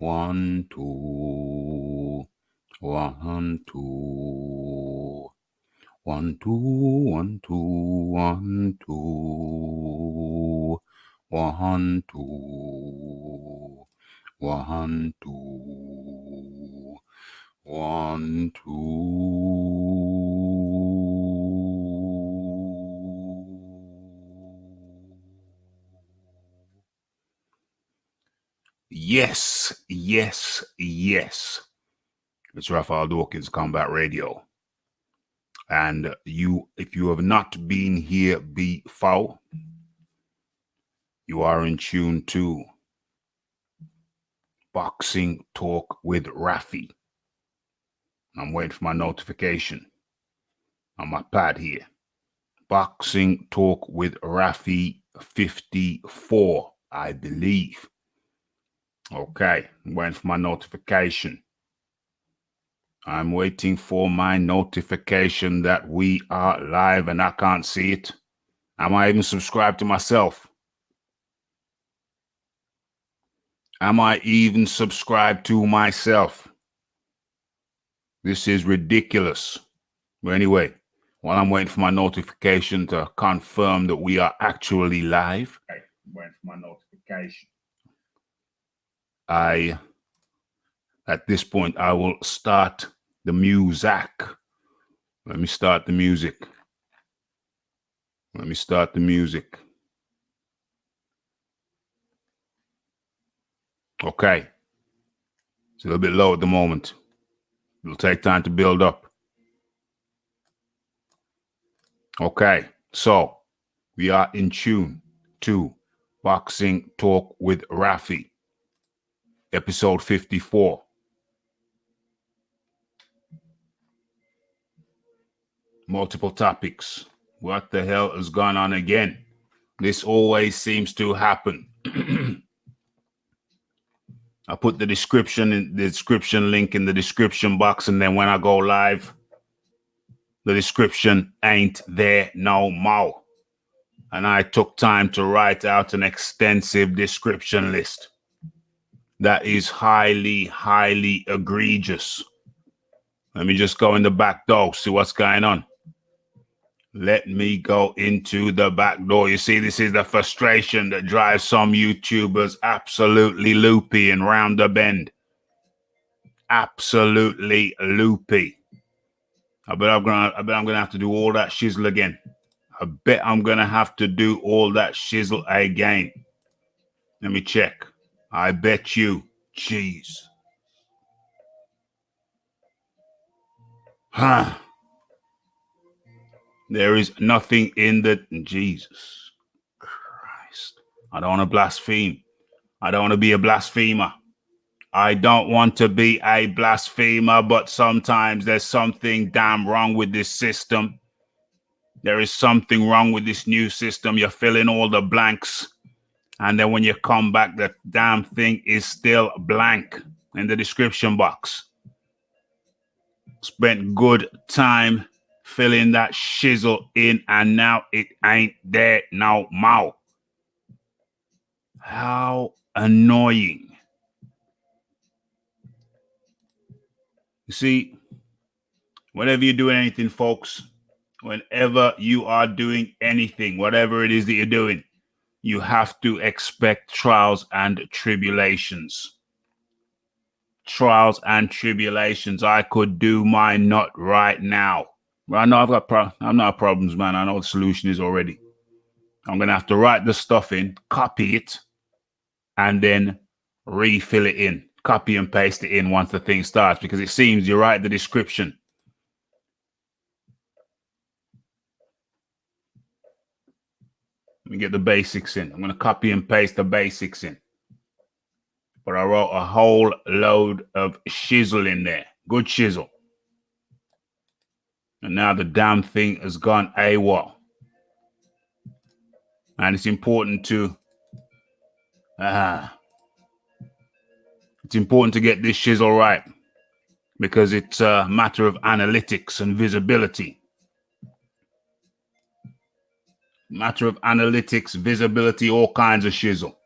1, 2, 1, 2, 1, 2, 1, 2, 1, 2, 1, 2, 1, 2, 1, 2. Yes, yes, yes. It's Raphie Dawkins, Combat Radio. And if you have not been here before, you are in tune to Boxing Talk with Raphie. I'm waiting for my notification on my pad here. Boxing Talk with Raphie 54, I believe. Okay, I'm waiting for my notification. I'm waiting for my notification that we are live and I can't see it. Am I even subscribed to myself? Am I even subscribed to myself? This is ridiculous. But anyway, while I'm waiting for my notification to confirm that we are actually live, waiting for my notification. At this point, I will start the music. Let me start the music. Let me start the music. Okay. It's a little bit low at the moment. It'll take time to build up. Okay. So we are in tune to Boxing Talk with Raphie, episode 54. Multiple topics. What the hell has gone on again? This always seems to happen. I put the description link in the description box, and then when I go live, the description ain't there no more. And I took time to write out an extensive description list. That is highly, highly egregious. Let me just go in the back door, see what's going on. Let me go into the back door. You see, this is the frustration that drives some YouTubers absolutely loopy and round the bend. Absolutely loopy. I bet I'm gonna have to do all that shizzle again. I bet I'm gonna have to do all that shizzle again. Let me check. I bet you. Jeez. Huh. There is nothing in the... Jesus Christ. I don't want to blaspheme. I don't want to be a blasphemer. I don't want to be a blasphemer, but sometimes there's something damn wrong with this system. There is something wrong with this new system. You're filling all the blanks. And then when you come back, the damn thing is still blank in the description box. Spent good time filling that shizzle in, and now it ain't there no more. How annoying. You see, whenever you're doing anything, folks, whenever you are doing anything, whatever it is that you're doing, you have to expect trials and tribulations. Trials and tribulations. I could do my nut right now. But I know I'm not problems, man. I know what the solution is already. I'm going to have to write the stuff in, copy it, and then refill it in. Copy and paste it in once the thing starts, because it seems you write the description. Let me get the basics in. I'm going to copy and paste the basics in. But I wrote a whole load of shizzle in there. Good shizzle. And now the damn thing has gone AWOL. And it's important to get this shizzle right, because it's a matter of analytics and visibility. Matter of analytics, visibility, all kinds of shizzle.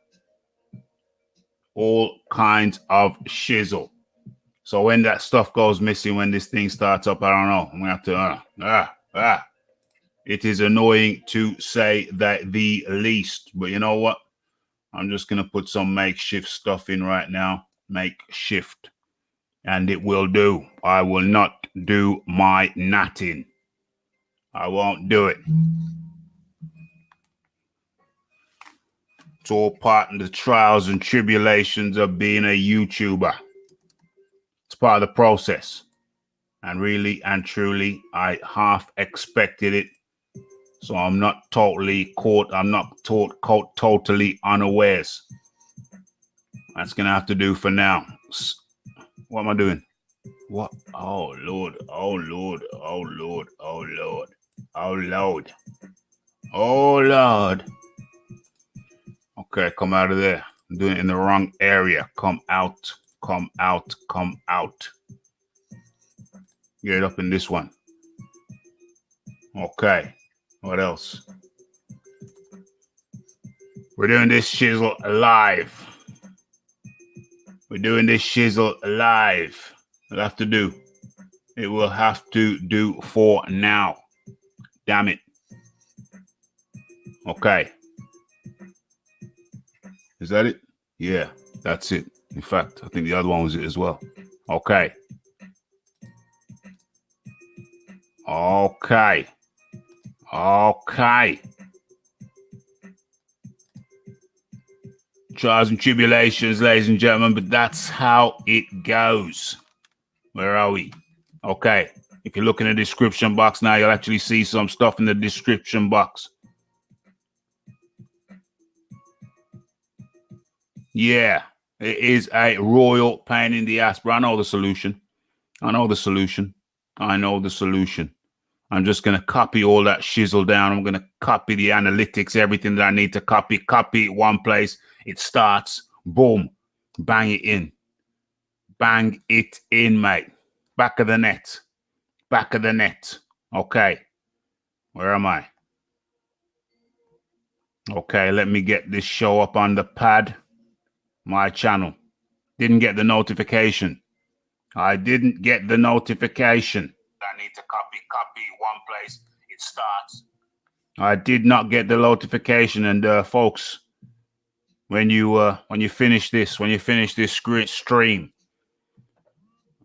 All kinds of shizzle. So when that stuff goes missing, when this thing starts up, I don't know. I'm going to have to, It is annoying to say that the least. But you know what? I'm just going to put some makeshift stuff in right now. Makeshift. And it will do. I will not do my natting. I won't do it. It's all part of the trials and tribulations of being a YouTuber. It's part of the process. And really and truly, I half expected it. So I'm not totally caught. I'm not totally unawares. That's going to have to do for now. What am I doing? What? Oh, Lord. Oh, Lord. Oh, Lord. Oh, Lord. Oh, Lord. Oh, Lord. Okay, come out of there. I'm doing it in the wrong area. Come out. Come out. Come out. Get up in this one. Okay. What else? We're doing this shizzle live. We're doing this shizzle live. It'll have to do. It will have to do for now. Damn it. Okay. Is that it? Yeah, that's it. In fact, I think the other one was it as well. Okay. Okay. Okay. Trials and tribulations, ladies and gentlemen, but that's how it goes. Where are we? Okay. If you look in the description box now, you'll actually see some stuff in the description box. Yeah, it is a royal pain in the ass, but I know the solution. I know the solution. I know the solution. I'm just going to copy all that shizzle down. I'm going to copy the analytics, everything that I need to copy it one place. It starts, boom, bang it in. Bang it in, mate. Back of the net. Back of the net. Okay. Where am I? Okay, let me get this show up on the pad. My channel. Didn't get the notification. I didn't get the notification. I need to copy one place. It starts. I did not get the notification, and folks, when you finish this stream,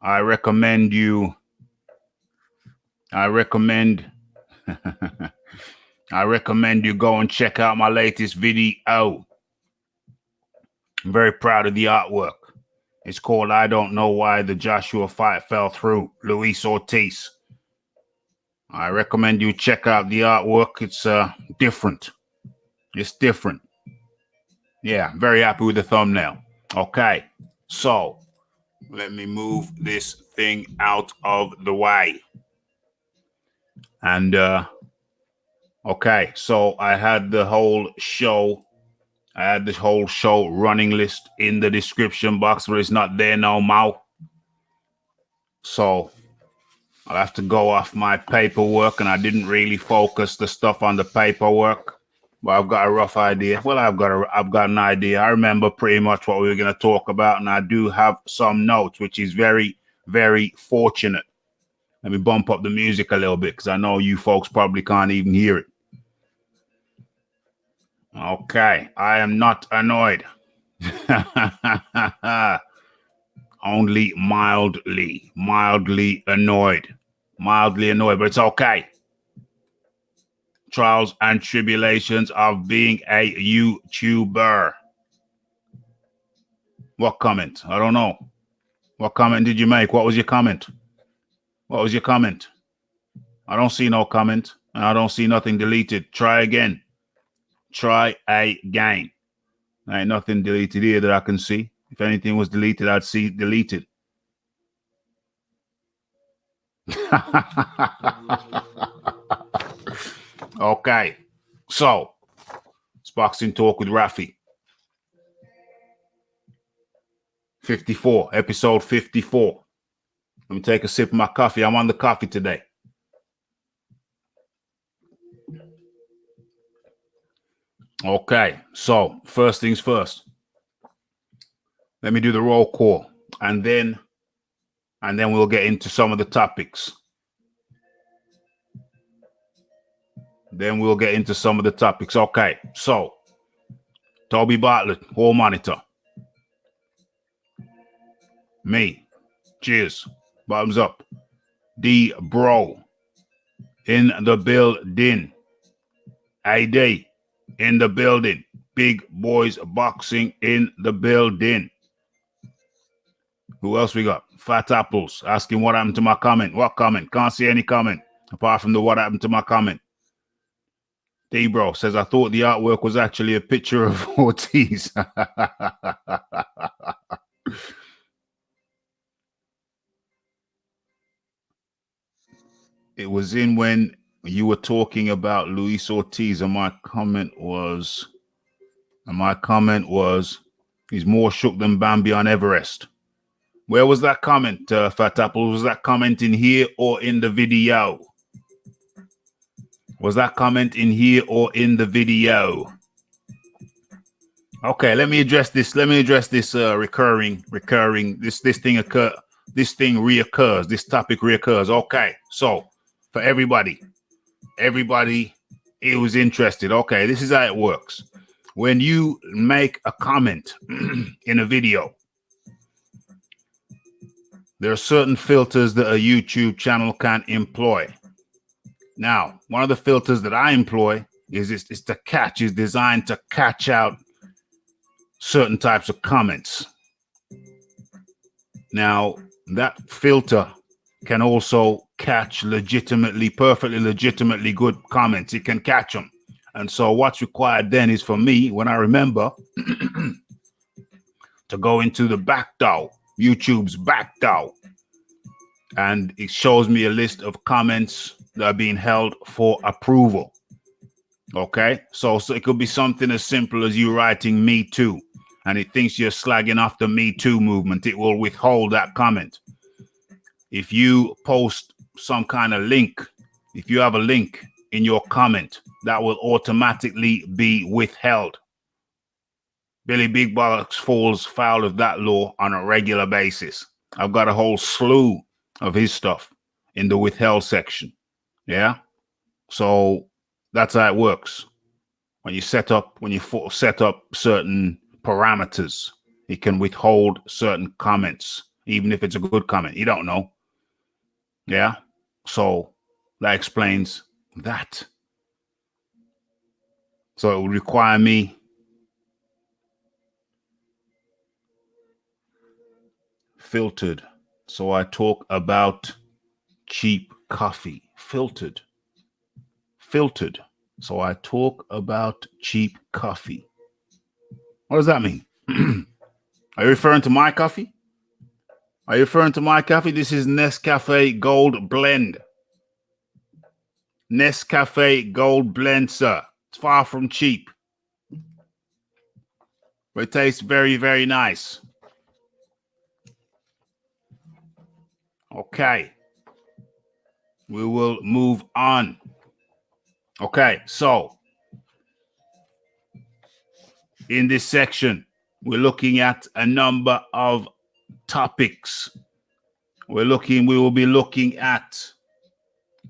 I recommend you go and check out my latest video. I'm very proud of the artwork. It's called I Don't Know Why the Joshua Fight Fell Through, Luis Ortiz. I recommend you check out the artwork. It's different. It's different. Yeah, very happy with the thumbnail. Okay, so let me move this thing out of the way. And okay, so I had the whole show. I had this whole show running list in the description box, but it's not there no more. So I'll have to go off my paperwork, and I didn't really focus the stuff on the paperwork. But I've got a rough idea. Well, I've got an idea. I remember pretty much what we were going to talk about, and I do have some notes, which is very, very fortunate. Let me bump up the music a little bit because I know you folks probably can't even hear it. Okay, I am not annoyed. Only mildly annoyed. Mildly annoyed, but it's okay. Trials and tribulations of being a YouTuber. What comment? I don't know. What comment did you make? What was your comment? What was your comment? I don't see no comment, and I don't see nothing deleted. Try again. Try again. There ain't nothing deleted here that I can see. If anything was deleted, I'd see deleted. Okay. So, it's Boxing Talk with Raphie. 54, episode 54. Let me take a sip of my coffee. I'm on the coffee today. Okay, so first things first. Let me do the roll call, and then we'll get into some of the topics. Okay, so Toby Bartlett, Hall Monitor. Me. Cheers. Bottoms up. D Bro in the building. AD in the building. Big Boys Boxing in the building. Who else we got? Fat Apples asking what happened to my comment. What comment? Can't see any comment apart from the what happened to my comment. D-Bro says, I thought the artwork was actually a picture of Ortiz. It was in when you were talking about Luis Ortiz, and my comment was, he's more shook than Bambi on Everest. Where was that comment, Fat Apple? Was that comment in here or in the video? Was that comment in here or in the video? Okay, let me address this. Recurring. This thing reoccurs. This topic reoccurs. Okay, so for everybody it was interested. Okay, this is how it works. When you make a comment in a video, there are certain filters that a YouTube channel can employ. Now, one of the filters that I employ is designed to catch out certain types of comments. Now, that filter can also catch perfectly legitimately good comments. It can catch them. And so what's required then is for me, when I remember, to go into the back door, YouTube's back door, and it shows me a list of comments that are being held for approval. Okay, so it could be something as simple as you writing "Me Too," and it thinks you're slagging off the Me Too movement. It will withhold that comment. If you post some kind of link, if you have a link in your comment, that will automatically be withheld. Billy Big Bollocks falls foul of that law on a regular basis. I've got a whole slew of his stuff in the withheld section. Yeah. So that's how it works. When you set up certain parameters, it can withhold certain comments, even if it's a good comment. You don't know. Yeah. So that explains that. So it would require me filtered. So I talk about cheap coffee. Filtered. So I talk about cheap coffee. What does that mean? Are you referring to my coffee? This is Nescafe Gold Blend. Nescafe Gold Blend, sir. It's far from cheap. But it tastes very, very nice. Okay. We will move on. Okay, so in this section, we're looking at a number of topics. We will be looking at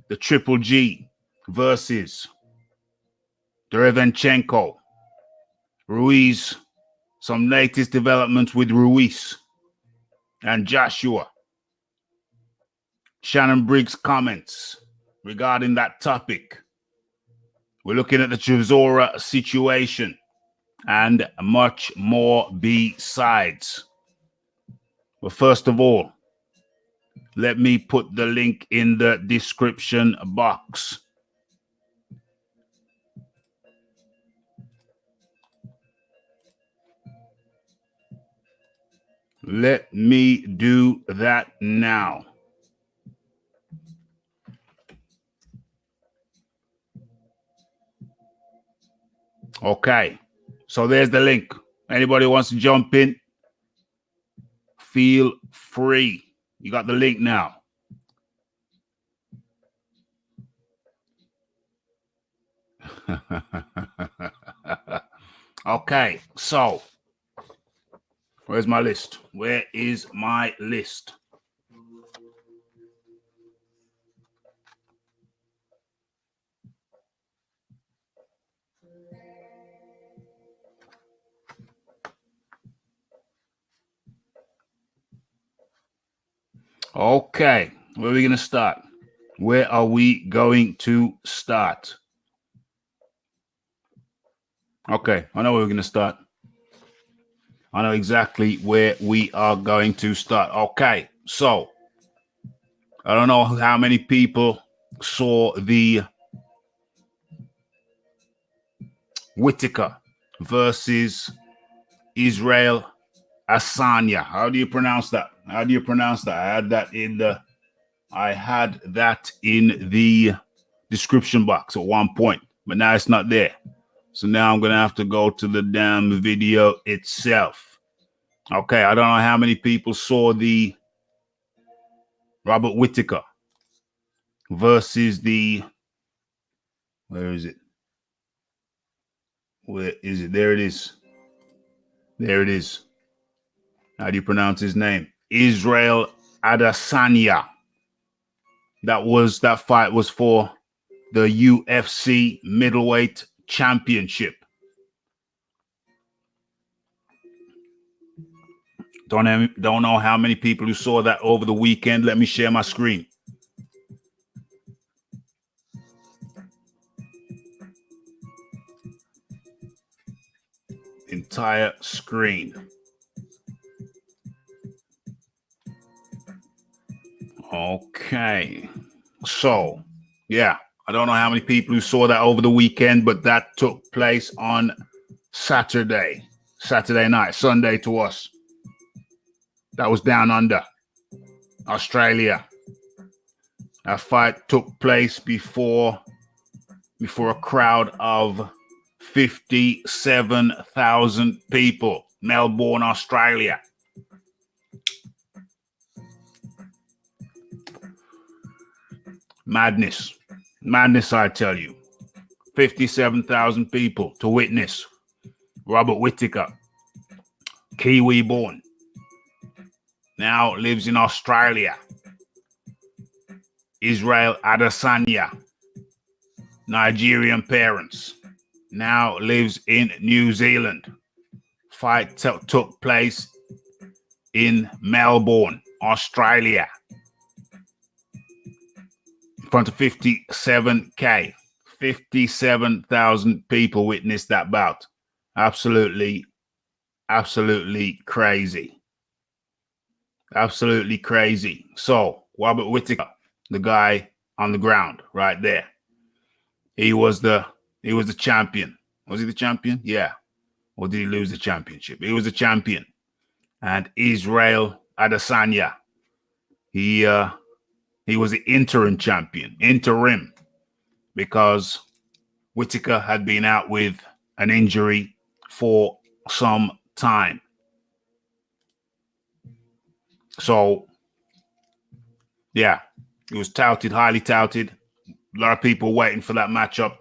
the Triple G versus Derevenchenko, Ruiz, some latest developments with Ruiz and Joshua. Shannon Briggs' comments regarding that topic. We're looking at the Chisora situation and much more besides. But first of all, let me put the link in the description box. Let me do that now. Okay, so there's the link. Anybody wants to jump in, feel free. You got the link now. Okay, so Where's my list? Where is my list? Okay, where are we going to start? Where are we going to start? Okay, I know where we're going to start. I know exactly where we are going to start. Okay, so I don't know how many people saw the Whittaker versus Israel Adesanya. How do you pronounce that? How do you pronounce that? I had that in the description box at one point, but now it's not there. So now I'm gonna have to go to the damn video itself. Okay, I don't know how many people saw the Robert Whittaker versus the, where is it? Where is it? There it is. There it is. How do you pronounce his name? Israel Adesanya. That fight was for the UFC middleweight championship. Don't know how many people who saw that over the weekend. Let me share my screen. Entire screen. Okay. So, yeah, I don't know how many people who saw that over the weekend, but that took place on Saturday night, Sunday to us. That was down under Australia. That fight took place before a crowd of 57,000 people. Melbourne, Australia. Madness, I tell you. 57,000 people to witness Robert Whittaker, Kiwi born, now lives in Australia. Israel Adesanya, Nigerian parents, now lives in New Zealand. Fight took place in Melbourne, Australia, in front of 57K. 57,000 people witnessed that bout. Absolutely crazy. Absolutely crazy. So, Robert Whittaker, the guy on the ground right there. He was the champion. Was he the champion? Yeah. Or did he lose the championship? He was the champion. And Israel Adesanya, he was the interim champion. Interim, because Whittaker had been out with an injury for some time. So, yeah, it was touted, highly touted. A lot of people waiting for that matchup,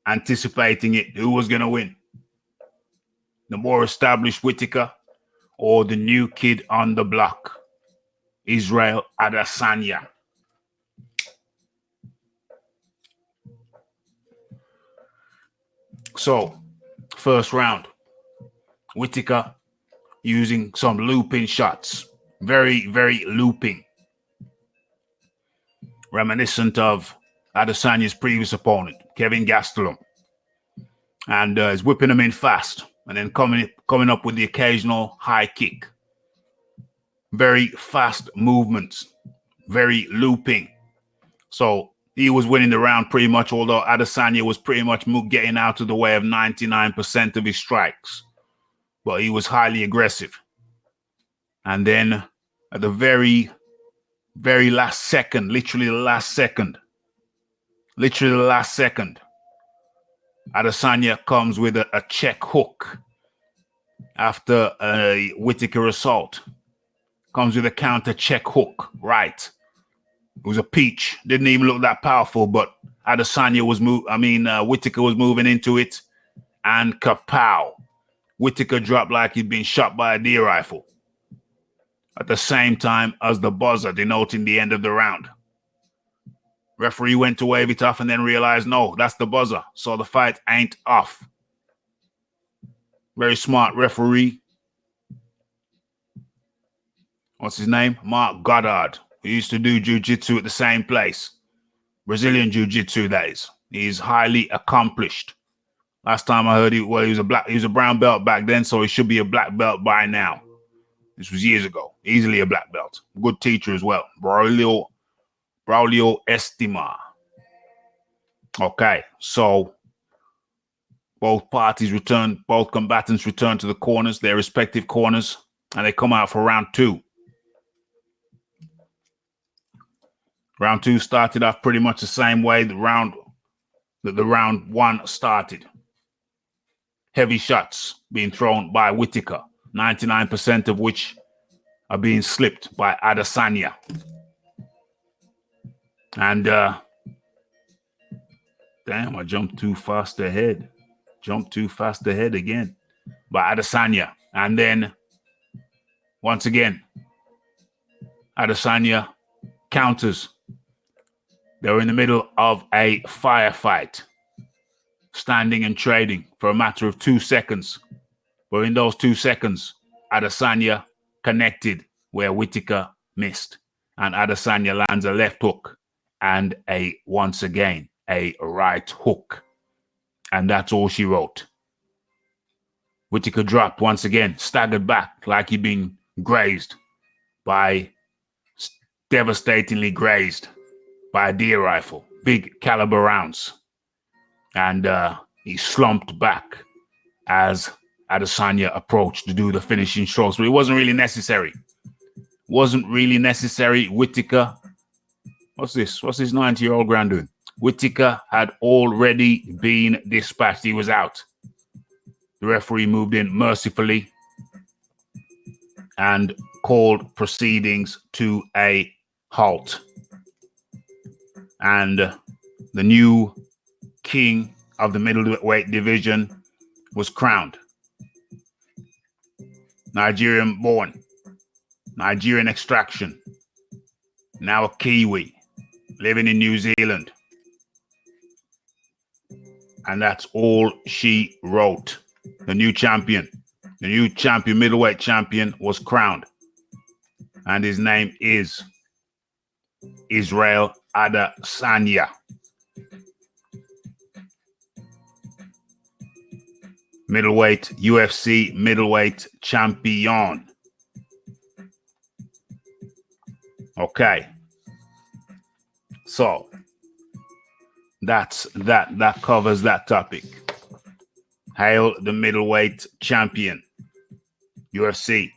anticipating it. Who was going to win? The more established Whittaker or the new kid on the block, Israel Adesanya? So, first round, Whittaker using some looping shots. Very, very looping. Reminiscent of Adesanya's previous opponent, Kevin Gastelum. And is whipping him in fast and then coming up with the occasional high kick. Very fast movements, very looping. So he was winning the round pretty much, although Adesanya was pretty much getting out of the way of 99% of his strikes. But he was highly aggressive. And then at the very, very last second, literally the last second, Adesanya comes with a check hook after a Whittaker assault. Comes with a counter check hook, right? It was a peach. Didn't even look that powerful, but Adesanya was Whittaker was moving into it, and kapow! Whittaker dropped like he'd been shot by a deer rifle at the same time as the buzzer denoting the end of the round. Referee went to wave it off and then realized, no, that's the buzzer, so the fight ain't off. Very smart referee. What's his name? Mark Goddard. He used to do jiu-jitsu at the same place. Brazilian jiu-jitsu, that is. He's highly accomplished. Last time I heard he was a brown belt back then, so he should be a black belt by now. This was years ago. Easily a black belt. Good teacher as well. Braulio Estima. Okay, so both combatants return to the corners, their respective corners, and they come out for round 2. Round 2 started off pretty much the same way the round 1 started. Heavy shots being thrown by Whittaker, 99% of which are being slipped by Adesanya. And damn, I jumped too fast ahead. Again by Adesanya. And then once again, Adesanya counters. They were in the middle of a firefight, standing and trading for a matter of 2 seconds. But in those 2 seconds, Adesanya connected where Whittaker missed. And Adesanya lands a left hook and once again, a right hook. And that's all she wrote. Whittaker dropped once again, staggered back like he'd been devastatingly grazed by a deer rifle, big caliber rounds. And he slumped back as Adesanya approached to do the finishing strokes, but it wasn't really necessary. Whittaker, what's this 90-year-old grand doing? Whittaker had already been dispatched. He was out. The referee moved in mercifully and called proceedings to a halt. And the new king of the middleweight division was crowned. Nigerian born, Nigerian extraction, now a Kiwi, living in New Zealand. And that's all she wrote. The new champion, middleweight champion, was crowned. And his name is Israel Adesanya. UFC middleweight champion. Okay. So that covers that topic. Hail the middleweight champion, UFC.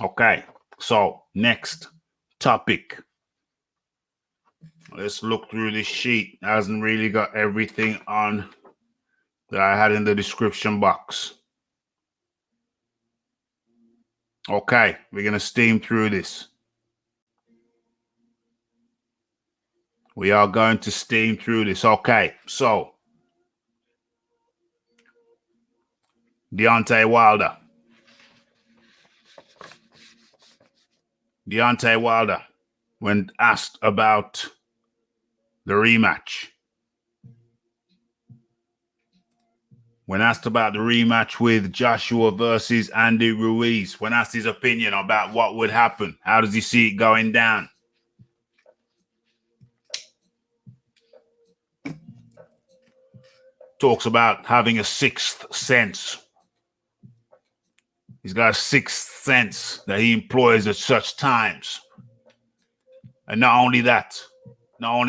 Okay, so next topic. Let's look through this sheet. It hasn't really got everything on that I had in the description box. Okay, we're going to steam through this. We are going to steam through this. Okay, so Deontay Wilder, when asked about the rematch. With Joshua versus Andy Ruiz, when asked his opinion about what would happen, how does he see it going down? Talks about having a sixth sense. He's got a sixth sense that he employs at such times. And not only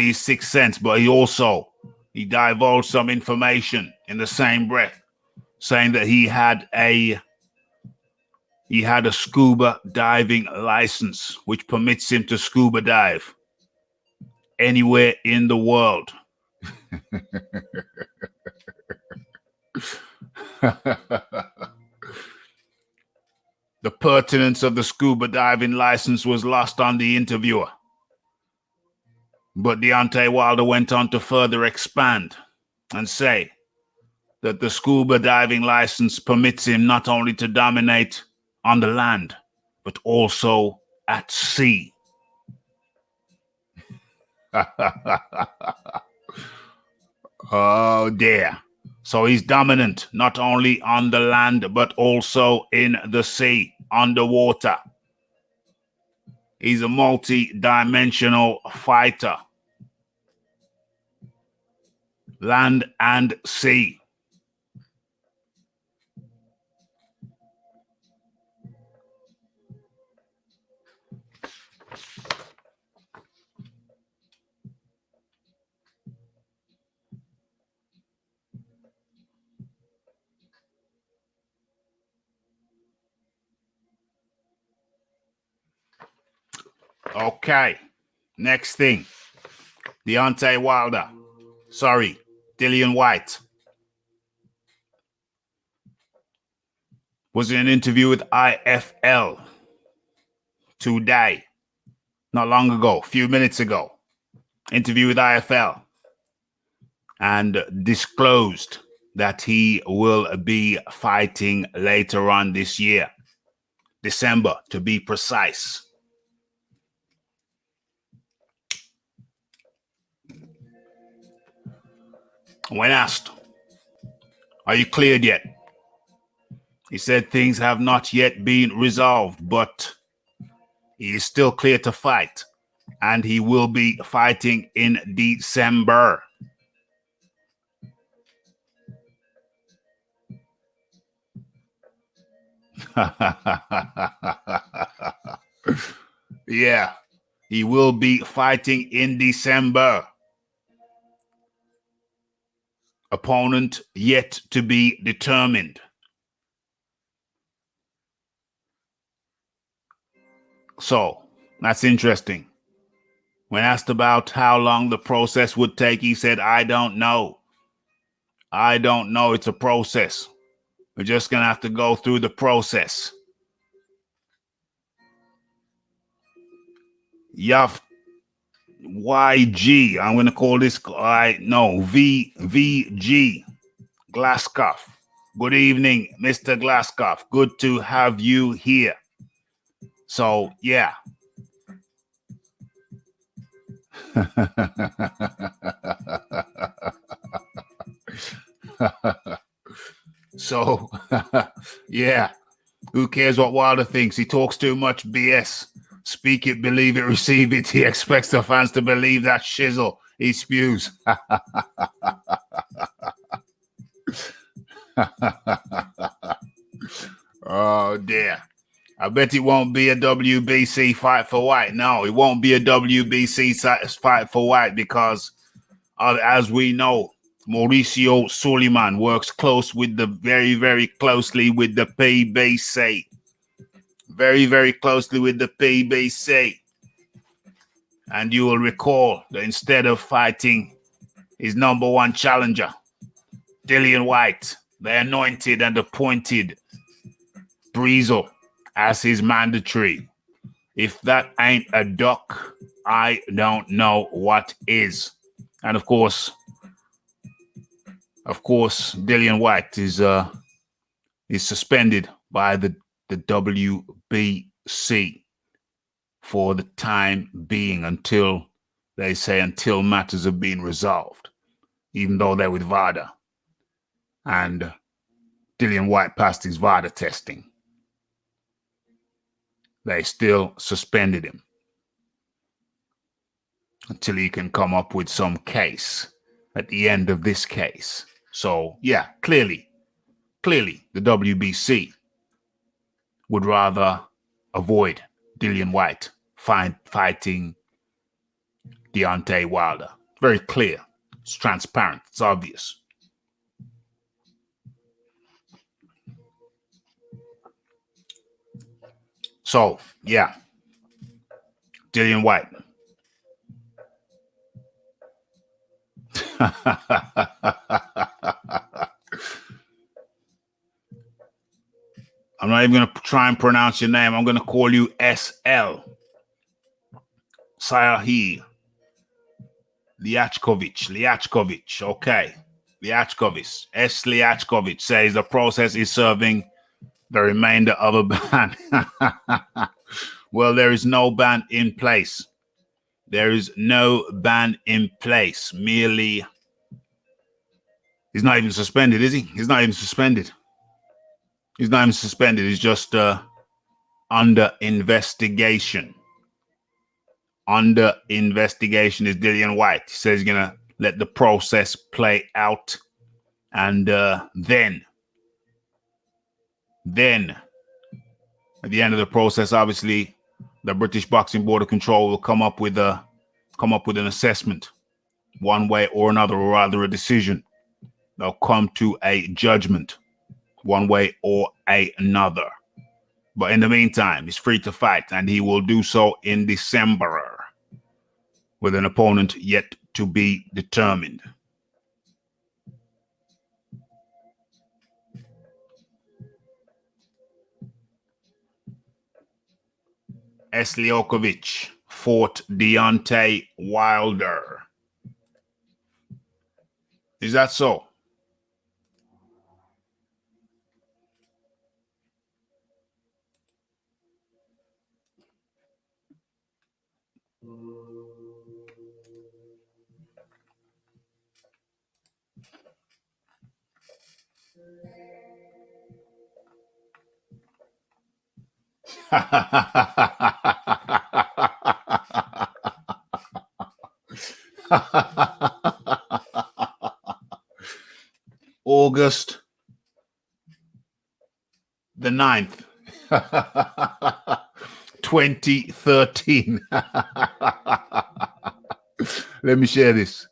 his sixth sense, but he divulged some information in the same breath, saying that he had a scuba diving license, which permits him to scuba dive anywhere in the world. The pertinence of the scuba diving license was lost on the interviewer. But Deontay Wilder went on to further expand and say that the scuba diving license permits him not only to dominate on the land, but also at sea. Oh dear. So he's dominant not only on the land, but also in the sea, underwater. He's a multi-dimensional fighter. Land and sea. Okay. Next thing. Deontay Wilder. Sorry, Dillian White. Was in an interview with IFL today. Not long ago, a few minutes ago. Interview with IFL. And disclosed that he will be fighting later on this year. December, to be precise. When asked, are you cleared yet? He said things have not yet been resolved, but he is still clear to fight. And he will be fighting in December. Yeah, he will be fighting in December. Opponent yet to be determined. So, that's interesting. When asked about how long the process would take, he said, I don't know. I don't know. It's a process. We're just going to have to go through the process. YG. I'm going to call this VG Glaskov. Good evening, Mr. Glaskov. Good to have you here. So, yeah. So, yeah. Who cares what Wilder thinks? He talks too much BS. Speak it, believe it, receive it. He expects the fans to believe that shizzle he spews. Oh, dear. I bet it won't be a WBC fight for White. No, it won't be a WBC fight for White because, as we know, Mauricio Suleiman works very, very closely with the PBC. Very, very closely with the PBC. And you will recall that instead of fighting his number one challenger, Dillian White, they anointed and appointed Breezel as his mandatory. If that ain't a duck, I don't know what is. And of course, Dillian White is suspended by the WBC for the time being until matters have been resolved, even though they're with VADA. And Dillian White passed his VADA testing. They still suspended him until he can come up with some case at the end of this case. So, yeah, clearly, the WBC would rather avoid Dillian White fighting Deontay Wilder. Very clear. It's transparent. It's obvious. So, yeah. Dillian White. I'm not even going to try and pronounce your name. I'm going to call you SL. Sayahi Liachkovic. Okay. S. Liachkovich says the process is serving the remainder of a ban. Well, there is no ban in place. There is no ban in place. Merely, he's not even suspended, is he? He's not even suspended. He's not even suspended. He's just under investigation. Under investigation is Dillian White. He says he's going to let the process play out. And then, at the end of the process, obviously, the British Boxing Board of Control will come up with an assessment, one way or another, or rather a decision. They'll come to a judgment, one way or another. But in the meantime, he's free to fight, and he will do so in December with an opponent yet to be determined. Sliokovic fought Deontay Wilder. Is that so? August the 9th, 2013. Let me share this.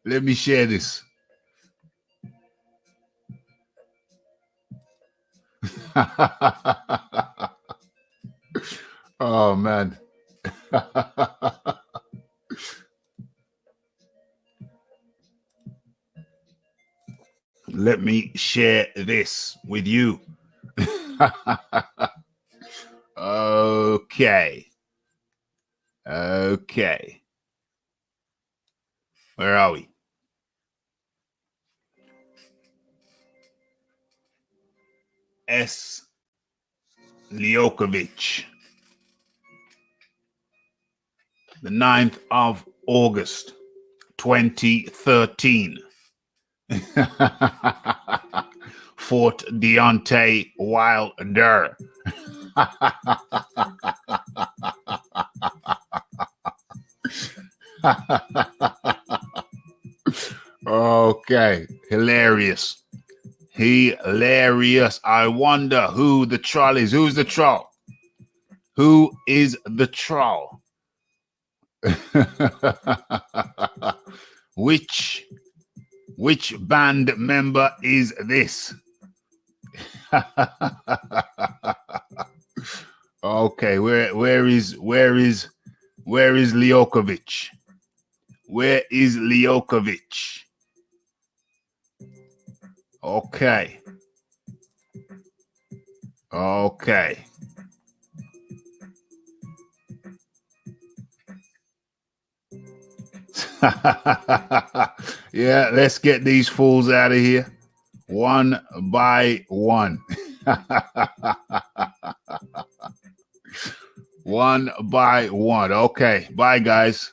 Let me share this. Oh, man. Let me share this with you. Okay. Where are we? S. Liokovic. The 9th of August, 2013. Fought Deontay Wilder. Okay, hilarious. I wonder who the troll is. Who's the troll? Who is the troll? Which band member is this? Okay, where is Liokovic? Where is Liokovic? Okay. Yeah, let's get these fools out of here one by one. One by one. Okay, bye, guys.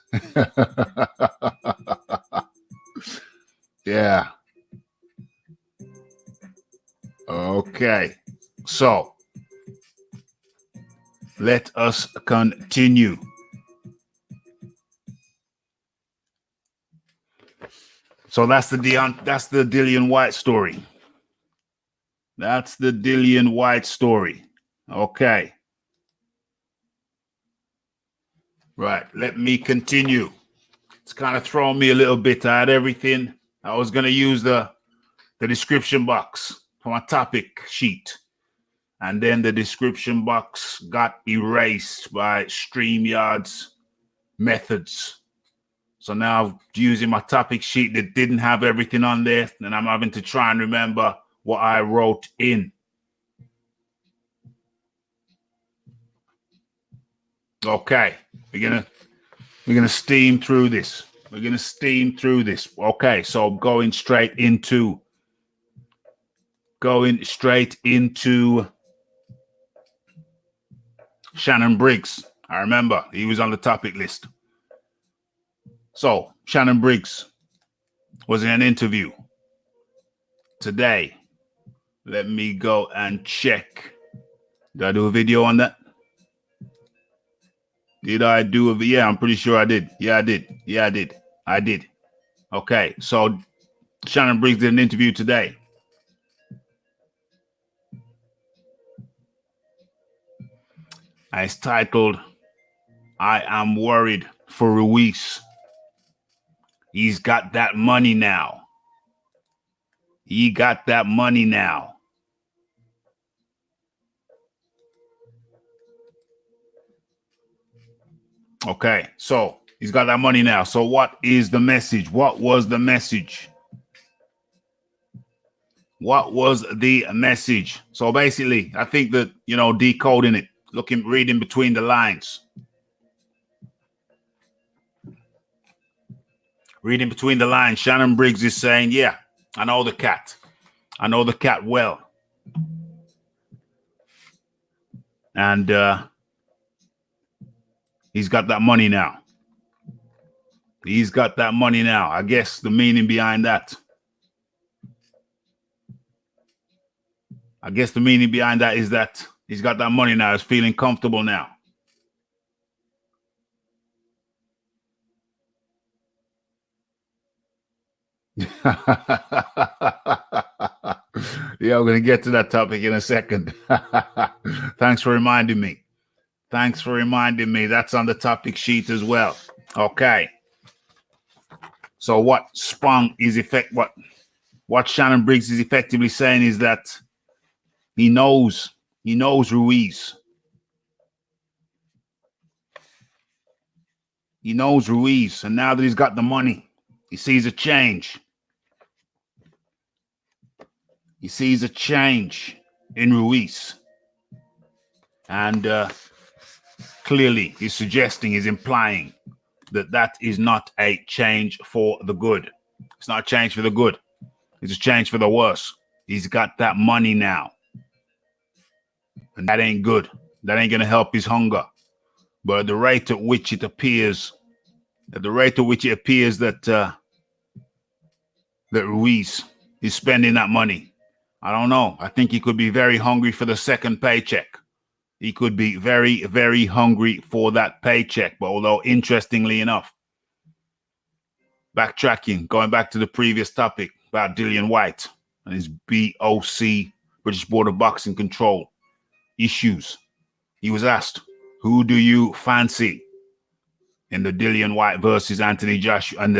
Yeah. Okay, so let us continue. So that's the Dillian White story. That's the Dillian White story. Okay. Right. Let me continue. It's kind of thrown me a little bit. I had everything. I was going to use the description box for my topic sheet. And then the description box got erased by StreamYard's methods. So now I'm using my topic sheet that didn't have everything on there, and I'm having to try and remember what I wrote in. Okay, we're gonna We're going to steam through this. We're going to steam through this. Okay, so going straight into Shannon Briggs. I remember he was on the topic list. So Shannon Briggs was in an interview today. Let me go and check. Did I do a video on that? Did I do a video? Yeah, I'm pretty sure I did. Yeah, I did. Yeah, I did. I did. Okay, so Shannon Briggs did an interview today. And it's titled, I am worried for Ruiz. He's got that money now. He got that money now. Okay, so he's got that money now. So what is the message? What was the message? What was the message? So basically, I think that, decoding it, reading between the lines. Reading between the lines, Shannon Briggs is saying, yeah, I know the cat. I know the cat well. And he's got that money now. He's got that money now. I guess the meaning behind that. Is that he's got that money now. He's feeling comfortable now. Yeah, we're going to get to that topic in a second. Thanks for reminding me. That's on the topic sheet as well. Okay. So what Spong is what Shannon Briggs is effectively saying is that he knows Ruiz. He knows Ruiz, and now that he's got the money, he sees a change. He sees a change in Ruiz. And clearly he's implying that is not a change for the good. It's not a change for the good. It's a change for the worse. He's got that money now. And that ain't good. That ain't going to help his hunger. But at the rate at which it appears that Ruiz is spending that money, I don't know. I think he could be very hungry for the second paycheck. He could be very, very hungry for that paycheck. But although, interestingly enough, going back to the previous topic about Dillian Whyte and his BOC, British Board of Boxing Control issues, he was asked, who do you fancy in the Dillian Whyte versus Anthony Joshua and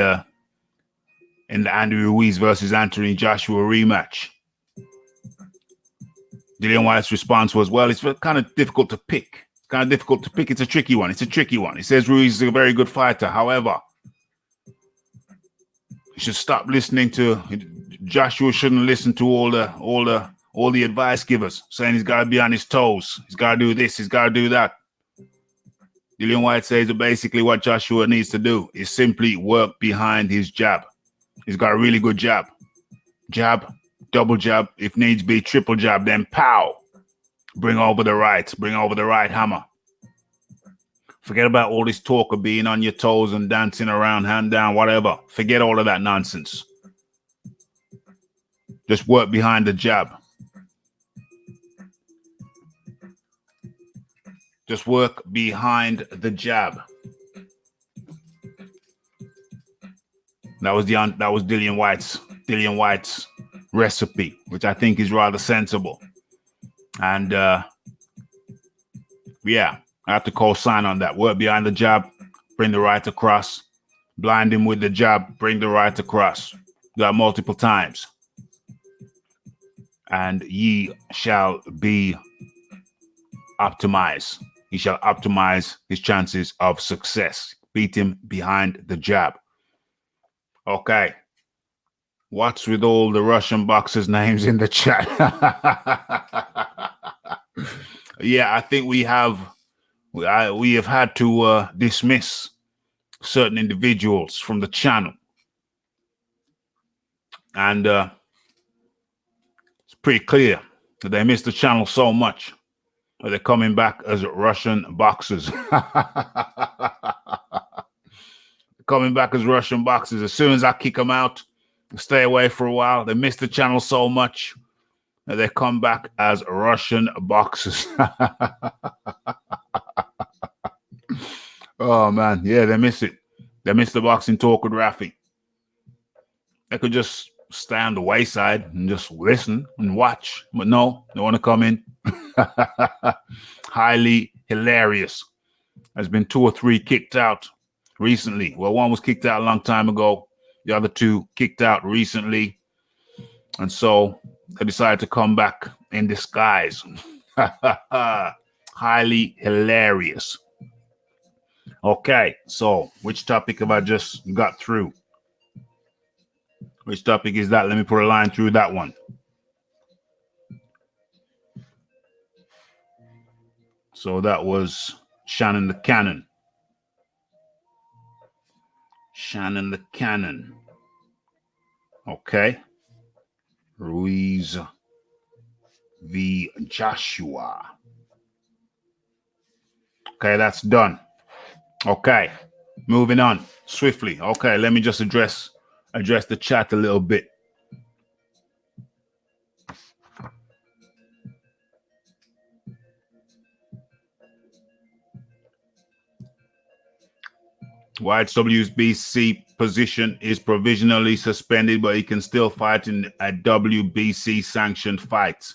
in the Andy Ruiz versus Anthony Joshua rematch? Dillian Whyte's response was, well, it's kind of difficult to pick. It's a tricky one. He says Ruiz is a very good fighter. However, you should stop listening to Joshua. Shouldn't listen to all the advice givers saying he's got to be on his toes. He's got to do this. He's got to do that. Dillian Whyte says that basically what Joshua needs to do is simply work behind his jab. He's got a really good jab. Jab, double jab, if needs be, triple jab, then pow. Bring over the right hammer. Forget about all this talk of being on your toes and dancing around, hand down, whatever. Forget all of that nonsense. Just work behind the jab. Just work behind the jab. That was Dillian Whyte's recipe, which I think is rather sensible. And yeah, I have to co-sign on that. Work behind the jab, bring the right across. Blind him with the jab, bring the right across. Do that multiple times. And ye shall be optimized. He shall optimize his chances of success. Beat him behind the jab. Okay. What's with all the Russian boxers' names in the chat? Yeah, I think we have had to dismiss certain individuals from the channel. And it's pretty clear that they missed the channel so much that they're coming back as Russian boxers. Coming back as Russian boxers. As soon as I kick them out, stay away for a while, they missed the channel so much that they come back as Russian boxers. Oh, man. Yeah, they miss it. They miss the boxing talk with Raphie. They could just stay on the wayside and just listen and watch. But no, they want to come in. Highly hilarious. There's been 2 or 3 kicked out recently. Well, one was kicked out a long time ago. The other 2 kicked out recently. And so they decided to come back in disguise. Highly hilarious. Okay, so which topic have I just got through? Which topic is that? Let me put a line through that one. So that was Shannon the Cannon. Shannon the Cannon. Okay. Ruiz v. Joshua. Okay, that's done. Okay, moving on swiftly. Okay, let me just address the chat a little bit. White's WBC position is provisionally suspended, but he can still fight in a WBC sanctioned fight.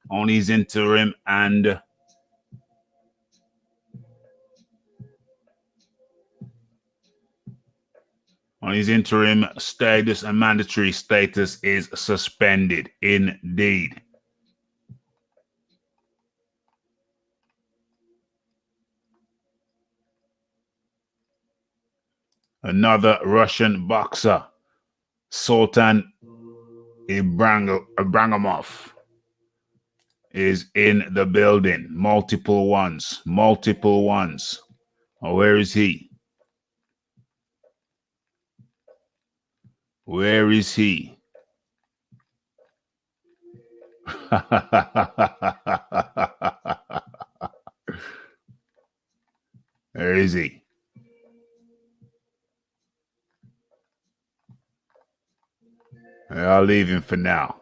On his interim and status and mandatory status is suspended. Indeed. Another Russian boxer, Sultan Ibragimov, is in the building. Multiple ones. Oh, where is he? Where is he? Where is he? I'll leave him for now.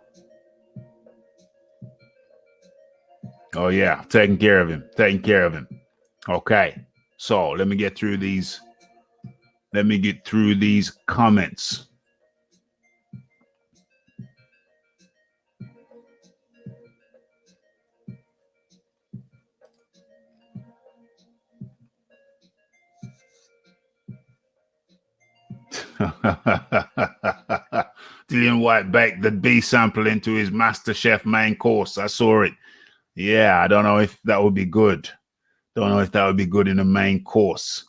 Oh, yeah. Taking care of him. Okay. So let me get through these. Comments. Dillian White baked the B sample into his MasterChef main course. I saw it. Yeah, I don't know if that would be good. In the main course.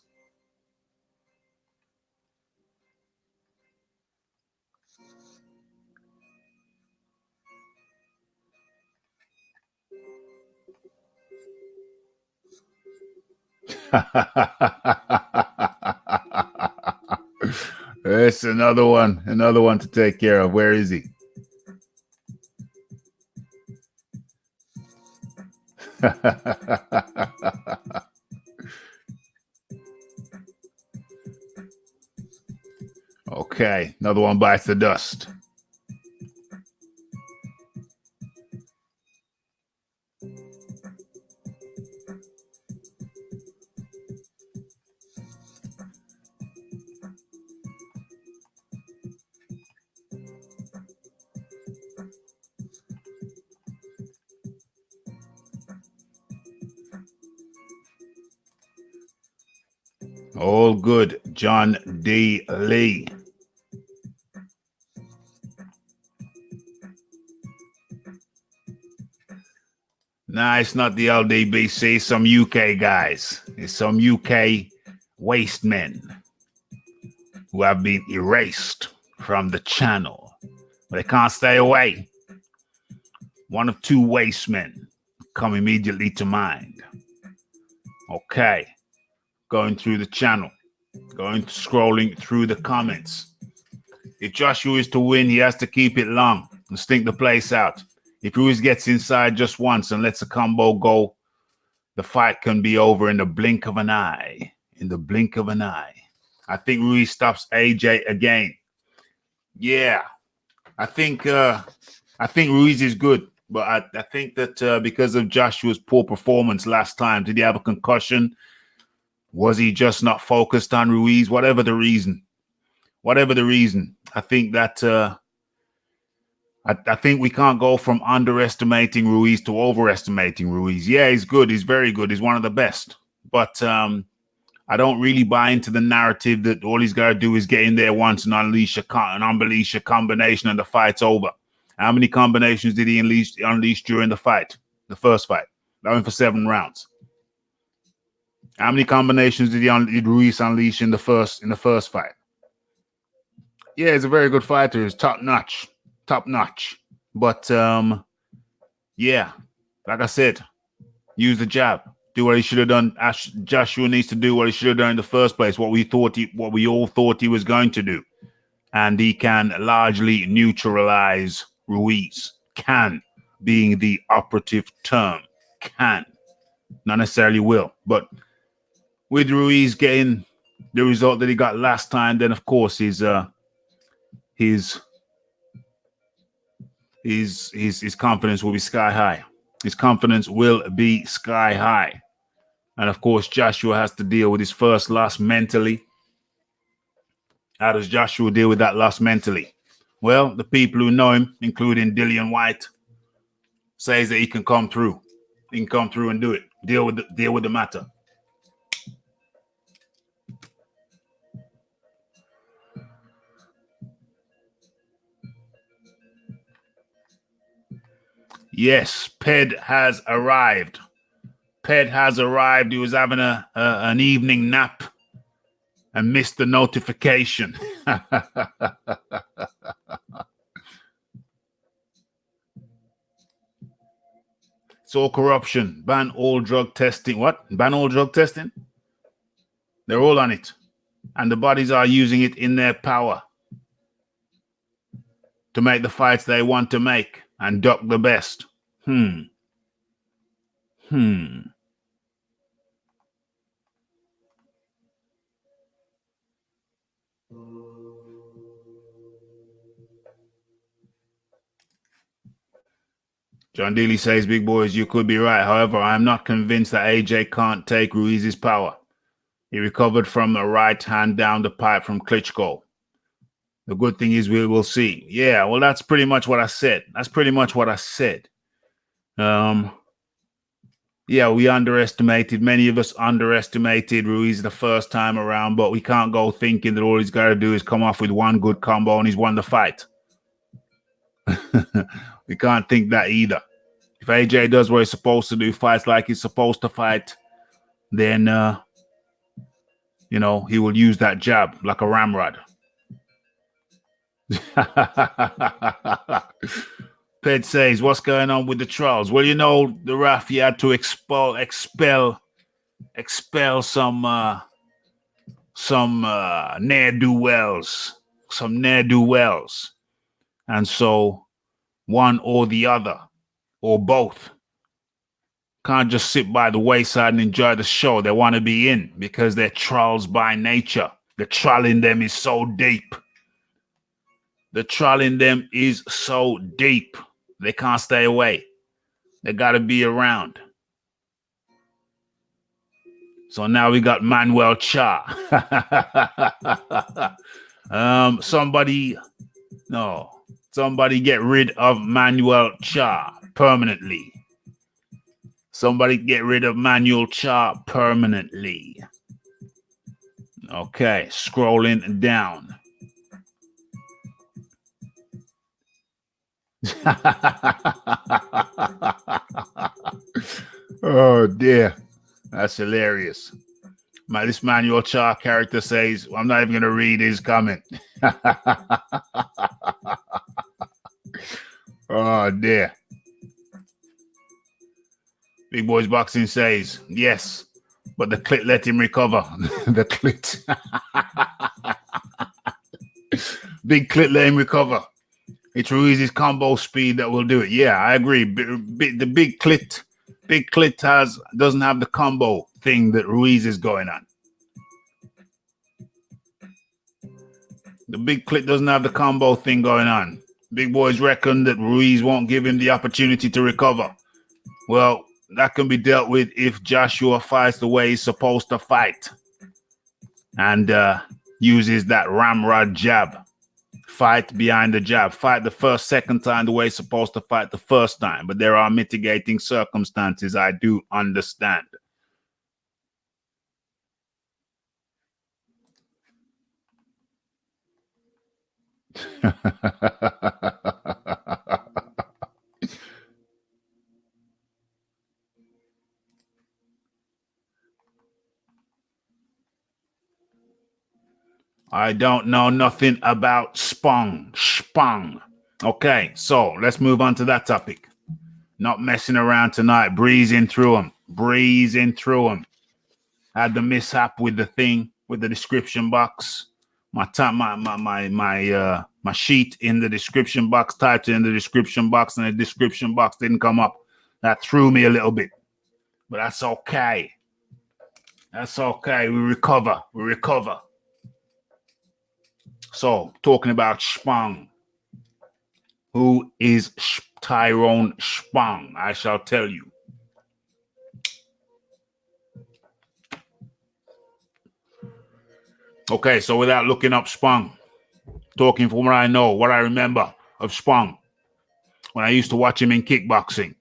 It's another one to take care of. Where is he? Okay, another one bites the dust. All good, John D. Lee. Nah, it's not the LDBC. Some UK guys. It's some UK waste men who have been erased from the channel. But they can't stay away. One of 2 waste men come immediately to mind. Okay. Going through the channel. Scrolling through the comments. If Joshua is to win, he has to keep it long and stink the place out. If Ruiz gets inside just once and lets a combo go, the fight can be over in the blink of an eye. In the blink of an eye. I think Ruiz stops AJ again. Yeah, I think Ruiz is good, but I think that because of Joshua's poor performance last time, did he have a concussion? Was he just not focused on Ruiz? Whatever the reason, I think that I think we can't go from underestimating Ruiz to overestimating Ruiz. Yeah, he's good. He's very good. He's one of the best. But I don't really buy into the narrative that all he's got to do is get in there once and unleash a combination and the fight's over. How many combinations did he unleash during the fight? The first fight. That went for 7 rounds. How many combinations did Ruiz unleash in the first fight? Yeah, he's a very good fighter. He's top notch. But yeah, like I said, use the jab. Do what he should have done. Joshua needs to do what he should have done in the first place. What we all thought he was going to do, and he can largely neutralize Ruiz. Can being the operative term. Can, not necessarily will, but with Ruiz getting the result that he got last time, then of course his confidence will be sky high. His confidence will be sky high. And of course, Joshua has to deal with his first loss mentally. How does Joshua deal with that loss mentally? Well, the people who know him, including Dillian White, says that he can come through. He can come through and do it. Deal with the matter. Yes, PED has arrived. PED has arrived. He was having an evening nap and missed the notification. It's all corruption. Ban all drug testing. What? Ban all drug testing? They're all on it. And the bodies are using it in their power to make the fights they want to make and duck the best. John Dealey says, big boys, you could be right. However, I am not convinced that AJ can't take Ruiz's power. He recovered from a right hand down the pipe from Klitschko. The good thing is we will see. Yeah, well, that's pretty much what I said. Yeah, many of us underestimated Ruiz the first time around, but we can't go thinking that all he's got to do is come off with one good combo and he's won the fight. We can't think that either. If AJ does what he's supposed to do, fights like he's supposed to fight, then, he will use that jab like a ramrod. Ped says, what's going on with the trials? Well, the Raphie had to expel some ne'er-do-wells. And so one or the other or both can't just sit by the wayside and enjoy the show. They want to be in because they're trolls by nature. The troll in them is so deep. They can't stay away. They got to be around. So now we got Manuel Cha. Somebody get rid of Manuel Cha permanently. Okay, scrolling down. Oh dear, that's hilarious. This Manuel Cha character says, I'm not even going to read his comment. Oh dear. Big Boys Boxing says, yes, but the clit let him recover. The clit. Big clit let him recover. It's Ruiz's combo speed that will do it. Yeah, I agree. The big clit doesn't have the combo thing that Ruiz is going on. The big clit doesn't have the combo thing going on. Big boys reckon that Ruiz won't give him the opportunity to recover. Well, that can be dealt with if Joshua fights the way he's supposed to fight and uses that ramrod jab. Fight behind the jab. Fight the first, second time the way he's supposed to fight the first time. But there are mitigating circumstances. I do understand. I don't know nothing about Spong. Okay, so let's move on to that topic. Not messing around tonight. Breezing through them. Had the mishap with the thing, with the description box. My sheet in the description box, typed in the description box, and the description box didn't come up. That threw me a little bit. But that's okay. That's okay. We recover. So, talking about Spong. Who is Tyrone Spong? I shall tell you. Okay, so without looking up Spong, talking from what I know, what I remember of Spong, when I used to watch him in kickboxing.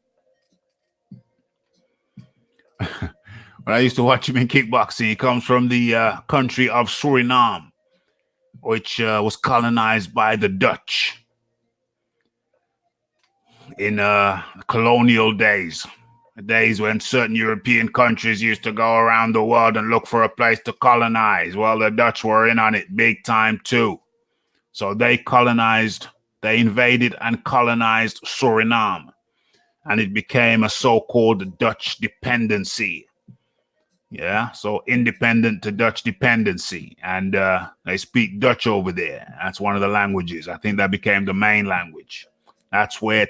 He comes from the country of Suriname, which was colonized by the Dutch in colonial days. The days when certain European countries used to go around the world and look for a place to colonize. Well, the Dutch were in on it big time too. So they invaded and colonized Suriname. And it became a so-called Dutch dependency. Yeah, so independent to Dutch dependency. And they speak Dutch over there. That's one of the languages. I think that became the main language. That's where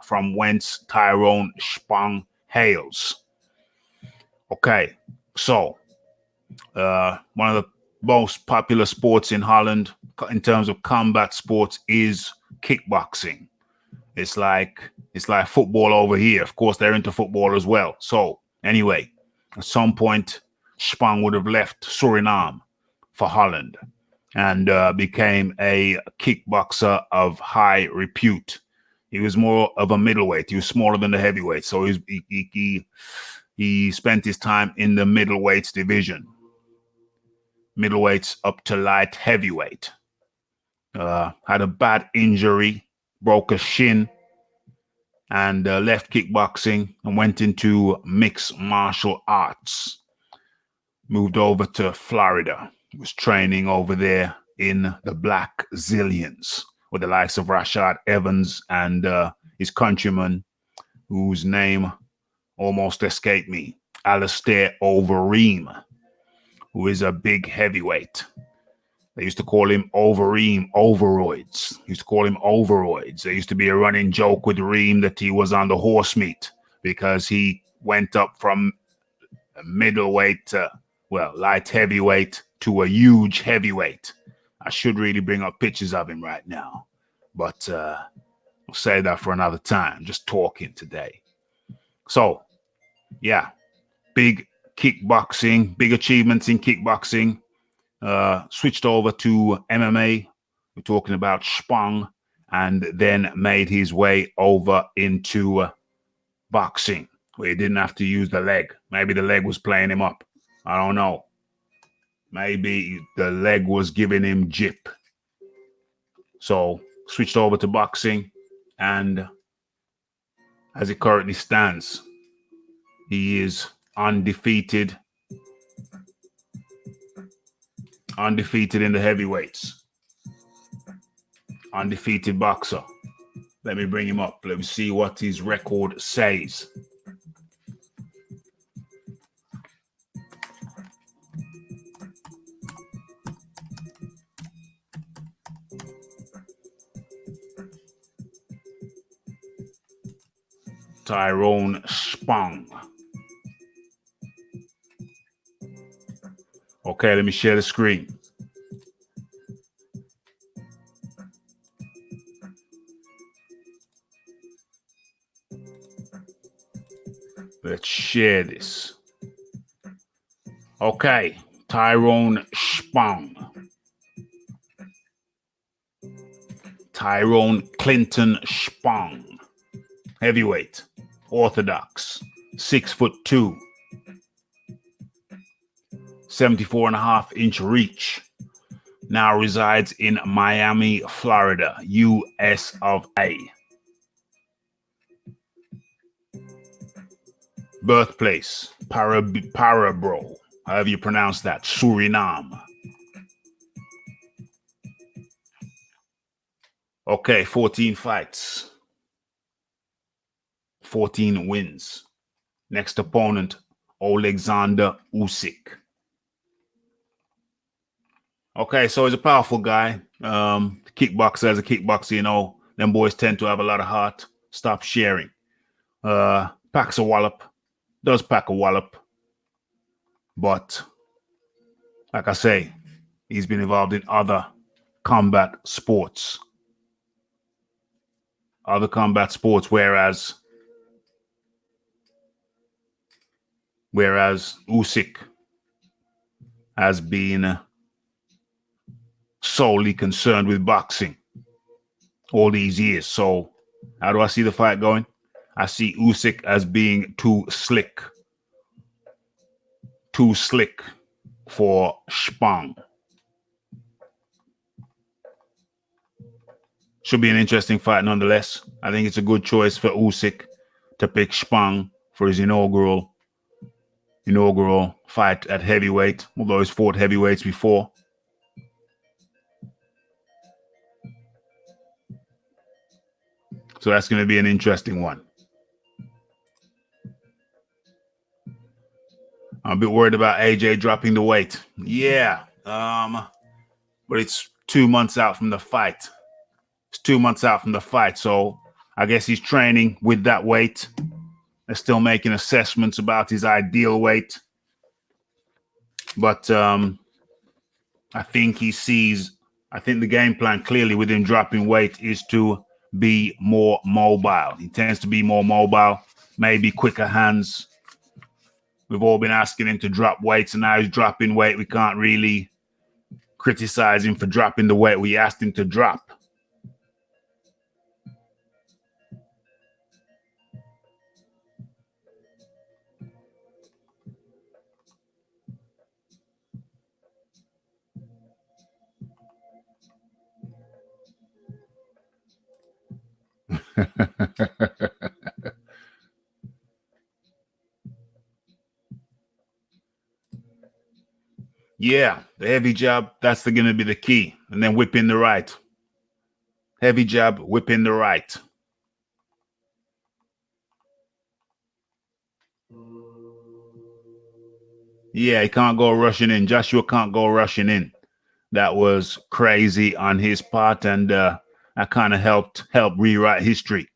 from whence Tyrone Spong hails. Okay, so one of the most popular sports in Holland in terms of combat sports is kickboxing. It's like football over here. Of course, they're into football as well. So anyway, at some point, Spong would have left Suriname for Holland and became a kickboxer of high repute. He was more of a middleweight. He was smaller than the heavyweight. So he spent his time in the middleweights division. Middleweights up to light heavyweight. Had a bad injury, broke a shin, and left kickboxing and went into mixed martial arts. Moved over to Florida. Was training over there in the Black Zillions with the likes of Rashad Evans and his countryman, whose name almost escaped me, Alistair Overeem, who is a big heavyweight. They used to call him Overeem Overoids. Used to call him Overoids. There used to be a running joke with Reem that he was on the horse meat because he went up from a middleweight to, light heavyweight to a huge heavyweight. I should really bring up pictures of him right now, but we'll save that for another time. Just talking today. So, yeah, big kickboxing, big achievements in kickboxing. Switched over to MMA. We're talking about Spong, and then made his way over into boxing, where he didn't have to use the leg. Maybe the leg was playing him up. I don't know. Maybe the leg was giving him jip. So switched over to boxing, and as it currently stands, he is undefeated in the heavyweights. Undefeated boxer. Let me bring him up. Let me see what his record says. Tyrone Spong. Okay, let me share the screen. Let's share this. Okay, Tyrone Spong. Tyrone Clinton Spong. Heavyweight. Orthodox. 6'2". 74.5-inch reach. Now resides in Miami, Florida, US of A. Birthplace, Parabro, however you pronounce that, Suriname. Okay, 14 fights. 14 wins. Next opponent, Alexander Usyk. Okay, so he's a powerful guy. Kickboxer as a kickboxer, you know, them boys tend to have a lot of heart. Stop sharing. Packs a wallop. Does pack a wallop. But, like I say, he's been involved in other combat sports. Whereas Usyk has been solely concerned with boxing all these years. So how do I see the fight going? I see Usyk as being too slick for Spong. Should be an interesting fight nonetheless. I think it's a good choice for Usyk to pick Spong for his inaugural fight at heavyweight, although he's fought heavyweights before. So that's going to be an interesting one. I'm a bit worried about AJ dropping the weight. Yeah, but it's 2 months out from the fight. So I guess he's training with that weight. They're still making assessments about his ideal weight. But I think the game plan clearly with him dropping weight is to be more mobile. He tends to be more mobile, maybe quicker hands. We've all been asking him to drop weights, and now he's dropping weight. We can't really criticize him for dropping the weight we asked him to drop. Yeah, the heavy jab, that's going to be the key. And then whip in the right. Heavy jab, whip in the right. Yeah, he can't go rushing in. Joshua can't go rushing in. That was crazy on his part, and that kind of helped rewrite history.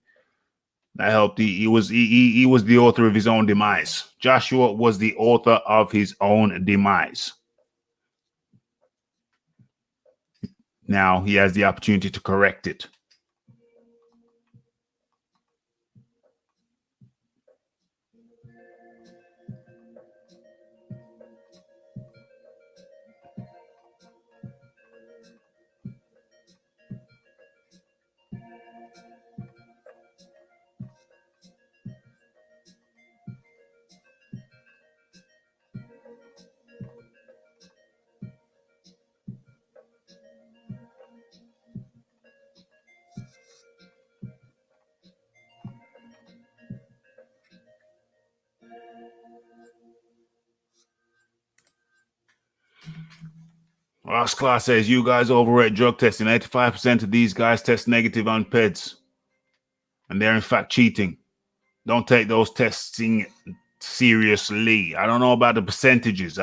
That helped. He was the author of his own demise. Joshua was the author of his own demise. Now he has the opportunity to correct it. Ross Clark says, you guys overrate drug testing. 85% of these guys test negative on PEDs. And they're in fact cheating. Don't take those testing seriously. I don't know about the percentages.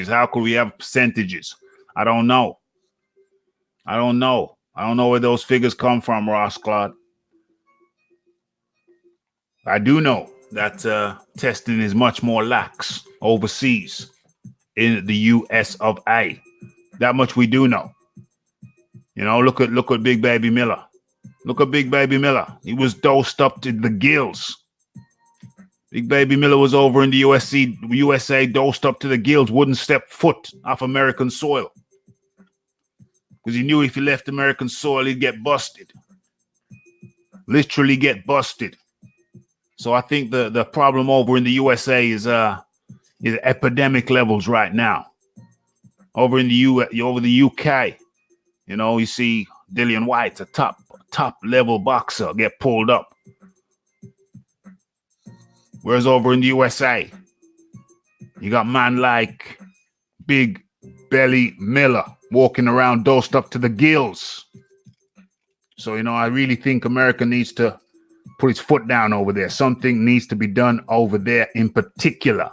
How could we have percentages? I don't know. I don't know where those figures come from, Ross Clark. I do know that testing is much more lax overseas in the US of A. That much we do know. You know, look at Big Baby Miller. Look at Big Baby Miller. He was dosed up to the gills. Big Baby Miller was over in the USA, dosed up to the gills, wouldn't step foot off American soil. Because he knew if he left American soil, he'd get busted. Literally get busted. So I think the problem over in the USA is epidemic levels right now. Over in the UK, you know, you see Dillian White's a top level boxer get pulled up. Whereas over in the USA, you got man like Big Belly Miller walking around dosed up to the gills. So, you know, I really think America needs to put its foot down over there. Something needs to be done over there in particular.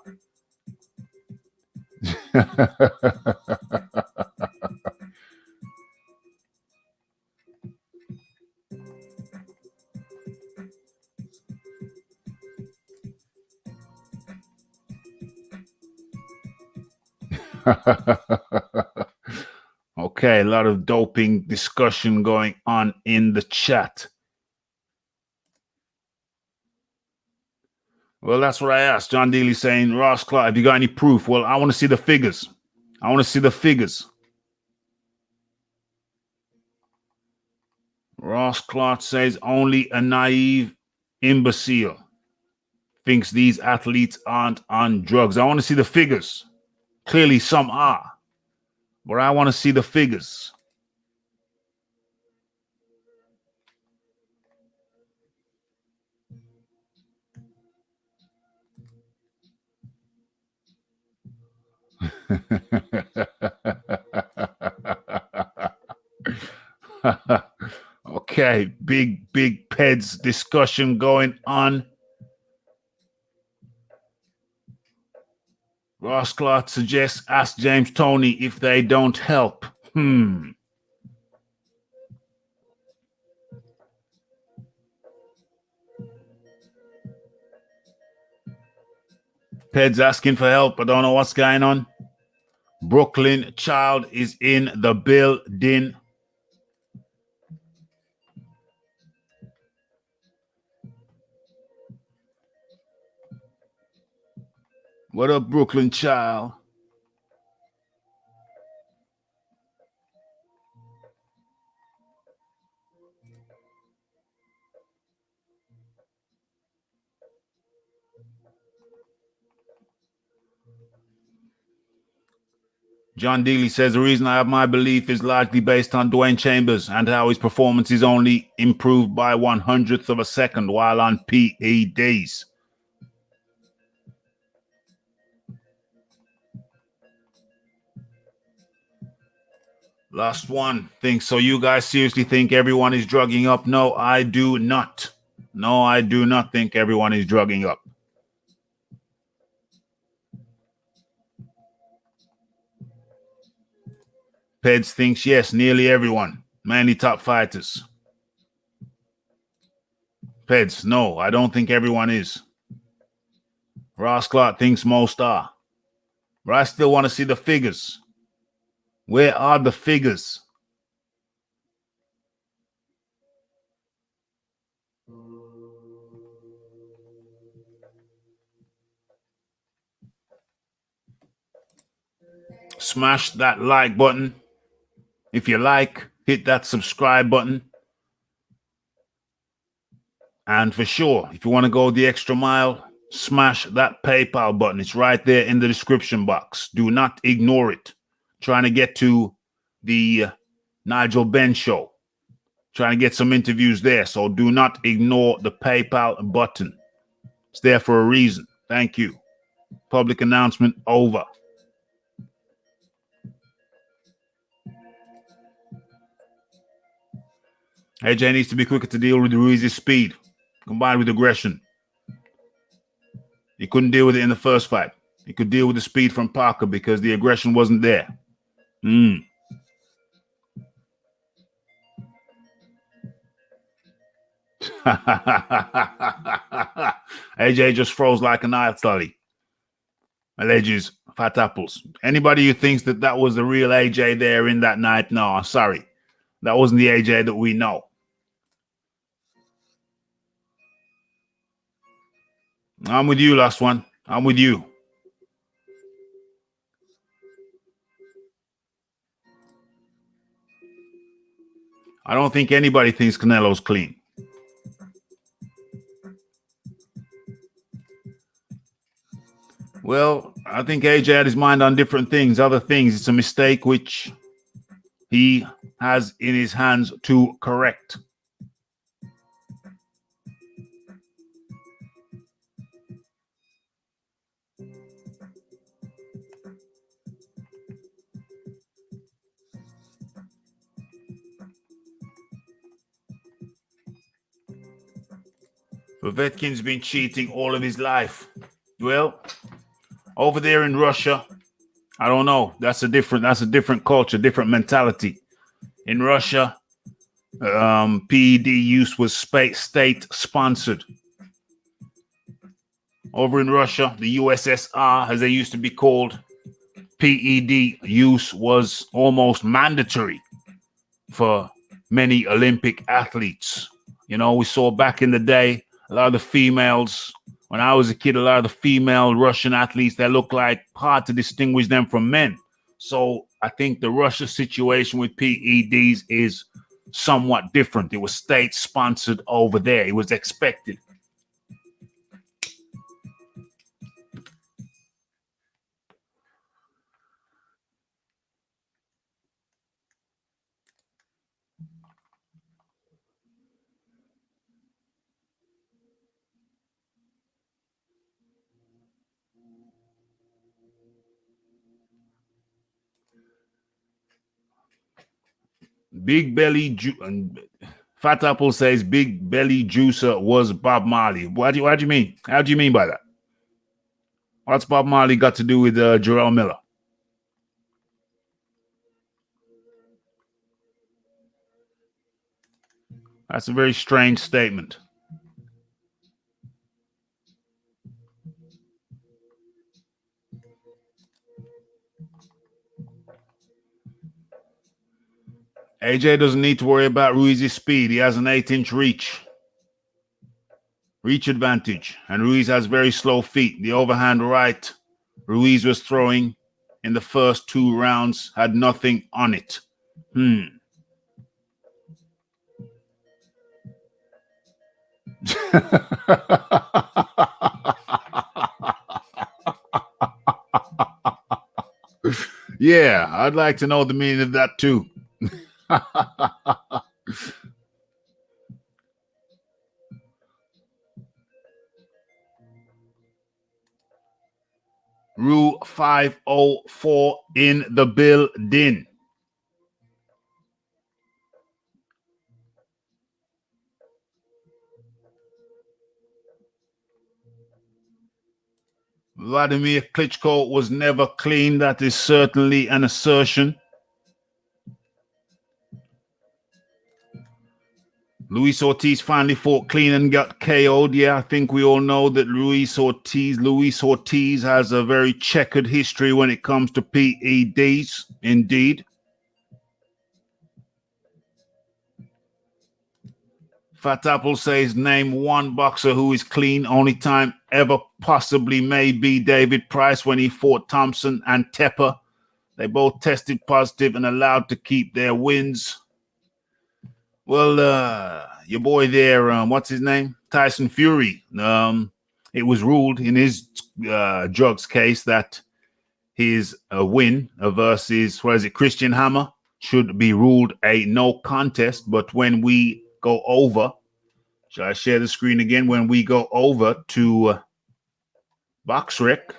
Okay, a lot of doping discussion going on in the chat. Well, that's what I asked. John Daly saying, Ross Clark, have you got any proof? Well, I want to see the figures. I want to see the figures. Ross Clark says only a naive imbecile thinks these athletes aren't on drugs. I want to see the figures. Clearly some are, but I want to see the figures. Okay, big PEDs discussion going on. Ross Clark suggests ask James Toney if they don't help. PED's asking for help. I don't know what's going on. Brooklyn Child is in the building. What up, Brooklyn Child? John Dealey says the reason I have my belief is largely based on Dwayne Chambers and how his performance is only improved by 1/100th of a second while on PEDs. Last one thing. So you guys seriously think everyone is drugging up? No, I do not. No, I do not think everyone is drugging up. Peds thinks yes, nearly everyone. Mainly top fighters. Peds, no, I don't think everyone is. Ross Clark thinks most are. But I still want to see the figures. Where are the figures? Smash that like button. If you like, hit that subscribe button. And for sure, if you want to go the extra mile, smash that PayPal button. It's right there in the description box. Do not ignore it. Trying to get to the Nigel Benn show. Trying to get some interviews there. So do not ignore the PayPal button. It's there for a reason. Thank you. Public announcement over. AJ needs to be quicker to deal with Ruiz's speed, combined with aggression. He couldn't deal with it in the first fight. He could deal with the speed from Parker because the aggression wasn't there. AJ just froze like an eye tully. Alleges fat apples. Anybody who thinks that that was the real AJ there in that night, no, I'm sorry. That wasn't the AJ that we know. I'm with you, last one. I'm with you. I don't think anybody thinks Canelo's clean. Well, I think AJ had his mind on different things, other things. It's a mistake which he has in his hands to correct. Povetkin's been cheating all of his life. Well, over there in Russia, I don't know. That's a different culture, different mentality. In Russia, PED use was state sponsored. Over in Russia, the USSR, as they used to be called, PED use was almost mandatory for many Olympic athletes. You know, we saw back in the day, a lot of the females, when I was a kid, a lot of the female Russian athletes, they look like hard to distinguish them from men. So I think the Russia situation with PEDs is somewhat different. It was state sponsored over there. It was expected. Big Belly Fat Apple says Big Belly Juicer was Bob Marley. What do you mean? How do you mean by that? What's Bob Marley got to do with Jarrell Miller? That's a very strange statement. AJ doesn't need to worry about Ruiz's speed. He has an 8-inch reach advantage, and Ruiz has very slow feet. The overhand right Ruiz was throwing in the first 2 rounds had nothing on it. Yeah, I'd like to know the meaning of that too. Rule 504 in the building. Vladimir Klitschko was never clean. That is certainly an assertion. Luis Ortiz finally fought clean and got KO'd. Yeah, I think we all know that Luis Ortiz has a very checkered history when it comes to PEDs, indeed. Fat Apple says, name one boxer who is clean. Only time ever possibly may be David Price when he fought Thompson and Tepper. They both tested positive and allowed to keep their wins. Well, your boy there, what's his name? Tyson Fury. It was ruled in his drugs case that his win versus, Christian Hammer should be ruled a no contest. But when we go over, shall I share the screen again? When we go over to BoxRec,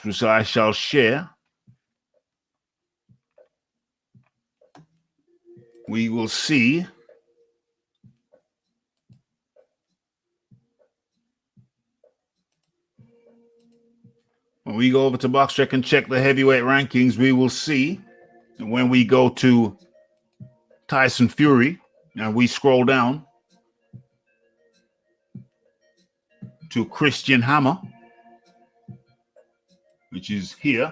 which I shall share, we will see when we go over to BoxRec and check the heavyweight rankings, we will see when we go to Tyson Fury, and we scroll down to Christian Hammer, which is here,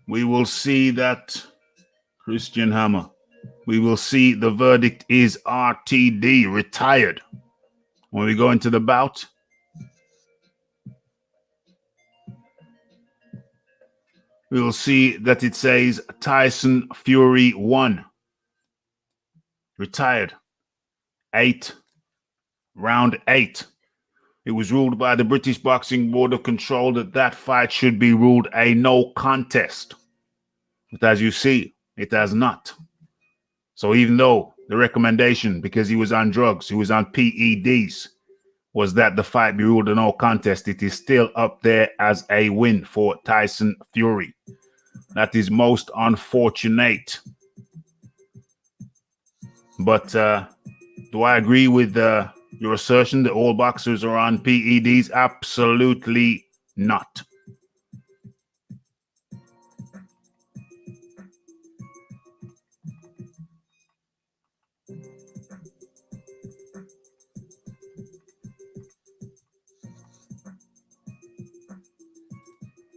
we will see that Christian Hammer, we will see the verdict is RTD, retired. When we go into the bout, we will see that it says Tyson Fury won, retired, round 8. It was ruled by the British Boxing Board of Control that that fight should be ruled a no contest. But as you see, it has not. So even though the recommendation, because he was on drugs, he was on PEDs, was that the fight be ruled a no contest, it is still up there as a win for Tyson Fury. That is most unfortunate. But do I agree with your assertion that all boxers are on PEDs? Absolutely not.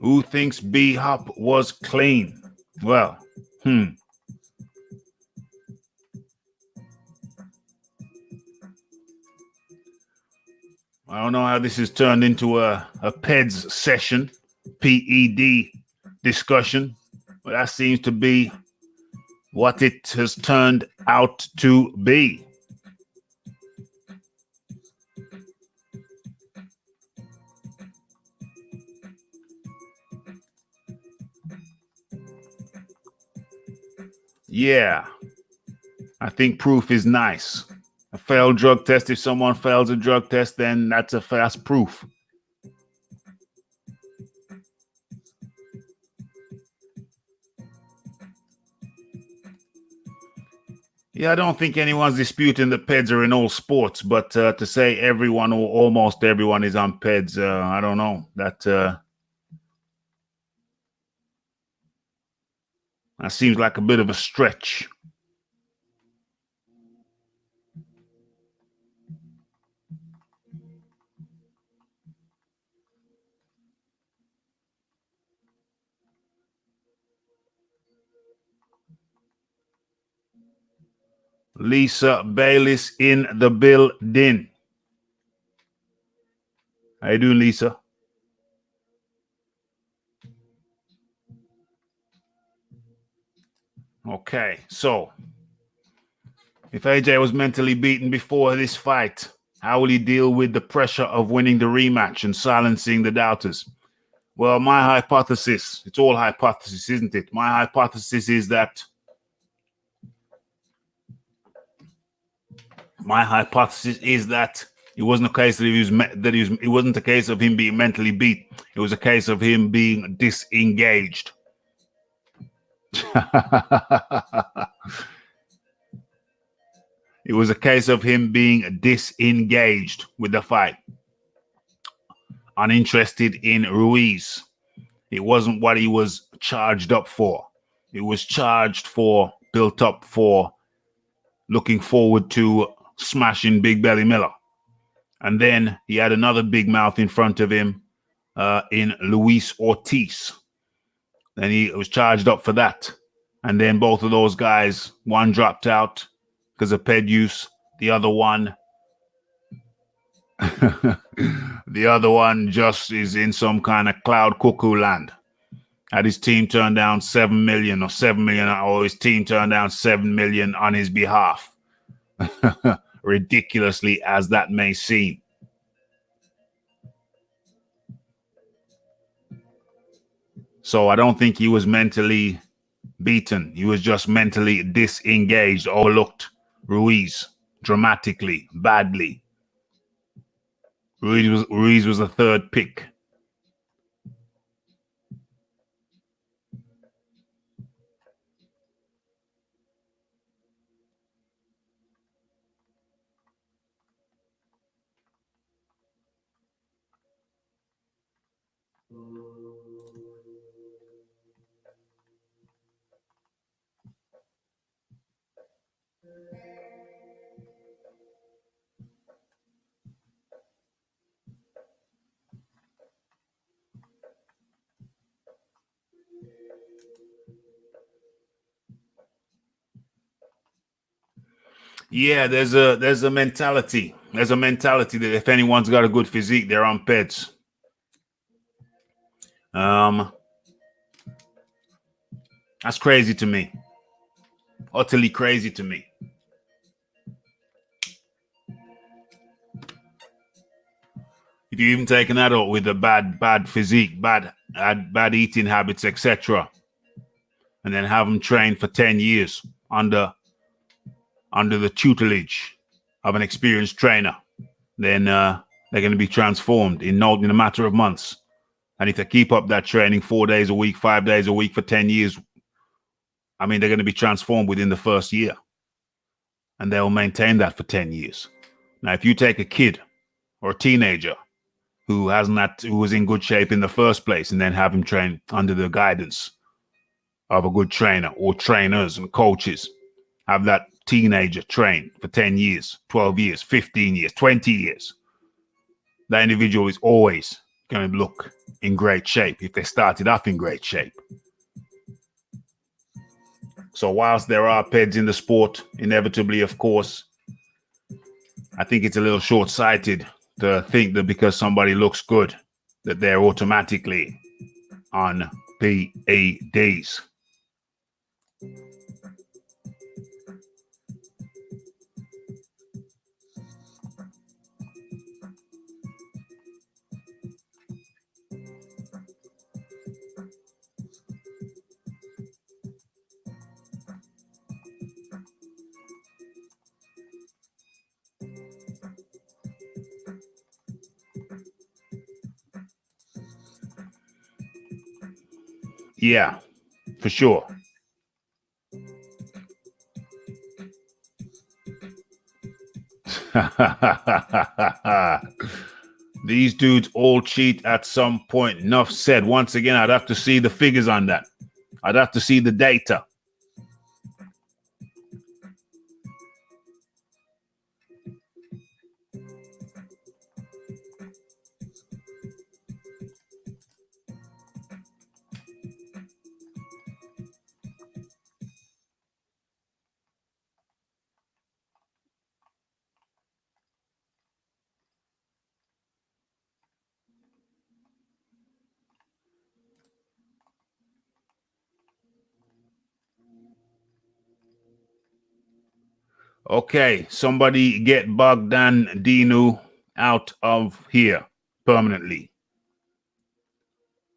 Who thinks B-Hop was clean? Well, I don't know how this has turned into a PEDS session, PED discussion, but that seems to be what it has turned out to be. Yeah, I think proof is nice. A failed drug test, if someone fails a drug test, then that's a fast proof. Yeah, I don't think anyone's disputing that PEDs are in all sports, but to say everyone or almost everyone is on PEDs, I don't know. That seems like a bit of a stretch. Lisa Bayliss in the building. How you doing, Lisa? Okay, so if AJ was mentally beaten before this fight, how will he deal with the pressure of winning the rematch and silencing the doubters? Well, my hypothesis, it's all hypothesis, isn't it? My hypothesis is that it wasn't a case that it wasn't a case of him being mentally beat. It was a case of him being disengaged. It was a case of him being disengaged with the fight, uninterested in Ruiz. It wasn't what he was charged up for. It was charged for, built up for, looking forward to smashing Big Belly Miller. And then he had another big mouth in front of him in Luis Ortiz. Then he was charged up for that. And then both of those guys, one dropped out because of PED use. The other one, the other one just is in some kind of cloud cuckoo land. Had his team turn down 7 million, or his team turned down 7 million on his behalf. Ridiculously as that may seem. So I don't think he was mentally beaten. He was just mentally disengaged, overlooked Ruiz dramatically, badly. Ruiz was the third pick. Yeah, there's a mentality. There's a mentality that if anyone's got a good physique, they're on PEDs. That's crazy to me. Utterly crazy to me. If you even take an adult with a bad physique, bad eating habits, etc., and then have them train for 10 years under the tutelage of an experienced trainer, then they're going to be transformed in a matter of months. And if they keep up that training 4 days a week, 5 days a week for 10 years, I mean, they're going to be transformed within the first year. And they'll maintain that for 10 years. Now, if you take a kid or a teenager who was in good shape in the first place and then have him train under the guidance of a good trainer or trainers and coaches, have that teenager train for 10 years, 12 years, 15 years, 20 years, that individual is always going to look in great shape if they started off in great shape. So whilst there are PEDs in the sport, inevitably, of course, I think it's a little short-sighted to think that because somebody looks good, that they're automatically on PEDs. Yeah, for sure. These dudes all cheat at some point. Enough said. Once again, I'd have to see the figures on that. I'd have to see the data. Okay, somebody get Bogdan Dinu out of here permanently.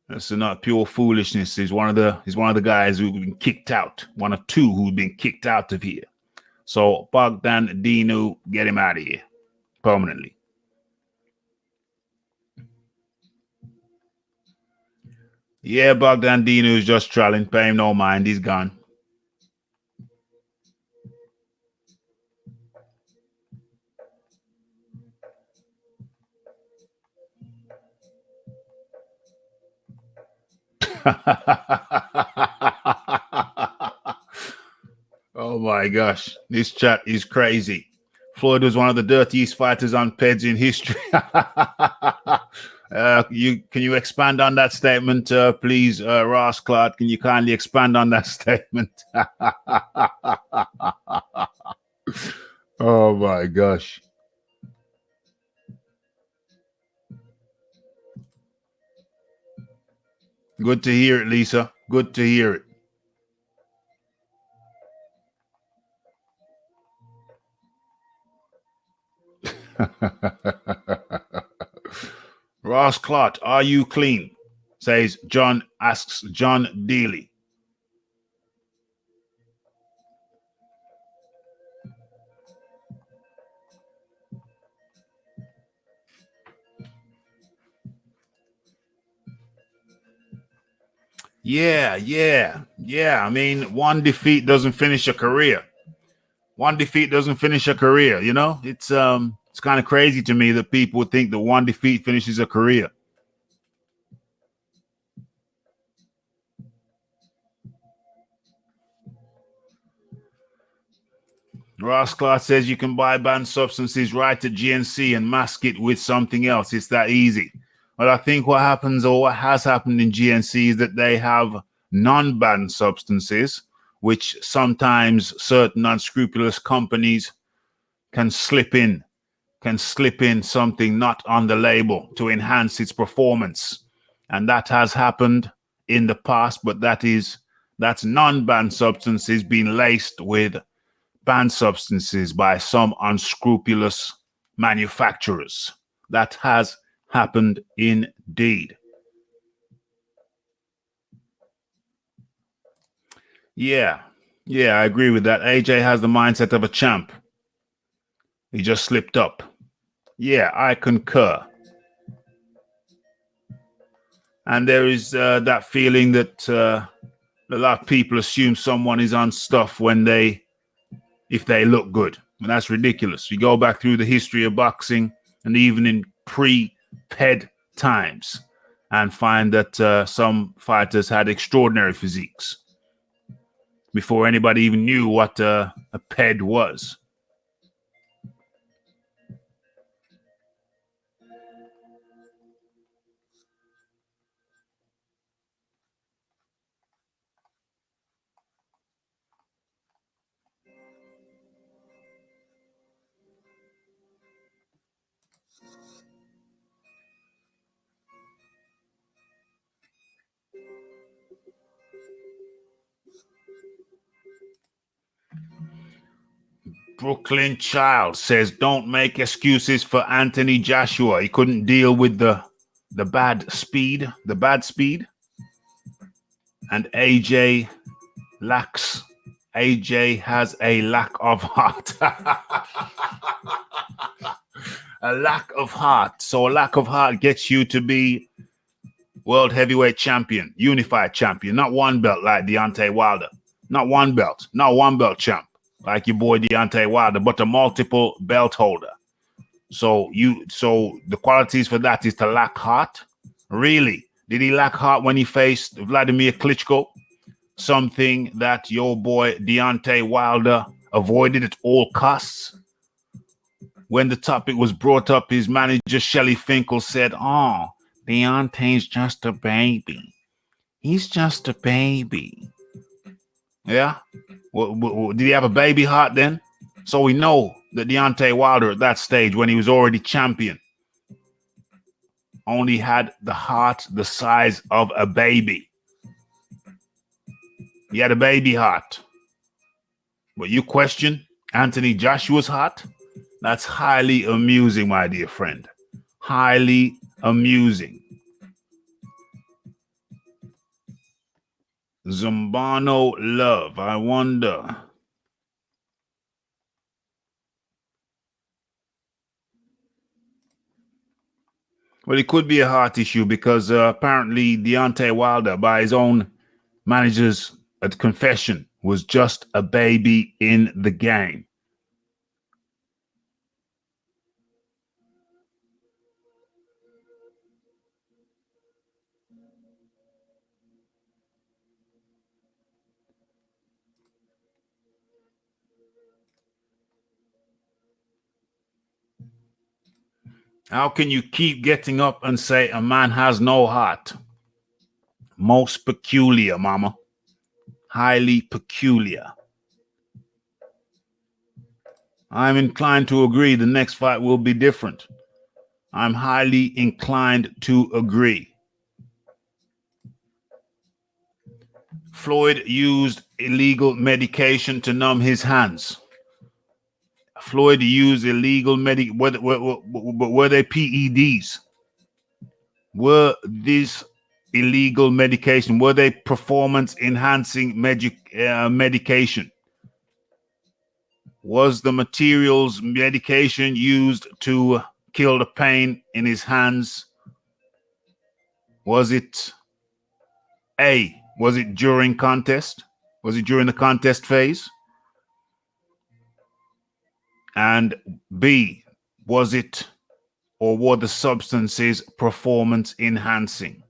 That's not pure foolishness. He's one of the guys who've been kicked out. One of two who've been kicked out of here. So Bogdan Dinu, get him out of here permanently. Yeah, Bogdan Dinu is just trolling. Pay him no mind. He's gone. Oh my gosh, this chat is crazy. Floyd was one of the dirtiest fighters on PEDs in history. Can you expand on that statement, please, Ross Clark? Can you kindly expand on that statement? Oh my gosh. Good to hear it, Lisa. Good to hear it. Ross Clark, are you clean? Asks John Daly. Yeah. I mean, one defeat doesn't finish a career. One defeat doesn't finish a career, you know? It's kind of crazy to me that people think that one defeat finishes a career. Ross Clark says you can buy banned substances right at GNC and mask it with something else. It's that easy. Well, I think what happens or what has happened in GNC is that they have non-banned substances, which sometimes certain unscrupulous companies can slip in something not on the label to enhance its performance. And that has happened in the past, but that's non-banned substances being laced with banned substances by some unscrupulous manufacturers. That has happened indeed. Yeah, I agree with that. AJ has the mindset of a champ. He just slipped up. Yeah, I concur. And there is that feeling that a lot of people assume someone is on stuff if they look good. And that's ridiculous. You go back through the history of boxing and even in pre-PED times and find that some fighters had extraordinary physiques before anybody even knew what a PED was. Brooklyn Child says, don't make excuses for Anthony Joshua. He couldn't deal with the bad speed. And AJ has a lack of heart. A lack of heart. So a lack of heart gets you to be world heavyweight champion, unified champion, not one belt like Deontay Wilder. Not one belt champ like your boy Deontay Wilder, but a multiple belt holder. So the qualities for that is to lack heart. Really? Did he lack heart when he faced Vladimir Klitschko? Something that your boy Deontay Wilder avoided at all costs. When the topic was brought up, his manager Shelly Finkel said, "Oh, Deontay's just a baby. He's just a baby." Yeah? Well, did he have a baby heart then? So we know that Deontay Wilder at that stage, when he was already champion, only had the heart the size of a baby. He had a baby heart. But you question Anthony Joshua's heart? That's highly amusing, my dear friend. Highly amusing. Zumbano Love, I wonder. Well, it could be a heart issue because apparently Deontay Wilder, by his own manager's confession, was just a baby in the game. How can you keep getting up and say a man has no heart? Most peculiar, mama. Highly peculiar. I'm inclined to agree the next fight will be different. I'm highly inclined to agree. Floyd used illegal medication to numb his hands. Floyd used illegal were they PEDs? Were these illegal medication? Were they performance enhancing medication? Was the materials medication used to kill the pain in his hands? Was it A? Was it during contest? Was it during the contest phase? And B, was it or were the substances performance enhancing?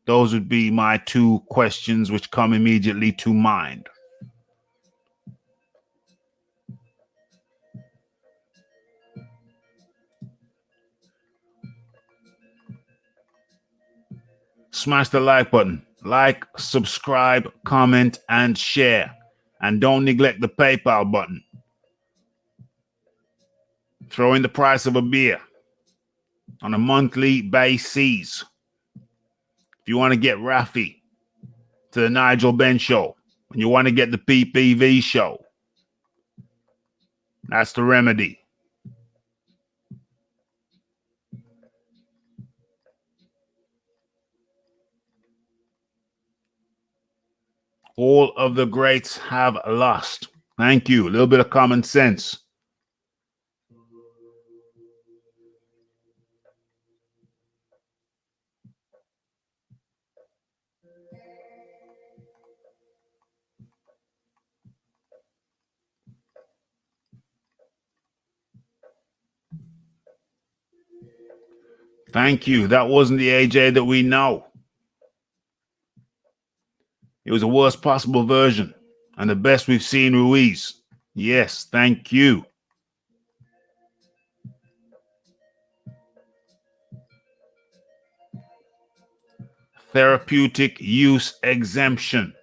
Those would be my two questions which come immediately to mind. Smash the like button. Like, subscribe, comment, and share. And don't neglect the PayPal button. Throw in the price of a beer on a monthly basis. If you want to get Raphie to the Nigel Ben show, and you want to get the PPV show, that's the remedy. All of the greats have lost. Thank you. A little bit of common sense. Thank you. That wasn't the AJ that we know. It was the worst possible version and the best we've seen Ruiz. Yes, thank you. Therapeutic use exemption.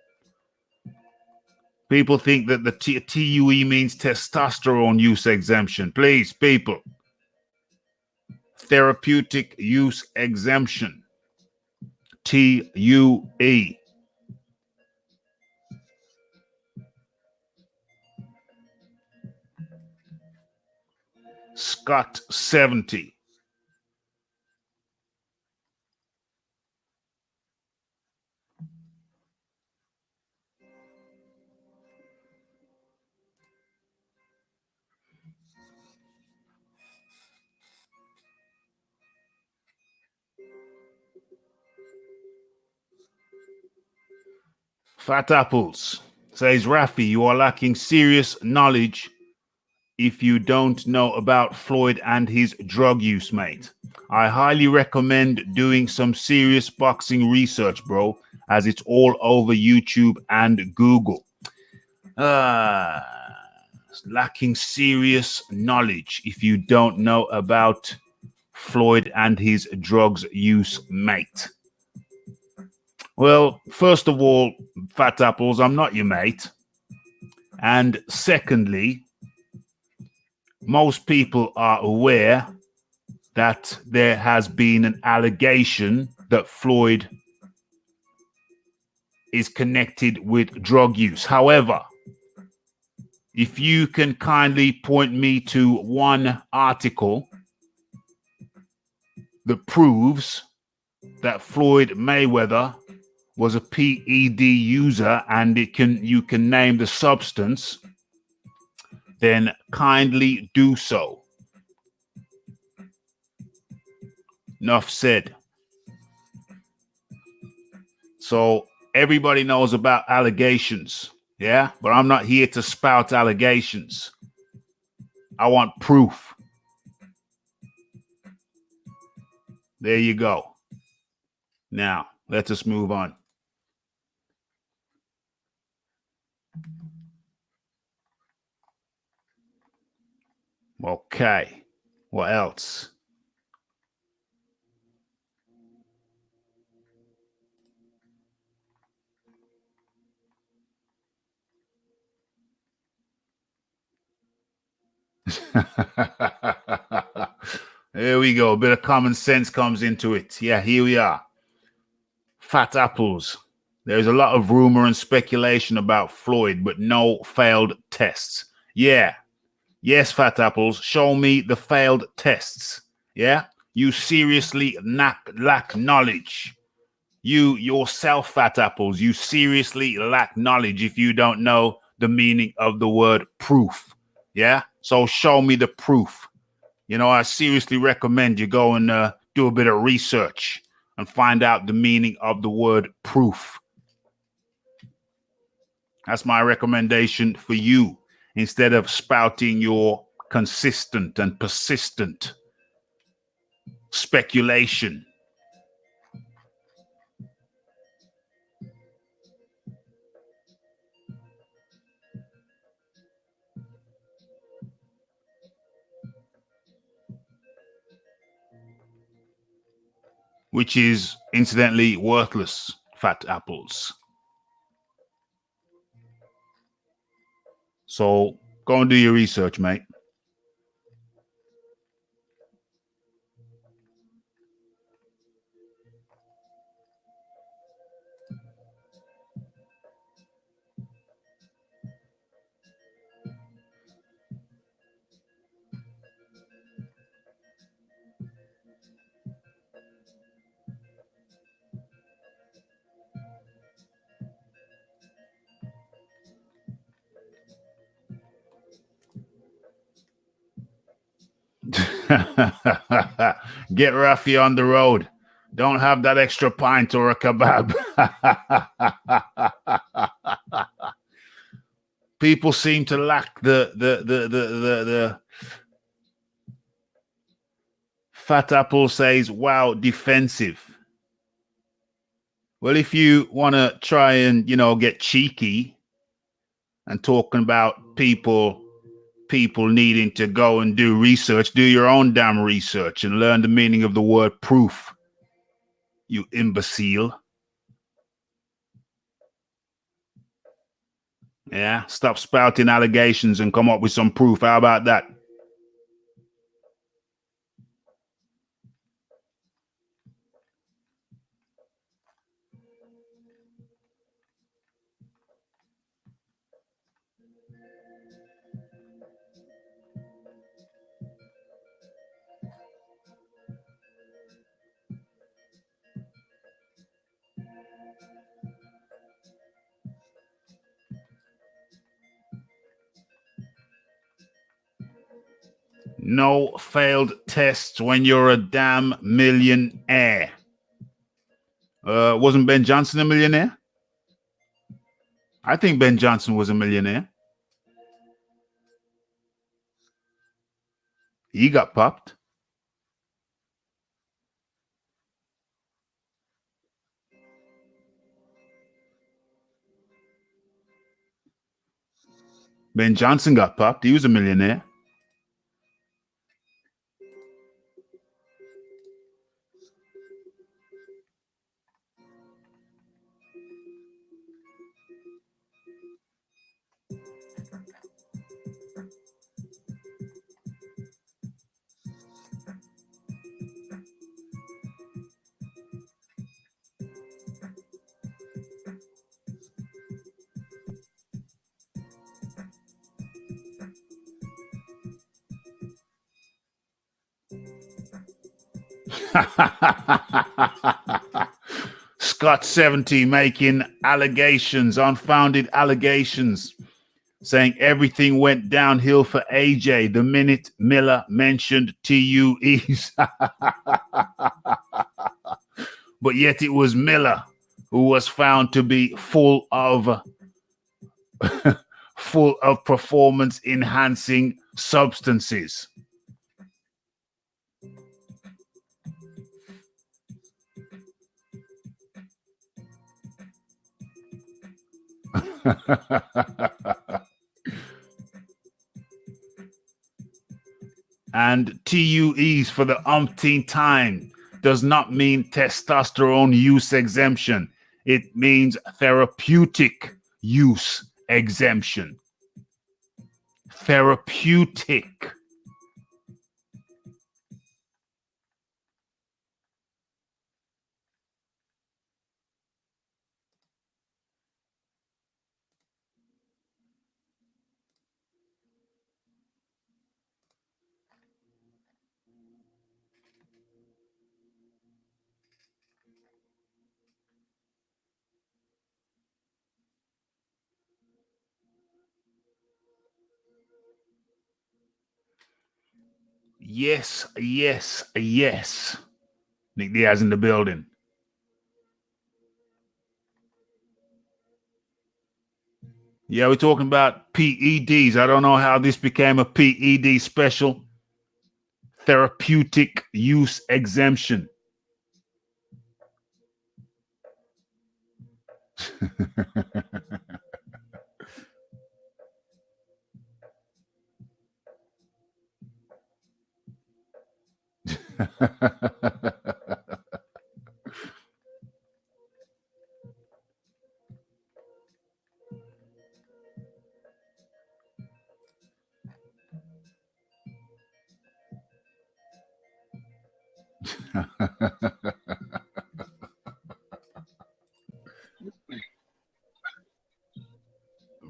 People think that the TUE means testosterone use exemption. Please, people. Therapeutic use exemption. TUE. Scott 70. Fat Apples says, Raphie, you are lacking serious knowledge if you don't know about Floyd and his drug use, mate. I highly recommend doing some serious boxing research, bro, as it's all over YouTube and Google. Lacking serious knowledge if you don't know about Floyd and his drugs use, mate. Well, first of all, Fat Apples, I'm not your mate. And secondly, most people are aware that there has been an allegation that Floyd is connected with drug use. However, if you can kindly point me to one article that proves that Floyd Mayweather was a PED user and you can name the substance, then kindly do so. Enough said. So everybody knows about allegations, yeah? But I'm not here to spout allegations. I want proof. There you go. Now, let us move on. Okay. What else? There we go. A bit of common sense comes into it. Yeah, here we are. Fat Apples. There's a lot of rumor and speculation about Floyd, but no failed tests. Yeah. Yes, Fat Apples. Show me the failed tests. Yeah. You seriously lack knowledge. You yourself, Fat Apples, you seriously lack knowledge if you don't know the meaning of the word proof. Yeah. So show me the proof. You know, I seriously recommend you go and do a bit of research and find out the meaning of the word proof. That's my recommendation for you, instead of spouting your consistent and persistent speculation. which is incidentally worthless fat apples. So go and do your research, mate. Get Raphie on the road. Don't have that extra pint or a kebab. People seem to lack the Fat Apple says, wow, defensive. Well, if you want to try and, get cheeky and talking about people needing to go and do research, do your own damn research and learn the meaning of the word proof, you imbecile. Yeah, stop spouting allegations and come up with some proof. How about that? No failed tests when you're a damn millionaire. Wasn't Ben Johnson a millionaire? I think Ben Johnson was a millionaire. He got popped. Ben Johnson got popped. He was a millionaire. Scott 70 making allegations, unfounded allegations, saying everything went downhill for AJ the minute Miller mentioned TUEs. But yet it was Miller who was found to be full of performance enhancing substances. And TUEs for the umpteenth time does not mean testosterone use exemption. It means therapeutic use exemption. Therapeutic. Yes, yes, yes. Nick Diaz in the building. Yeah, we're talking about PEDs. I don't know how this became a PED special. Therapeutic use exemption.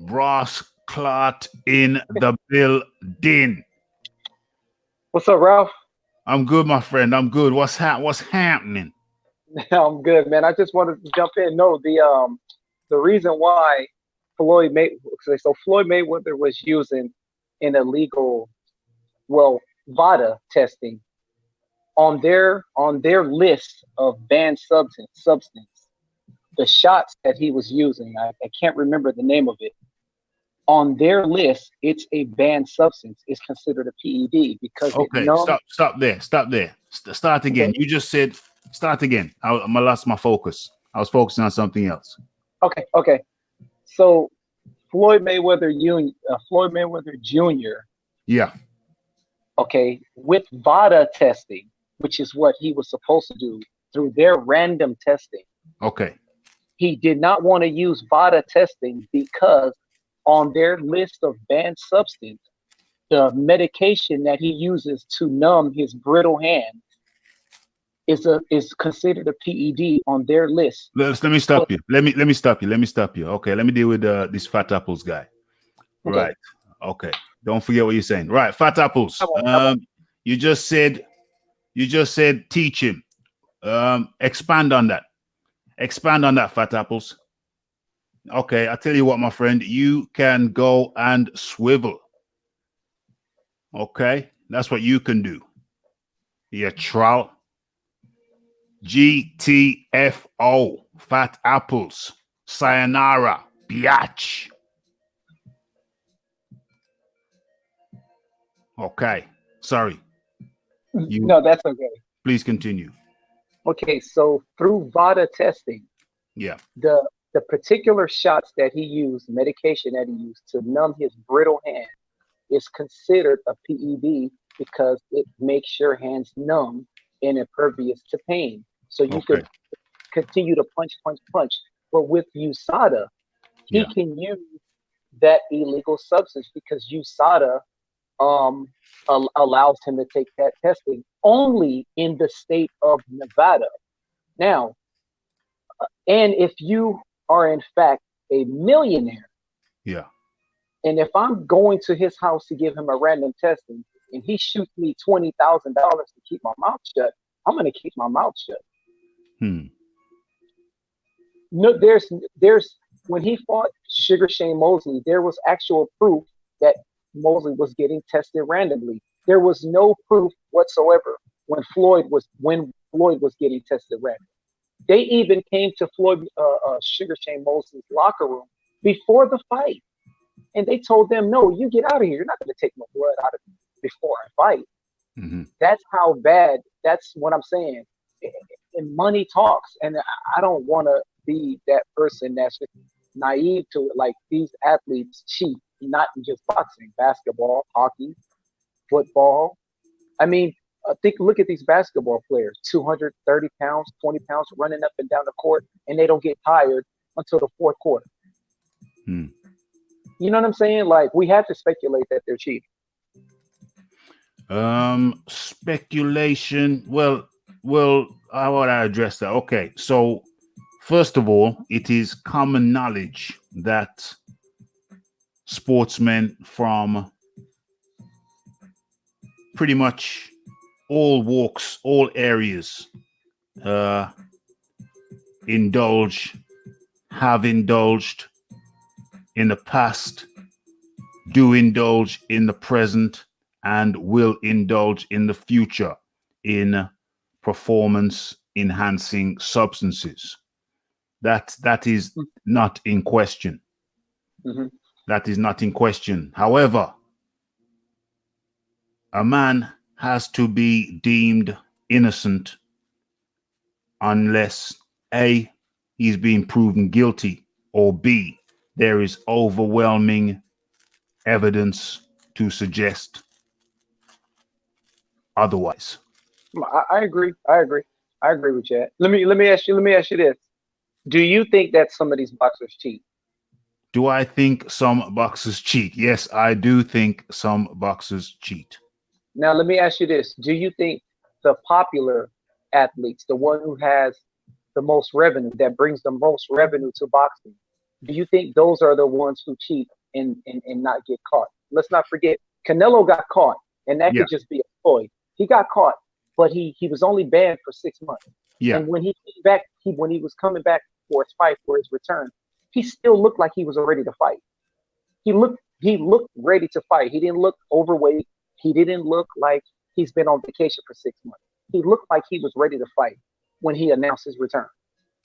Ross Clot in the building. What's up, Ralph? I'm good, my friend. I'm good. What's happening? I'm good, man. I just wanted to jump in. No, the reason why Floyd Mayweather was using an illegal, well, VADA testing on their list of banned substance. The shots that he was using, I can't remember the name of it. On their list, it's a banned substance. It's considered a PED because it Okay, numbs. stop there. Start again. Okay, You just said start again. I lost my focus. I was focusing on something else. okay. So Floyd Mayweather Jr. Yeah. Okay, with VADA testing, which is what he was supposed to do through their random testing. Okay. He did not want to use VADA testing because on their list of banned substance, the medication that he uses to numb his brittle hand is considered a PED on their list. Let me stop you. Let me stop you. Okay, let me deal with this Fat Apples guy. Okay. Right. Okay. Don't forget what you're saying. Right, Fat Apples. You just said teach him. Expand on that. Fat Apples. Okay, I tell you what, my friend, you can go and swivel. Okay, that's what you can do. Yeah, trout. GTFO. Fat Apples. Sayonara. Biatch. Okay. Sorry. No, that's okay. Please continue. Okay, so through VADA testing, Yeah. the particular shots that he used, medication that he used to numb his brittle hand, is considered a PED because it makes your hands numb and impervious to pain. So you could continue to punch. But with USADA, he can use that illegal substance because USADA allows him to take that testing only in the state of Nevada. Now, and if you are in fact a millionaire, yeah, and if I'm going to his house to give him a random testing, and he shoots me $20,000 to keep my mouth shut, I'm going to keep my mouth shut. No, there's when he fought Sugar Shane Mosley, there was actual proof that Mosley was getting tested randomly. There was no proof whatsoever when Floyd was getting tested randomly. They even came to Sugar Shane Mosley's locker room before the fight, and they told them, "No, you get out of here. You're not going to take my blood out of me before I fight." Mm-hmm. That's how bad. That's what I'm saying. And money talks, and I don't want to be that person that's just naive to it. Like, these athletes cheat, not in just boxing, basketball, hockey, football. I mean, look at these basketball players, 230 pounds, 20 pounds, running up and down the court, and they don't get tired until the fourth quarter. You know what I'm saying? Like, we have to speculate that they're cheating. Speculation. Well, how would I address that? Okay, so first of all, it is common knowledge that sportsmen from pretty much all walks, all areas, have indulged in the past, do indulge in the present, and will indulge in the future in performance enhancing substances. That is not in question. Mm-hmm. That is not in question. However, a man has to be deemed innocent unless A, he's being proven guilty, or B, there is overwhelming evidence to suggest otherwise. I agree with you. Let me ask you this. Do you think that some of these boxers cheat? Do I think some boxers cheat? Yes, I do think some boxers cheat. Now let me ask you this. Do you think the popular athletes, the one who has the most revenue, that brings the most revenue to boxing, do you think those are the ones who cheat and not get caught? Let's not forget, Canelo got caught, and that Yeah. could just be a ploy. He got caught, but he was only banned for 6 months. Yeah. And when he came back, when he was coming back for his fight, for his return, he still looked like he was ready to fight. He looked ready to fight. He didn't look overweight. He didn't look like he's been on vacation for 6 months. He looked like he was ready to fight when he announced his return.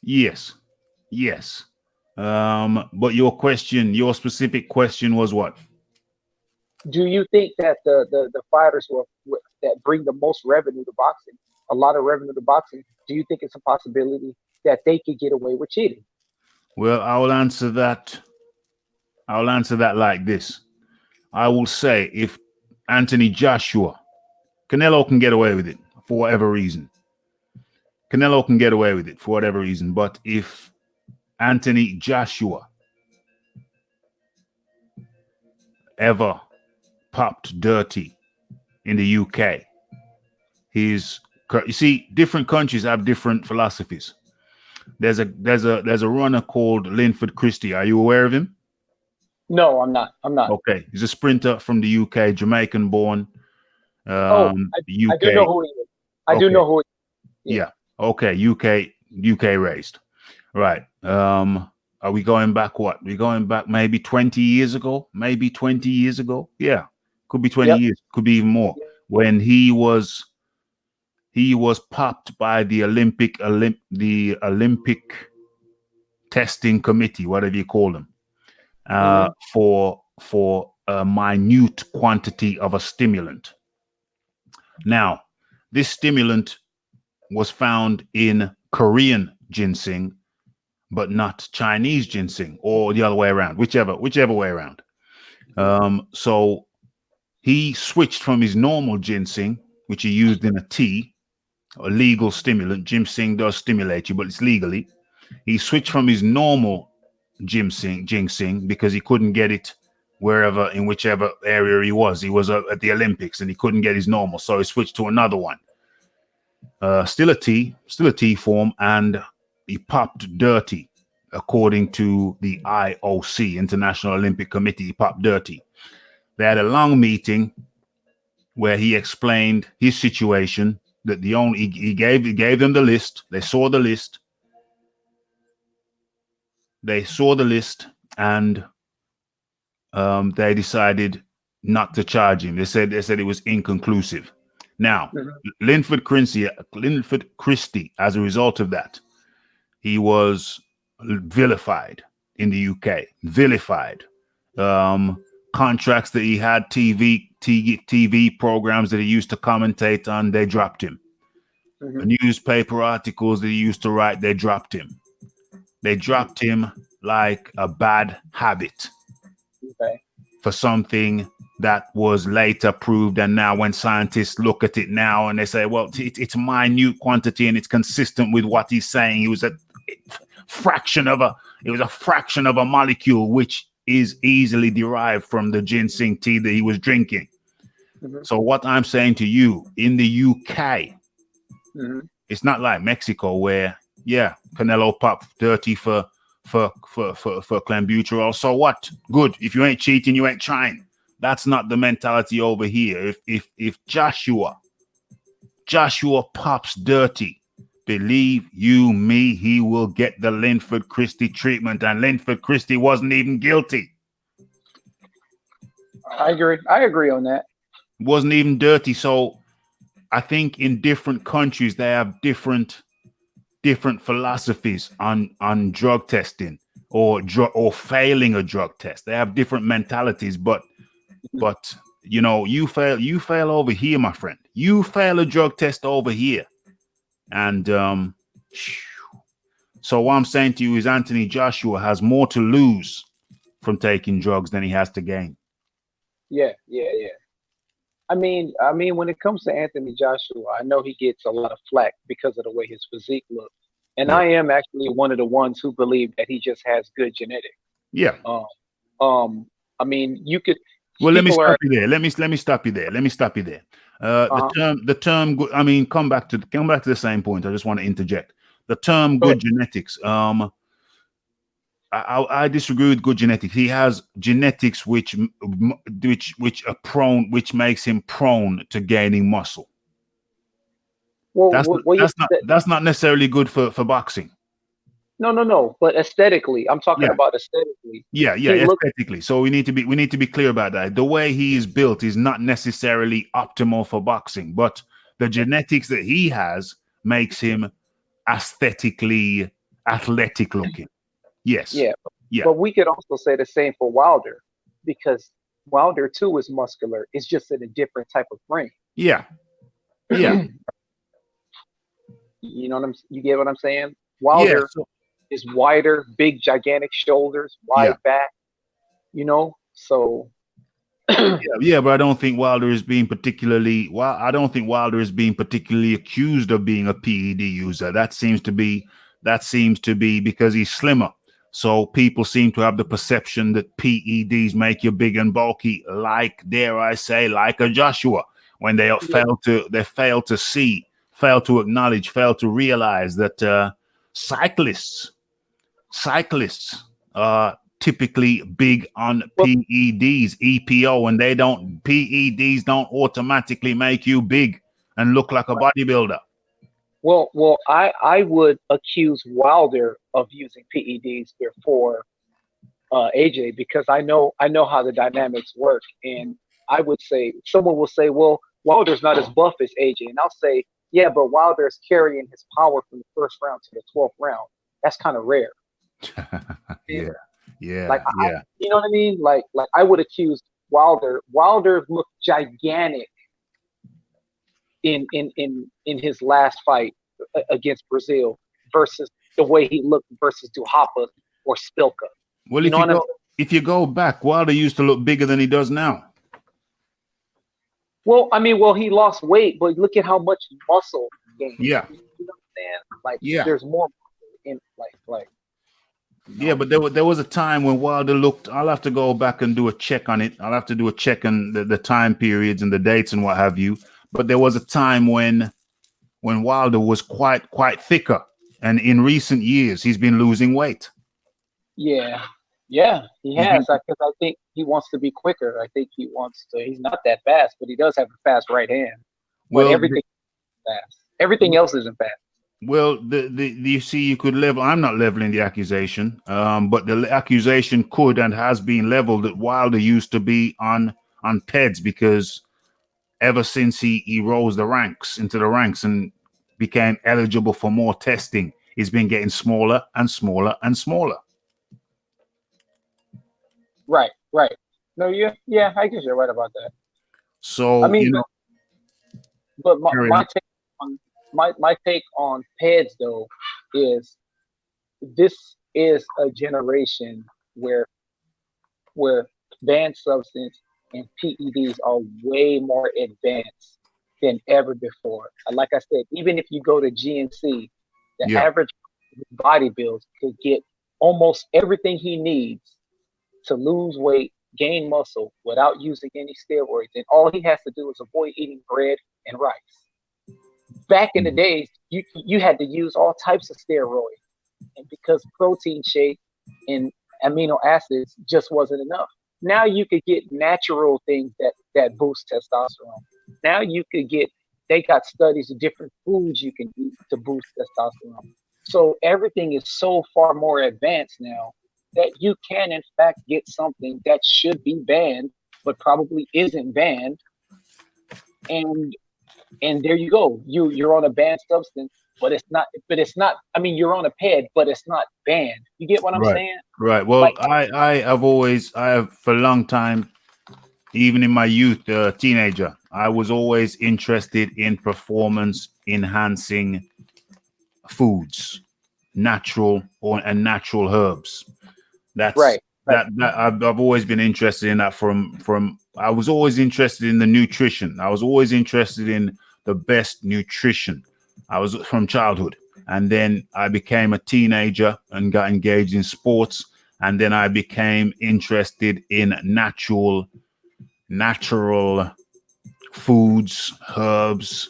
Yes. Yes. But your specific question was what? Do you think that the fighters that bring the most revenue to boxing, a lot of revenue to boxing, do you think it's a possibility that they could get away with cheating? Well, I'll answer that like this. I will say if Anthony Joshua, Canelo can get away with it for whatever reason. Canelo can get away with it for whatever reason. But if Anthony Joshua ever popped dirty in the UK, you see, different countries have different philosophies. There's a runner called Linford Christie. Are you aware of him? No, I'm not. Okay, he's a sprinter from the UK, Jamaican born. I UK. do know who he is. I do Okay. know who he is. Yeah. Okay. UK raised. Right. Are we going back what? We're going back maybe 20 years ago? Maybe 20 years ago? Yeah. Could be 20 Yep. years, could be even more. Yep. When he was popped by the Olympic testing committee, whatever you call them, for a minute quantity of a stimulant. Now, this stimulant was found in Korean ginseng, but not Chinese ginseng, or the other way around, whichever way around. So he switched from his normal ginseng, which he used in a tea, a legal stimulant. Ginseng does stimulate you, but it's legally. He switched from his normal ginseng because he couldn't get it wherever, in whichever area he was. He was at the Olympics and he couldn't get his normal, so he switched to another one. Still a tea form, and he popped dirty. According to the IOC, International Olympic Committee, he popped dirty. They had a long meeting where he explained his situation. That he gave them the list. They saw the list. And they decided not to charge him. They said it was inconclusive. Now, Linford Christie, as a result of that, he was vilified in the UK. Vilified. Contracts that he had, TV programs that he used to commentate on, they dropped him. Newspaper articles that he used to write, they dropped him. They dropped him like a bad habit for something that was later proved. And now when scientists look at it now and they say, well, it's minute quantity and it's consistent with what he's saying. It was a fraction of a molecule, which is easily derived from the ginseng tea that he was drinking. So what I'm saying to you, in the UK, it's not like Mexico where, yeah, Canelo popped dirty for clenbuterol. So what? Good. If you ain't cheating, you ain't trying. That's not the mentality over here. If Joshua pops dirty, believe you me, he will get the Linford Christie treatment, and Linford Christie wasn't even guilty. I agree on that. Wasn't even dirty. So I think in different countries they have different philosophies on drug testing or failing a drug test. They have different mentalities, but you know, you fail over here, my friend. You fail a drug test over here. And so what I'm saying to you is Anthony Joshua has more to lose from taking drugs than he has to gain. Yeah. I mean, when it comes to Anthony Joshua, I know he gets a lot of flack because of the way his physique looks. And I am actually one of the ones who believe that he just has good genetics. Yeah. I mean, you could. Well, let me stop you there. Let me stop you there. The term good. I mean, come back to the same point. I just want to interject. The term Go good ahead. genetics. I disagree with good genetics. He has genetics which are prone, which makes him prone to gaining muscle. Well, That's not necessarily good for boxing. no. But aesthetically, I'm talking Yeah, about aesthetically. yeah, He looks aesthetically. So we need to be clear about that. The way he is built is not necessarily optimal for boxing, but the genetics that he has makes him aesthetically athletic looking. Yes. yeah. Yeah. But we could also say the same for Wilder, because Wilder too is muscular. It's just in a different type of frame. Yeah. Yeah. You get what I'm saying? Yeah. Wilder So is wider, big, gigantic shoulders, yeah. wide back. So Yeah, but I don't think Wilder is being particularly I don't think Wilder is being particularly accused of being a PED user. That seems to be because he's slimmer. So people seem to have the perception that PEDs make you big and bulky, like, dare I say, like a Joshua, when they yeah. fail to acknowledge, fail to realize that cyclists are typically big on Well, PEDs, EPO, and PEDs don't automatically make you big and look like a bodybuilder. I would accuse Wilder of using PEDs before AJ, because I know how the dynamics work, and I would say someone will say, well, Wilder's not as buff as AJ, and I'll say, yeah, but Wilder's carrying his power from the first round to the 12th round. That's kind of rare. Yeah, Like yeah. you know what I mean? Like I would accuse Wilder. Wilder looked gigantic in his last fight against Brazil versus the way he looked versus Duhapa or Spilka. Well, You know what I'm saying? if you go back, Wilder used to look bigger than he does now. Well, I mean, he lost weight, but look at how much muscle he gained. Yeah, You know what I'm saying? Like, yeah. there's more muscle in like. Yeah, but there was a time when Wilder looked. I'll have to go back and do a check on it. I'll have to do a check on the time periods and the dates and what have you. But there was a time when Wilder was quite thicker, and in recent years he's been losing weight. Yeah, he He's has. been, Because I think he wants to be quicker. I think he wants to. He's not that fast, but he does have a fast right hand. But well, everything is fast. Everything else isn't fast. well, you see, you could level. I'm not leveling the accusation, but the accusation could and has been leveled that Wilder used to be on PEDs, because ever since he rose into the ranks and became eligible for more testing, he's been getting smaller and smaller and smaller. Right. No, yeah, I guess you're right about that. So I mean, but my take on PEDs though is this is a generation where banned substance and PEDs are way more advanced than ever before. Like I said, even if you go to GNC, the average bodybuilder could get almost everything he needs to lose weight, gain muscle without using any steroids. And all he has to do is avoid eating bread and rice. Back in the days, you had to use all types of steroids. And because protein shake and amino acids just wasn't enough. Now you could get natural things that boost testosterone. Now they got studies of different foods you can eat to boost testosterone. So everything is so far more advanced now that you can in fact get something that should be banned, but probably isn't banned. And there you go. You're on a banned substance, but it's not. I mean, you're on a PED, but it's not banned. You get what I'm saying? Right. Well, I have for a long time, even in my youth, teenager, I was always interested in performance enhancing foods, natural natural herbs. That's right. that I've always been interested in that from I was always interested in the nutrition. I was always interested in the best nutrition. I was from childhood, and then I became a teenager and got engaged in sports, and then I became interested in natural foods, herbs,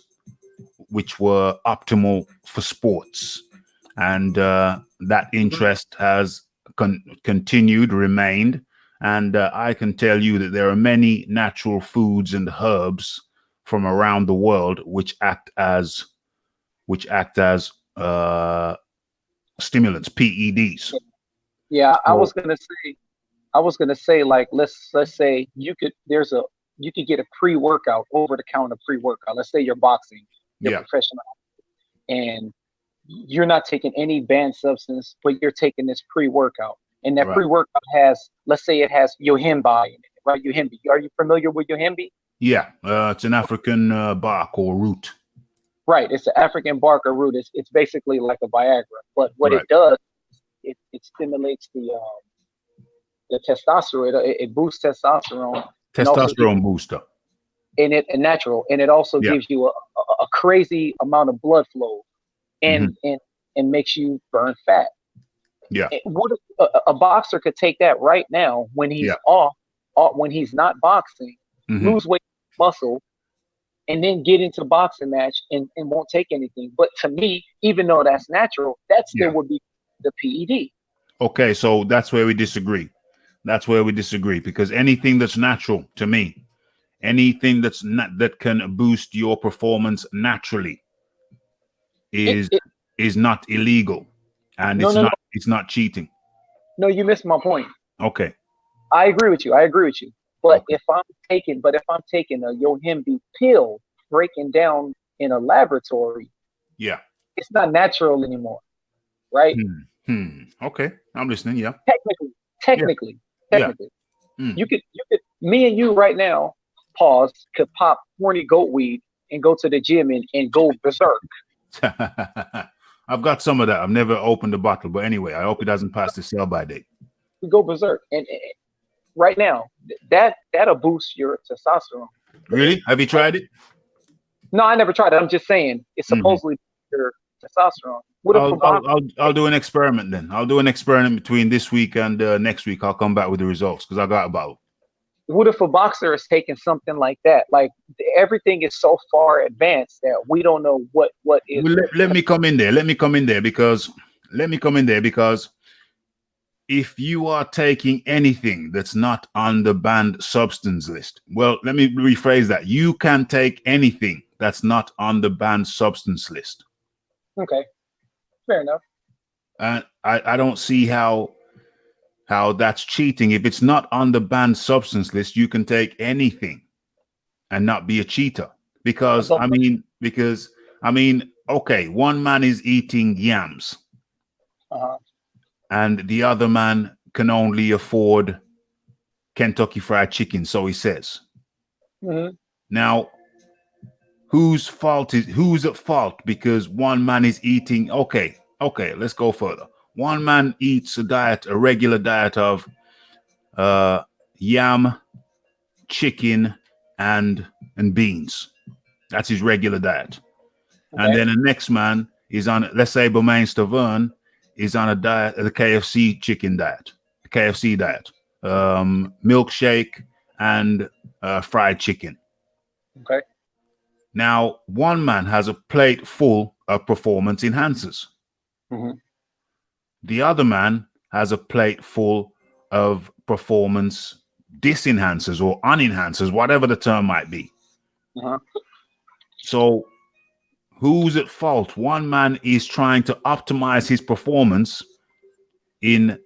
which were optimal for sports. And that interest has continued, remained. And I can tell you that there are many natural foods and herbs from around the world which act as stimulants, PEDs. Yeah, So, I was gonna say, like, let's say you could get a pre-workout, over the counter pre-workout. Let's say you're boxing, you're yeah, professional, and you're not taking any banned substance, but you're taking this pre-workout. And that right. pre-workout has, let's say it has yohimbi in it, right? Yohimbi. Are you familiar with yohimbi? Yeah, it's an African bark or root. Right. It's an African bark or root. It's basically like a Viagra. But what it Right. does, it stimulates the testosterone. It boosts testosterone, and also gives, Testosterone booster. and natural, and it also Yeah. gives you a crazy amount of blood flow, Hmm. and makes you burn fat. Yeah. What if a boxer could take that right now when he's Yeah. off, when he's not boxing, Hmm. lose weight, muscle, and then get into boxing match and won't take anything. But to me, even though that's natural, that still Yeah. would be the PED. Okay, so that's where we disagree. That's where we disagree because anything that's natural to me, anything that's not that can boost your performance naturally It, is it is not illegal, and no, no, no, it's not cheating. no. You missed my point. Okay. I agree with you. I agree with you. But Okay. if I'm taking a Yohimbe pill, breaking down in a laboratory, Yeah. it's not natural anymore, right? Okay. I'm listening. Yeah. Technically, Yeah. technically, Yeah. technically. Hmm. Me and you right now, pause, could pop horny goat weed and go to the gym and go berserk. I've got some of that. I've never opened the bottle, but anyway, I hope it doesn't pass the sell by date. We go berserk, and right now, that'll boost your testosterone. Really? Have you tried it? No, I never tried it. I'm just saying it's Hmm. supposedly your testosterone. What if a boxer? I'll do an experiment then. I'll do an experiment between this week and next week. I'll come back with the results because I got about. What if a boxer is taking something like that? Like everything is so far advanced that we don't know what is. Well, let me come in there. Let me come in there because if you are taking anything that's not on the banned substance list, well, let me rephrase that. You can take anything that's not on the banned substance list. Okay, fair enough. And I don't see how that's cheating. If it's not on the banned substance list, you can take anything and not be a cheater. Because So, okay, one man is eating yams uh, and the other man can only afford Kentucky Fried Chicken, so he says. mhm. Now, who's at fault? Because one man is eating. Okay, let's go further. One man eats a regular diet of yam, chicken, and beans. That's his regular diet. And Okay. then the next man is on, let's say Bermain Stavern is on a diet, the KFC chicken diet, KFC diet, milkshake and fried chicken. Okay. Now, one man has a plate full of performance enhancers. Mhm. The other man has a plate full of performance disenhancers or unenhancers, whatever the term might be. Uh-huh. So who's at fault? One man is trying to optimize his performance in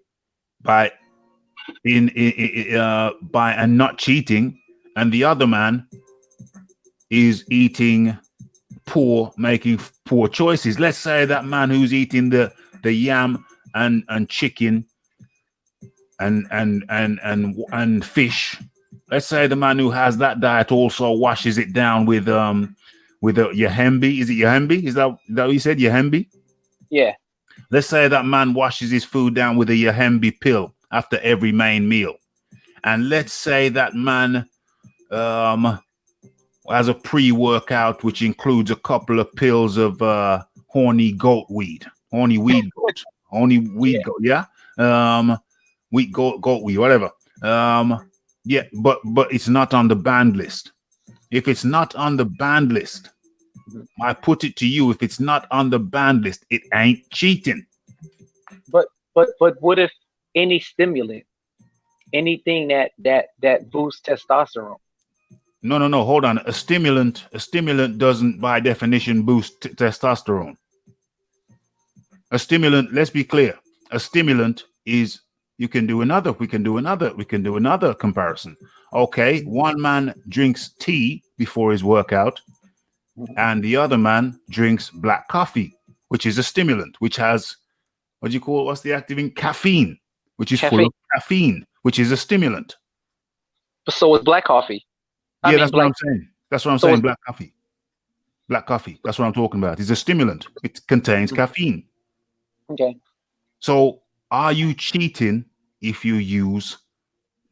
by by and not cheating, and the other man is eating poor, making poor choices. Let's say that man who's eating the yam and chicken and fish. Let's say the man who has that diet also washes it down with a yahembi. Is it yahembi? Is that what you said? Yahembi? Yeah. Let's say that man washes his food down with a yahembi pill after every main meal. And let's say that man has a pre-workout which includes a couple of pills of horny goat weed, horny weed goat, horny weed goat, yeah, goat weed, whatever. Yeah, but it's not on the banned list. If it's not on the banned list, I put it to you, if it's not on the banned list, it ain't cheating. But what if any stimulant, anything that boosts testosterone? No. Hold on. A stimulant doesn't, by definition, boost testosterone. A stimulant. Let's be clear. A stimulant is. We can do another comparison. Okay, one man drinks tea before his workout, and the other man drinks black coffee, which is a stimulant, which has what do you call it? What's the active in? Caffeine, which is full of caffeine, which is a stimulant. So is black coffee. Yeah, that's what I'm saying. That's what I'm saying. Black coffee. Black coffee. That's what I'm talking about. It's a stimulant. It contains caffeine. Okay. So are you cheating if you use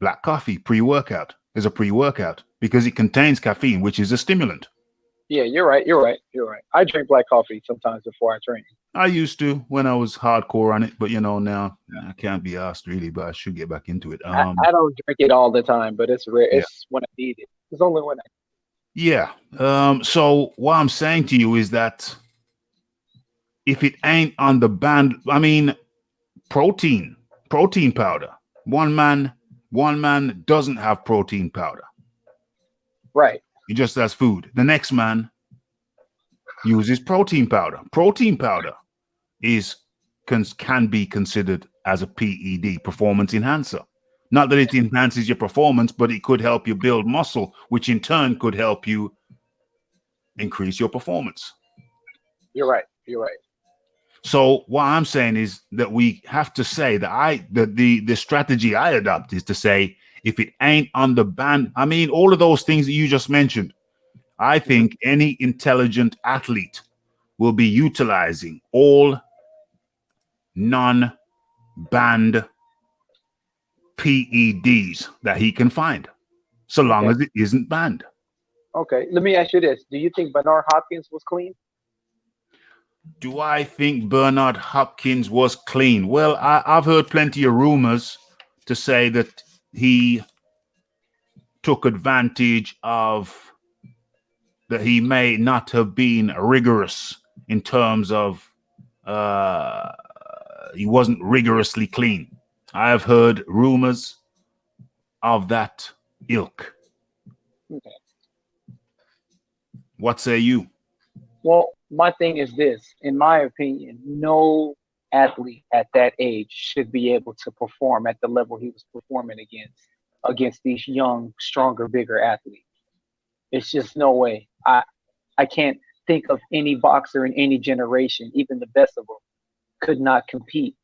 black coffee pre-workout? As a pre-workout because it contains caffeine, which is a stimulant. Yeah, you're right. I drink black coffee sometimes before I train. I used to when I was hardcore on it, but now I can't be asked really, but I should get back into it. I don't drink it all the time, but it's rare. Yeah. It's when I need it. It's only when I. Yeah. So what I'm saying to you is that if it ain't on the band, I mean, protein powder. One man doesn't have protein powder. Right. He just has food. The next man uses protein powder. Protein powder can be considered as a PED, performance enhancer. Not that it enhances your performance, but it could help you build muscle, which in turn could help you increase your performance. You're right. So what I'm saying is that we have to say that the strategy I adopt is to say, if it ain't on the ban, I mean, all of those things that you just mentioned, I think any intelligent athlete will be utilizing all non-banned PEDs that he can find, so long as it isn't banned. Okay, let me ask you this. Do you think Bernard Hopkins was clean? Do I think Bernard Hopkins was clean? Well, I've heard plenty of rumors to say that he took advantage of, that he may not have been rigorous in terms of he wasn't rigorously clean. I have heard rumors of that ilk. Okay. What say you? Well, my thing is this. In my opinion, no athlete at that age should be able to perform at the level he was performing against these young, stronger, bigger athletes. It's just no way. I can't think of any boxer in any generation, even the best of them, could not compete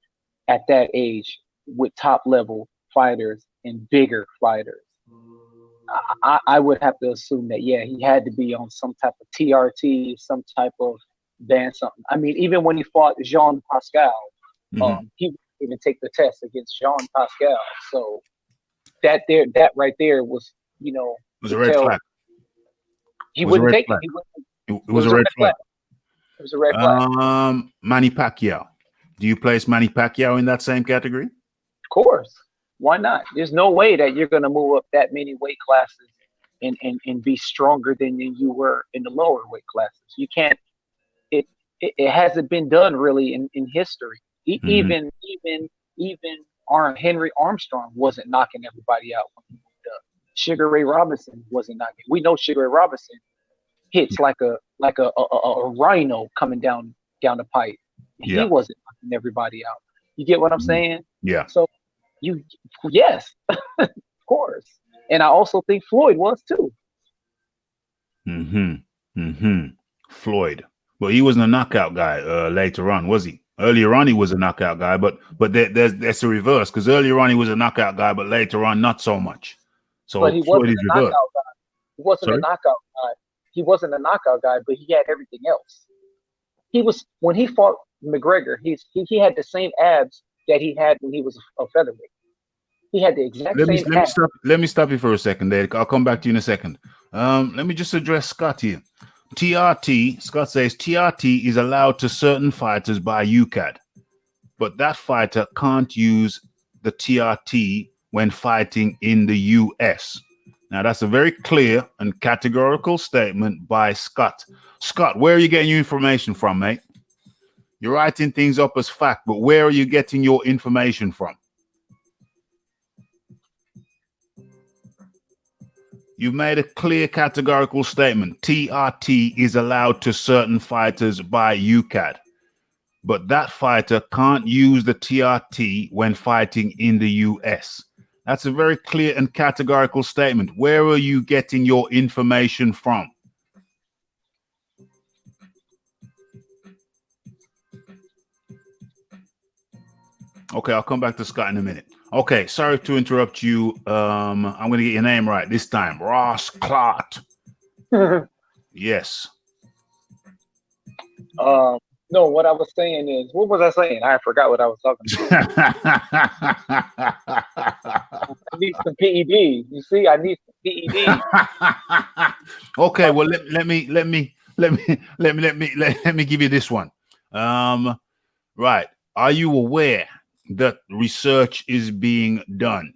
at that age with top level fighters and bigger fighters. I would have to assume that, yeah, he had to be on some type of TRT, some type of ban something. I mean, even when he fought Jean Pascal, he didn't even take the test against Jean Pascal. So that right there was, it was a red flag. He wouldn't take it. It was a red flag. It was a red flag. Manny Pacquiao. Do you place Manny Pacquiao in that same category? Of course. Why not? There's no way that you're going to move up that many weight classes and be stronger than you were in the lower weight classes. You can't. It hasn't been done really in history. Even Henry Armstrong wasn't knocking everybody out when he moved up. Sugar Ray Robinson wasn't knocking. We know Sugar Ray Robinson hits like a rhino coming down the pipe. He wasn't knocking everybody out. You get what I'm saying? Yeah. So yes, of course. And I also think Floyd was too. Floyd. Well, he wasn't a knockout guy later on, was he? Earlier on, he was a knockout guy, but there's a reverse, because earlier on he was a knockout guy, but later on not so much. So but he Floyd wasn't is a reversed. knockout guy. He wasn't a knockout guy. He wasn't a knockout guy, but he had everything else. He was, when he fought McGregor, he had the same abs that he had when he was a featherweight. He had the exact same abs. Let me stop you for a second, Dave. I'll come back to you in a second. Let me just address Scott here. TRT, Scott says TRT is allowed to certain fighters by UCAD, but that fighter can't use the TRT when fighting in the US. Now, that's a very clear and categorical statement by Scott. Scott, where are you getting your information from, mate? You're writing things up as fact, but where are you getting your information from? You've made a clear categorical statement. TRT is allowed to certain fighters by UKAD, but that fighter can't use the TRT when fighting in the US. That's a very clear and categorical statement. Where are you getting your information from? Okay, I'll come back to Scott in a minute. Okay, sorry to interrupt you. I'm going to get your name right this time. Ross Clot. Yes. No, what I was saying is, what was I saying? I forgot what I was talking about. I need some PEDs. You see, I need some PEDs. Okay, well let me give you this one. Right. Are you aware that research is being done?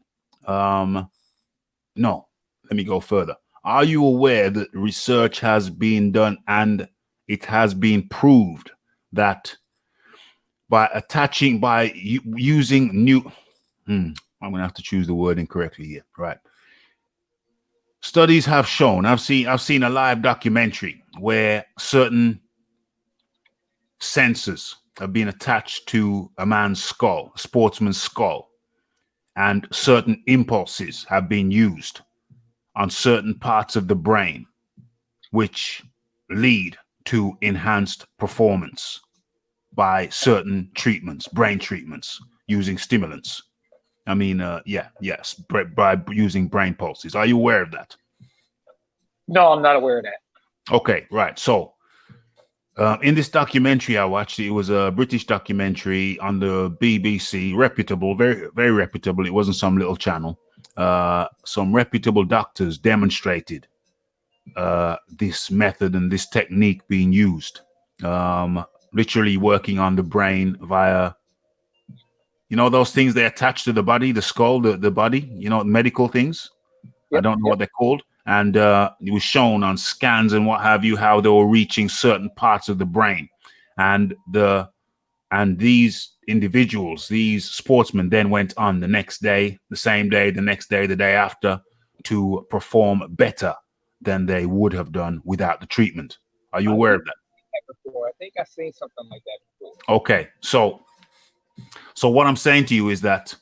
No, let me go further. Are you aware that research has been done and it has been proved that by using new, I'm going to have to choose the word incorrectly here. Right. Studies have shown, I've seen a live documentary where certain sensors have been attached to a man's skull, a sportsman's skull, and certain impulses have been used on certain parts of the brain, which lead to enhanced performance by certain treatments, brain treatments, using stimulants. I mean, yes, by using brain pulses. Are you aware of that? No, I'm not aware of that. Okay, right. So, in this documentary I watched, it was a British documentary on the BBC, reputable, very, very reputable. It wasn't some little channel. Some reputable doctors demonstrated this method and this technique being used, literally working on the brain via, those things they attach to the body, the skull, the body, medical things. Yep, I don't know what they're called. And it was shown on scans and what have you, how they were reaching certain parts of the brain. And these individuals, these sportsmen, then went on the next day, the same day, the next day, the day after, to perform better than they would have done without the treatment. Are you aware of that? Before. I think I've seen something like that before. Okay, so what I'm saying to you is that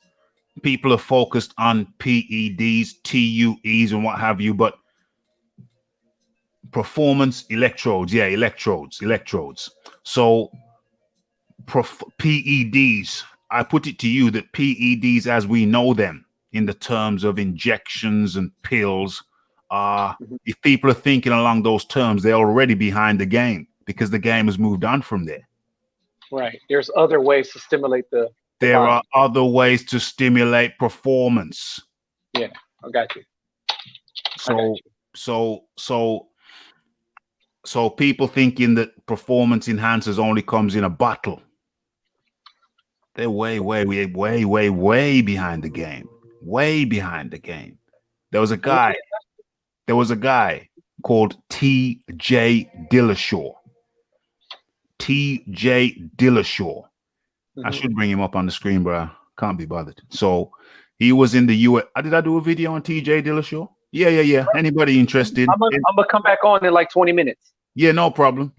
people are focused on PEDs, TUEs, and what have you, but performance electrodes, electrodes. So PEDs, I put it to you that PEDs as we know them in the terms of injections and pills are, if people are thinking along those terms, they're already behind the game because the game has moved on from there. Right. There's other ways to stimulate the there body. Are other ways to stimulate performance. Yeah, I got you. So people thinking that performance enhancers only comes in a bottle. They're way behind the game. Way behind the game. There was a guy called T.J. Dillashaw. T.J. Dillashaw. I should bring him up on the screen, but I can't be bothered. So he was in the U.S. Did I do a video on T.J. Dillashaw? Yeah. Anybody interested? I'm gonna come back on in like 20 minutes. Yeah, no problem.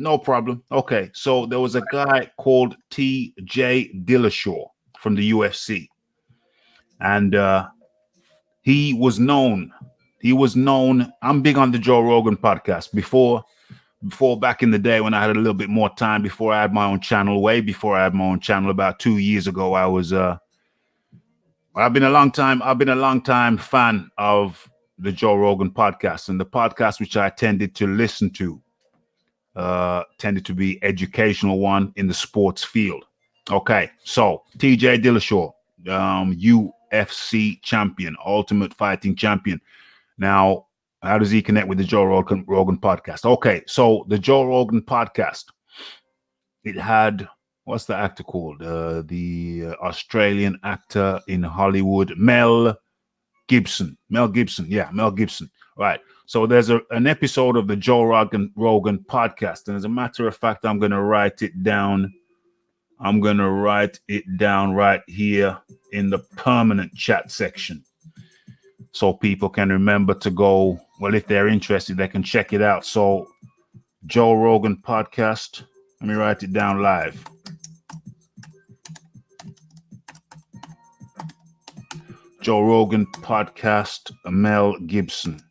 Okay, so there was a guy called T.J. Dillashaw from the UFC, and he was known. I'm big on the Joe Rogan podcast. Before back in the day when I had a little bit more time, before I had my own channel, way before I had my own channel, about 2 years ago, I was. I've been a long time fan of the Joe Rogan podcast, and the podcast which I tended to listen to tended to be educational one in the sports field. Okay, so T.J. Dillashaw, UFC champion, Ultimate Fighting champion. Now, how does he connect with the Joe Rogan podcast? Okay, so the Joe Rogan podcast, it had, what's the actor called? The Australian actor in Hollywood, Mel Gibson. Yeah, Mel Gibson. Right. So there's an episode of the Joe Rogan podcast. And as a matter of fact, I'm going to write it down. I'm going to write it down right here in the permanent chat section, so people can remember to go. Well, if they're interested, they can check it out. So Joe Rogan podcast. Let me write it down live. Joe Rogan podcast, Mel Gibson.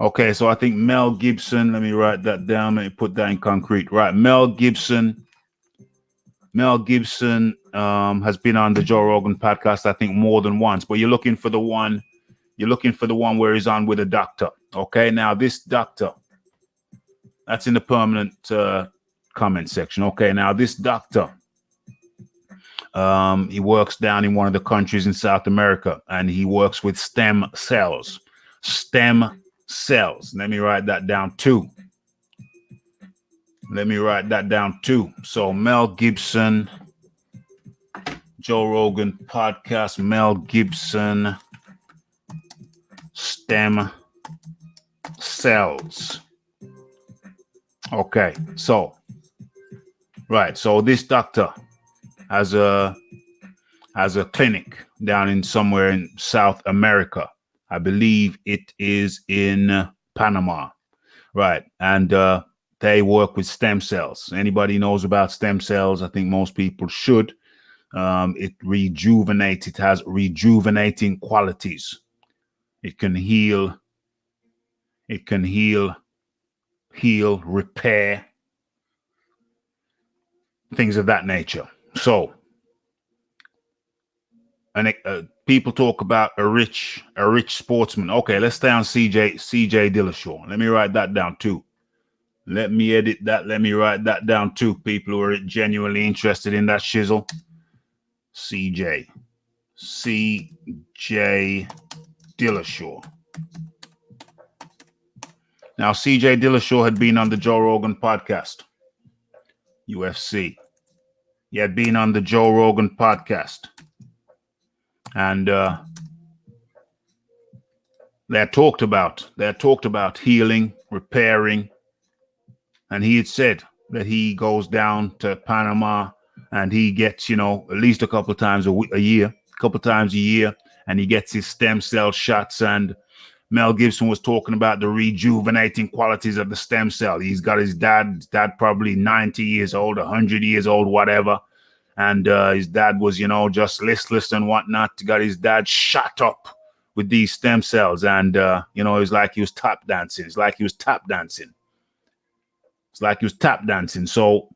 Okay, so I think Mel Gibson, let me write that down. Let me put that in concrete. Right, Mel Gibson. Mel Gibson has been on the Joe Rogan podcast, I think, more than once. But you're looking for the one where he's on with a doctor. Okay, now this doctor, that's in the permanent comment section. Okay, now this doctor, he works down in one of the countries in South America, and he works with stem cells. Stem cells. Let me write that down too. So Mel Gibson, Joe Rogan podcast, Mel Gibson, stem cells. Okay, so this doctor has a clinic down in somewhere in South America. I believe it is in Panama, right? And they work with stem cells. Anybody knows about stem cells? I think most people should. It rejuvenates. It has rejuvenating qualities. It can heal. It can heal, repair, things of that nature. So, and people talk about a rich sportsman. Okay, let's stay on CJ Dillashaw. Let me write that down too. Let me edit that. Let me write that down too. People who are genuinely interested in that shizzle. CJ Dillashaw. Now, CJ Dillashaw had been on the Joe Rogan podcast, UFC. He had been on the Joe Rogan podcast. And they had talked about healing, repairing, and he had said that he goes down to Panama and he gets, at least a couple times a year, and he gets his stem cell shots. And Mel Gibson was talking about the rejuvenating qualities of the stem cell. He's got his dad probably 90 years old, 100 years old, whatever. And his dad was, just listless and whatnot. Got his dad shot up with these stem cells. And, it was like he was tap dancing. So,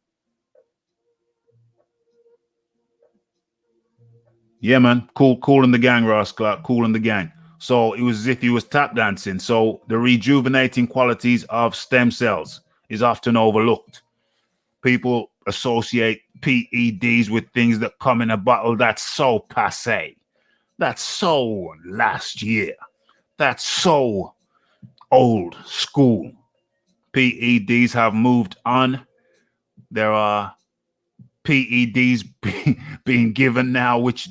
yeah, man, cool in the gang, Ross Clark, cool in the gang. So it was as if he was tap dancing. So the rejuvenating qualities of stem cells is often overlooked. People associate PEDs with things that come in a bottle. That's so passé. That's so last year. That's so old school. PEDs have moved on. There are PEDs being given now, which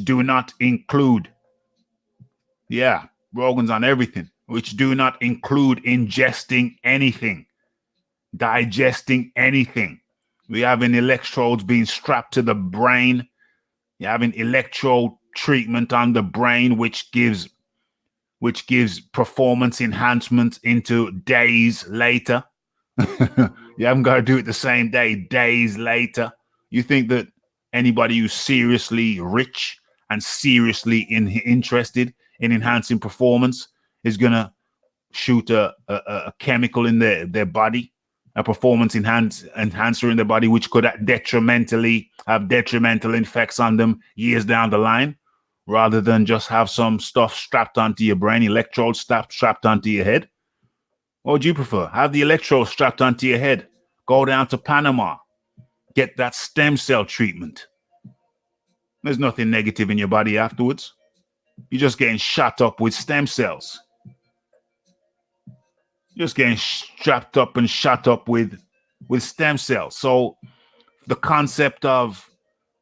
do not include. Yeah, Rogan's on everything, which do not include ingesting anything, digesting anything. We having electrodes being strapped to the brain. You're having electrode treatment on the brain, which gives performance enhancement into days later. You haven't got to do it the same day, days later. You think that anybody who's seriously rich and seriously interested in enhancing performance is going to shoot a chemical in their body, a performance enhancer in their body, which could have detrimental effects on them years down the line, rather than just have some stuff strapped onto your brain, electrodes strapped onto your head? What would you prefer? Have the electrodes strapped onto your head, go down to Panama, get that stem cell treatment. There's nothing negative in your body afterwards. You're just getting shot up with stem cells. Just getting strapped up and shot up with stem cells. So the concept of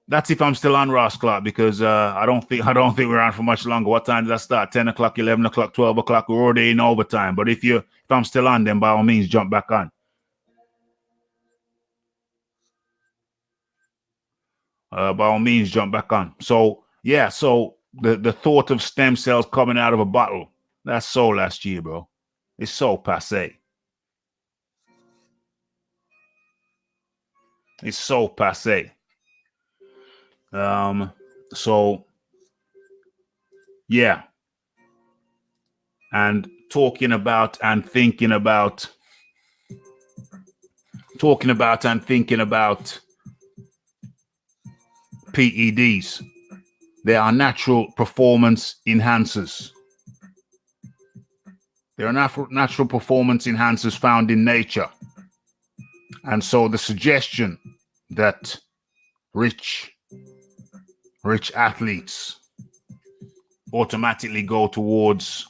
That's if I'm still on, Ross Clark, because I don't think we're on for much longer. What time does that start? 10 o'clock, 11 o'clock, 12 o'clock. We're already in overtime. But if I'm still on, then by all means jump back on. By all means jump back on. So yeah, so the thought of stem cells coming out of a bottle, that's so last year, bro. It's so passe. It's so passe. So yeah. And talking about and thinking about PEDs. They are natural performance enhancers. They are natural performance enhancers found in nature. And so the suggestion that rich athletes automatically go towards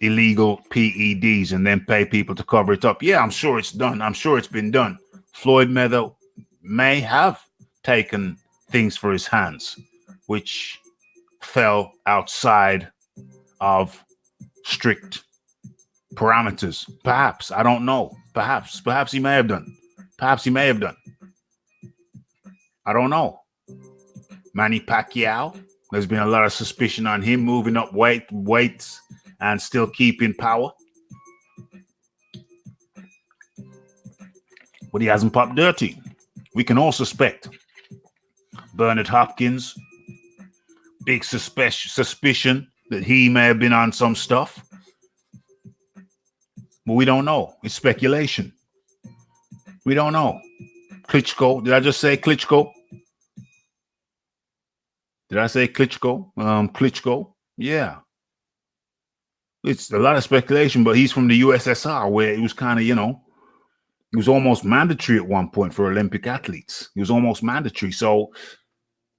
illegal PEDs and then pay people to cover it up. Yeah, I'm sure it's done. I'm sure it's been done. Floyd Mayweather may have taken things for his hands, which fell outside of strict parameters. Perhaps, I don't know. Perhaps he may have done. Perhaps he may have done. I don't know. Manny Pacquiao, there's been a lot of suspicion on him moving up weights and still keeping power. But he hasn't popped dirty. We can all suspect. Bernard Hopkins, big suspicion that he may have been on some stuff. But we don't know. It's speculation. We don't know. Klitschko, did I just say Klitschko? Did I say Klitschko? Klitschko, yeah. It's a lot of speculation, but he's from the USSR, where it was kind of, it was almost mandatory at one point for Olympic athletes. It was almost mandatory. So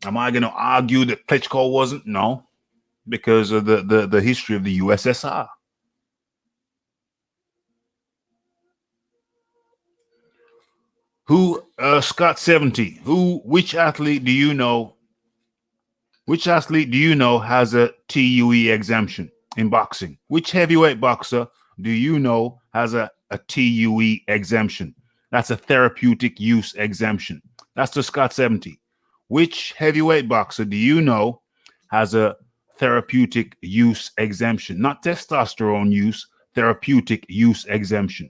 am I going to argue that Klitschko wasn't? No, because of the history of the USSR. Scott 70, which athlete do you know has a TUE exemption in boxing? Which heavyweight boxer do you know has a TUE exemption? That's a therapeutic use exemption. That's the Scott 70. Which heavyweight boxer do you know has a therapeutic use exemption? Not testosterone use, therapeutic use exemption.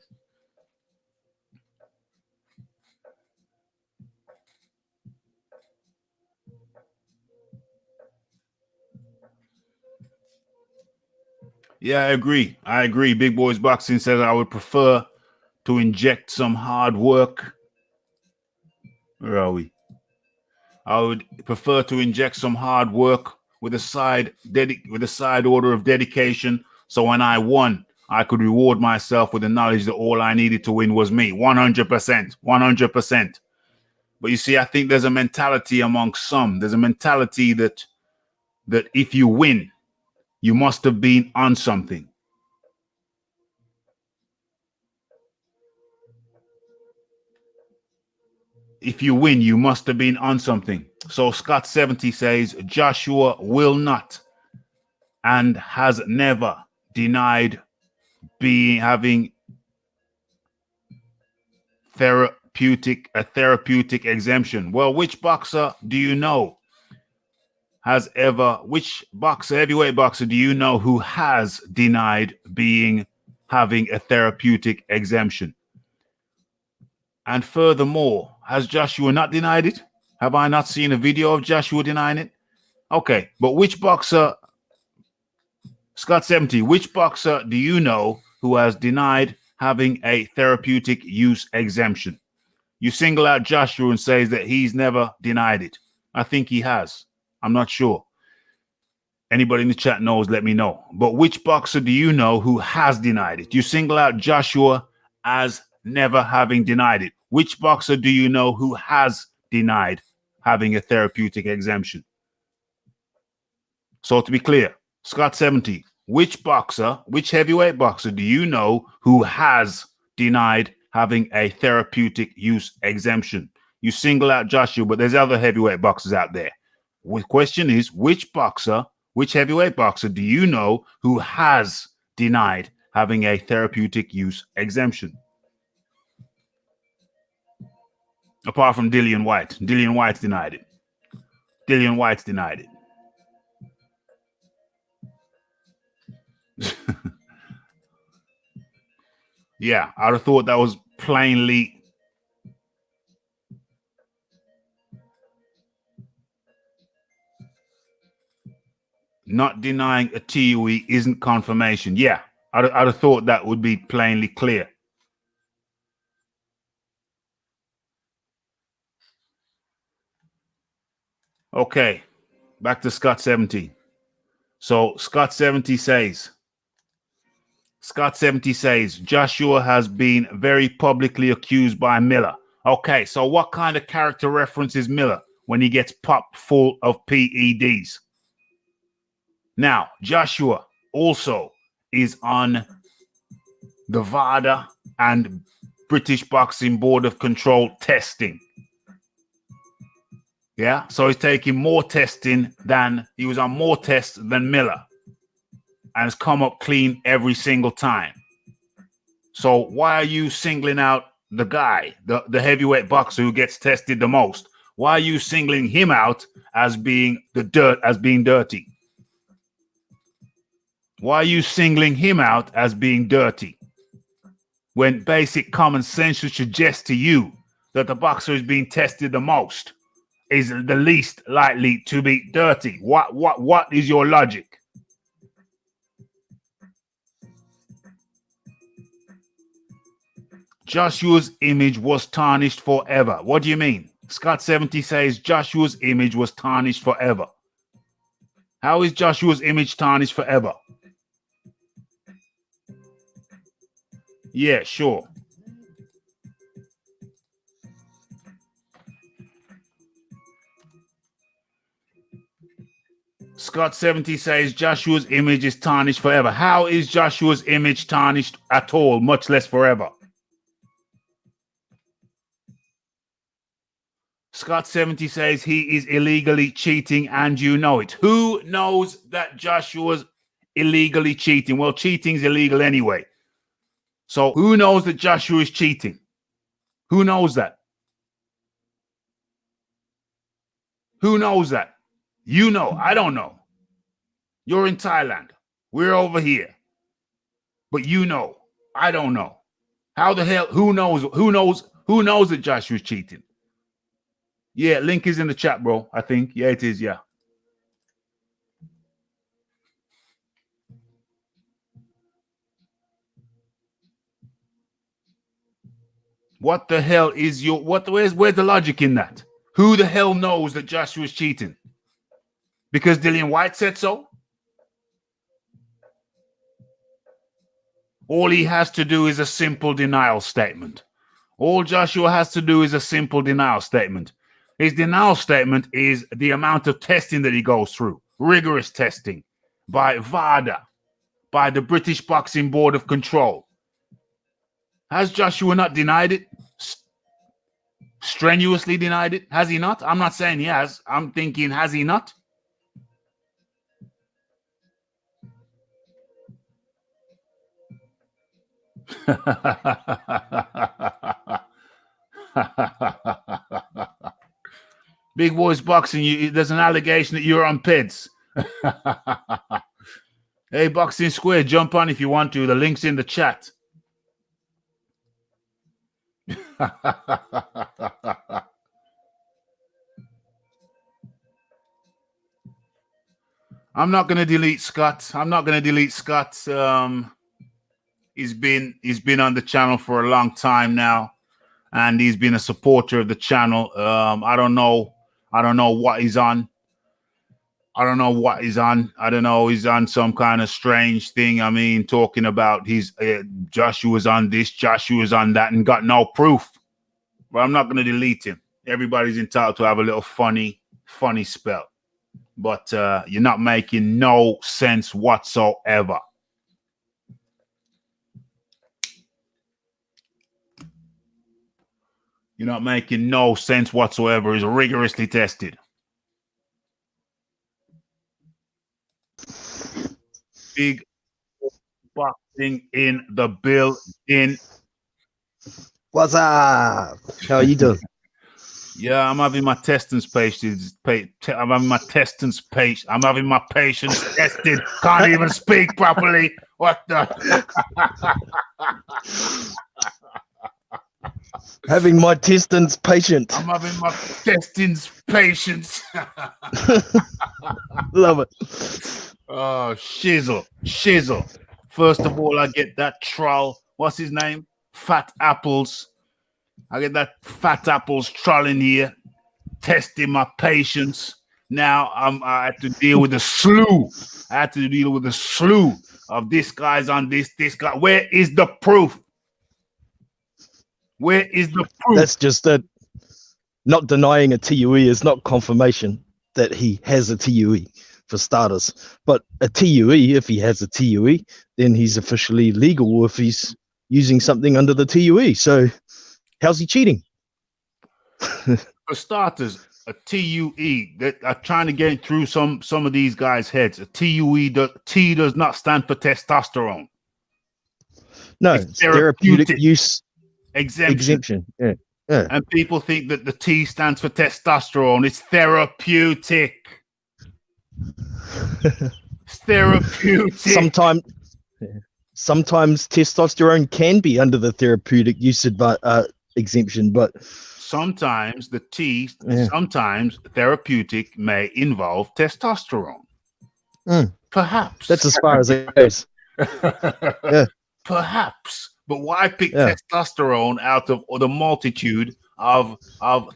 Yeah, I agree. Big Boys Boxing says I would prefer to inject some hard work. Where are we? I would prefer to inject some hard work with a side order of dedication. So when I won, I could reward myself with the knowledge that all I needed to win was me. 100%. 100%. But you see, I think there's a mentality among some. There's a mentality that if you win, you must have been on something. If you win, you must have been on something. So Scott 70 says Joshua will not and has never denied having therapeutic exemption. Well, which boxer do you know which heavyweight boxer do you know who has denied having a therapeutic exemption? And furthermore, has Joshua not denied it? Have I not seen a video of Joshua denying it? Okay, but which boxer, Scott 70, which boxer do you know who has denied having a therapeutic use exemption? You single out Joshua and says that he's never denied it. I think he has. I'm not sure. Anybody in the chat knows, let me know. But which boxer do you know who has denied it? You single out Joshua as never having denied it. Which boxer do you know who has denied having a therapeutic exemption? So to be clear, Scott 70, which heavyweight boxer do you know who has denied having a therapeutic use exemption? You single out Joshua, but there's other heavyweight boxers out there. The question is, which heavyweight boxer do you know who has denied having a therapeutic use exemption? Apart from Dillian Whyte. Dillian Whyte denied it. Dillian Whyte denied it. Yeah, I'd have thought that was plainly not denying a TUE isn't confirmation. Yeah, I'd have thought that would be plainly clear. Okay, back to Scott 70. So Scott 70 says, Joshua has been very publicly accused by Miller. Okay, so what kind of character reference is Miller when he gets popped full of PEDs? Now, Joshua also is on the VADA and British Boxing Board of Control testing. Yeah, so he's taking more testing than he was on more tests than Miller and has come up clean every single time. So why are you singling out the guy, the heavyweight boxer who gets tested the most? Why are you singling him out as being dirty? Why are you singling him out as being dirty? When basic common sense should suggest to you that the boxer is being tested the most, is the least likely to be dirty. What is your logic? Joshua's image was tarnished forever. What do you mean? Scott 70 says Joshua's image was tarnished forever. How is Joshua's image tarnished forever? Yeah, sure. Scott 70 says Joshua's image is tarnished forever. How is Joshua's image tarnished at all, much less forever? Scott 70 says he is illegally cheating and you know it. Who knows that Joshua's illegally cheating? Well, cheating's illegal anyway. So who knows that Joshua is cheating? Who knows that? Who knows that? You know. I don't know. You're in Thailand. We're over here. But you know. I don't know. How the hell? Who knows? Who knows that Joshua's cheating? Yeah, link is in the chat, bro. I think. Yeah, it is. Yeah. What the hell is your where's the logic in that? Who the hell knows that Joshua's cheating? Because Dillian Whyte said so? All he has to do is a simple denial statement. All Joshua has to do is a simple denial statement. His denial statement is the amount of testing that he goes through. Rigorous testing by VADA, by the British Boxing Board of Control. Has Joshua not denied it? Strenuously denied it? Has he not? I'm not saying he has. I'm thinking, has he not? Big Boys Boxing, there's an allegation that you're on PEDs. Hey, Boxing Square, jump on if you want to. The link's in the chat. I'm not going to delete Scott. He's been on the channel for a long time now, and he's been a supporter of the channel. I don't know what he's on. I don't know. He's on some kind of strange thing. I mean, talking about Joshua's on this, Joshua's on that, and got no proof. But I'm not going to delete him. Everybody's entitled to have a little funny spell. But you're not making no sense whatsoever. You're not making no sense whatsoever. Is rigorously tested. Big boxing in the building. What's up? How are you doing? Yeah, I'm having my testings patience. I'm having my testings patience. I'm having my patience tested. Can't even speak properly. What the? Having my testings patient. I'm having my testings patience. Love it. Oh, shizzle. First of all, I get that troll. What's his name? Fat Apples. I get that Fat Apples troll in here, testing my patience. Now I had to deal with the slew. I had to deal with the slew of this guy's on this guy. Where is the proof? Where is the proof? That's just it. Not denying a TUE is not confirmation that he has a TUE, for starters. But a TUE, if he has a TUE, then he's officially legal if he's using something under the TUE. So how's he cheating? For starters, a TUE that are trying to get through some of these guys' heads. A TUE, T does not stand for testosterone. No, it's therapeutic use exemption. Yeah. And people think that the T stands for testosterone. It's therapeutic. It's therapeutic. Sometimes testosterone can be under the therapeutic use exemption, but sometimes the T, sometimes therapeutic may involve testosterone. Perhaps. That's as far as it goes. Yeah. Perhaps. But why pick testosterone out of the multitude of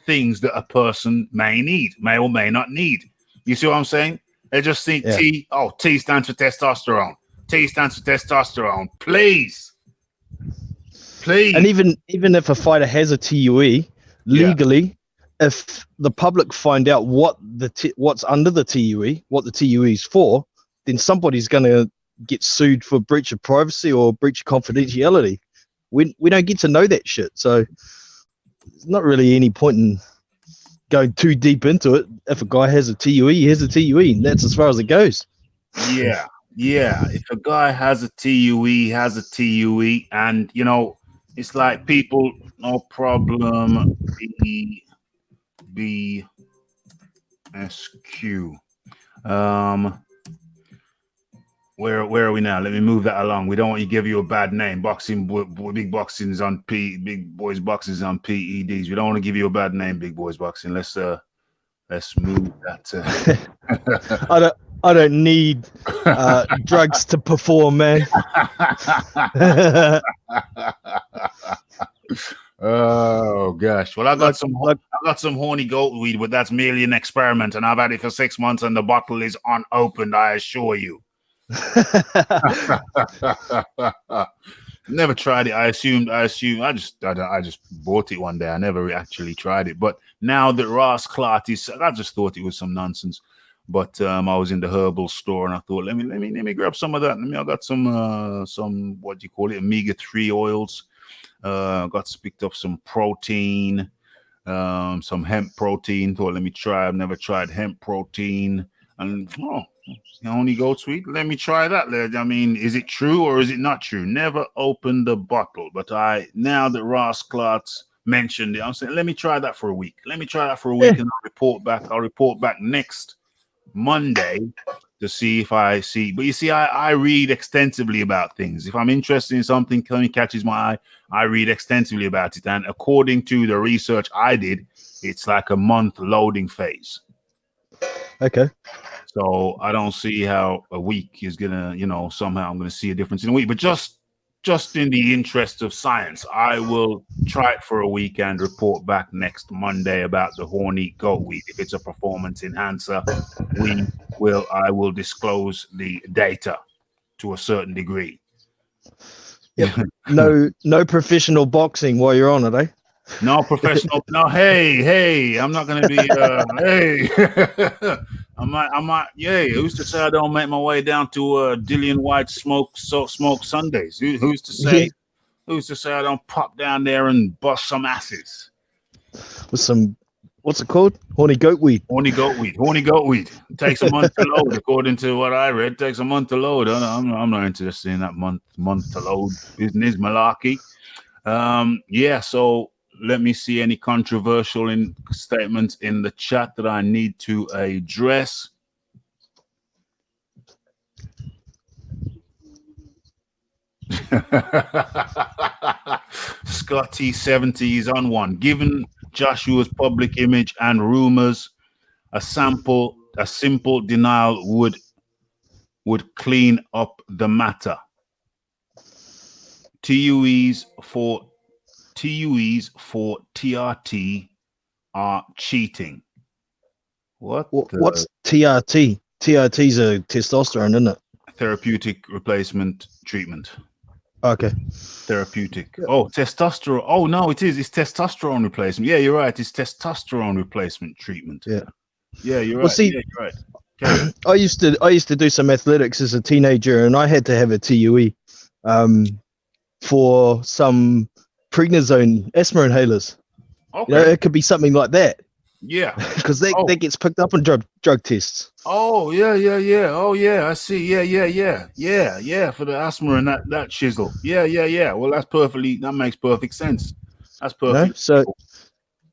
things that a person may or may not need? You see what I'm saying? They just think T stands for testosterone. T stands for testosterone. Please. And even if a fighter has a TUE, legally, if the public find out what's under the TUE, what the TUE is for, then somebody's going to get sued for breach of privacy or breach of confidentiality. We don't get to know that shit, so there's not really any point in going too deep into it. If a guy has a TUE, he has a TUE, and that's as far as it goes. Yeah. If a guy has a TUE, he has a TUE, and it's like people, no problem. BSQ. Where are we now? Let me move that along. We don't want to give you a bad name. Boxing, big boxing's on big boys boxing's on PEDs. We don't want to give you a bad name, big boys boxing. Let's move that. I don't need drugs to perform, man. Oh gosh. Well, I got some horny goat weed, but that's merely an experiment, and I've had it for 6 months, and the bottle is unopened. I assure you. Never tried it. I just bought it one day. I never actually tried it. But now that Ross Clark is, I just thought it was some nonsense. But I was in the herbal store and I thought, let me grab some of that. I got some what do you call it, omega-3 oils. Picked up some protein, some hemp protein. Thought, let me try. I've never tried hemp protein, and only goat sweet. Let me try that. I mean, is it true or is it not true? Never opened the bottle, but now that Ross Clark's mentioned it, I'm saying, let me try that for a week. And I'll report back. I'll report back next Monday to see if I see. But you see, I read extensively about things. If I'm interested in something, something catches my eye, I read extensively about it. And according to the research I did, it's like a month loading phase. Okay. So I don't see how a week is gonna, somehow I'm gonna see a difference in a week. But just in the interest of science, I will try it for a week and report back next Monday about the horny goat weed. If it's a performance enhancer, I will disclose the data to a certain degree. Yep. No professional boxing while you're on it, eh? No professional. No, hey, I'm not gonna be hey. I might. Yeah, who's to say I don't make my way down to Dillian White smoke Sundays? Who's to say? Yeah. Who's to say I don't pop down there and bust some asses? some, what's it called? Horny goat weed. Horny goat weed. Horny goat weed. It takes a month to load, according to what I read. It takes a month to load. I'm not interested in that month to load business, malarkey. Yeah, so let me see any controversial statements in the chat that I need to address. Scotty 70 is on one. Given Joshua's public image and rumors, a simple denial would clean up the matter. TUEs for TRT are cheating. What's TRT? TRT's a testosterone, isn't it? Therapeutic replacement treatment. Okay. Therapeutic. Yeah. Oh, testosterone. Oh no, it is. It's testosterone replacement. Yeah, you're right. It's testosterone replacement treatment. Yeah. Yeah, you're right. Well, see, yeah, you're right. Okay. I used to do some athletics as a teenager, and I had to have a TUE for some prednisone asthma inhalers. Okay. You know, it could be something like that. Yeah. Because that gets picked up in drug tests. Oh, yeah. Oh, yeah, I see. Yeah. For the asthma and that shizzle. Yeah. Well, that makes perfect sense. That's perfect. You know? So,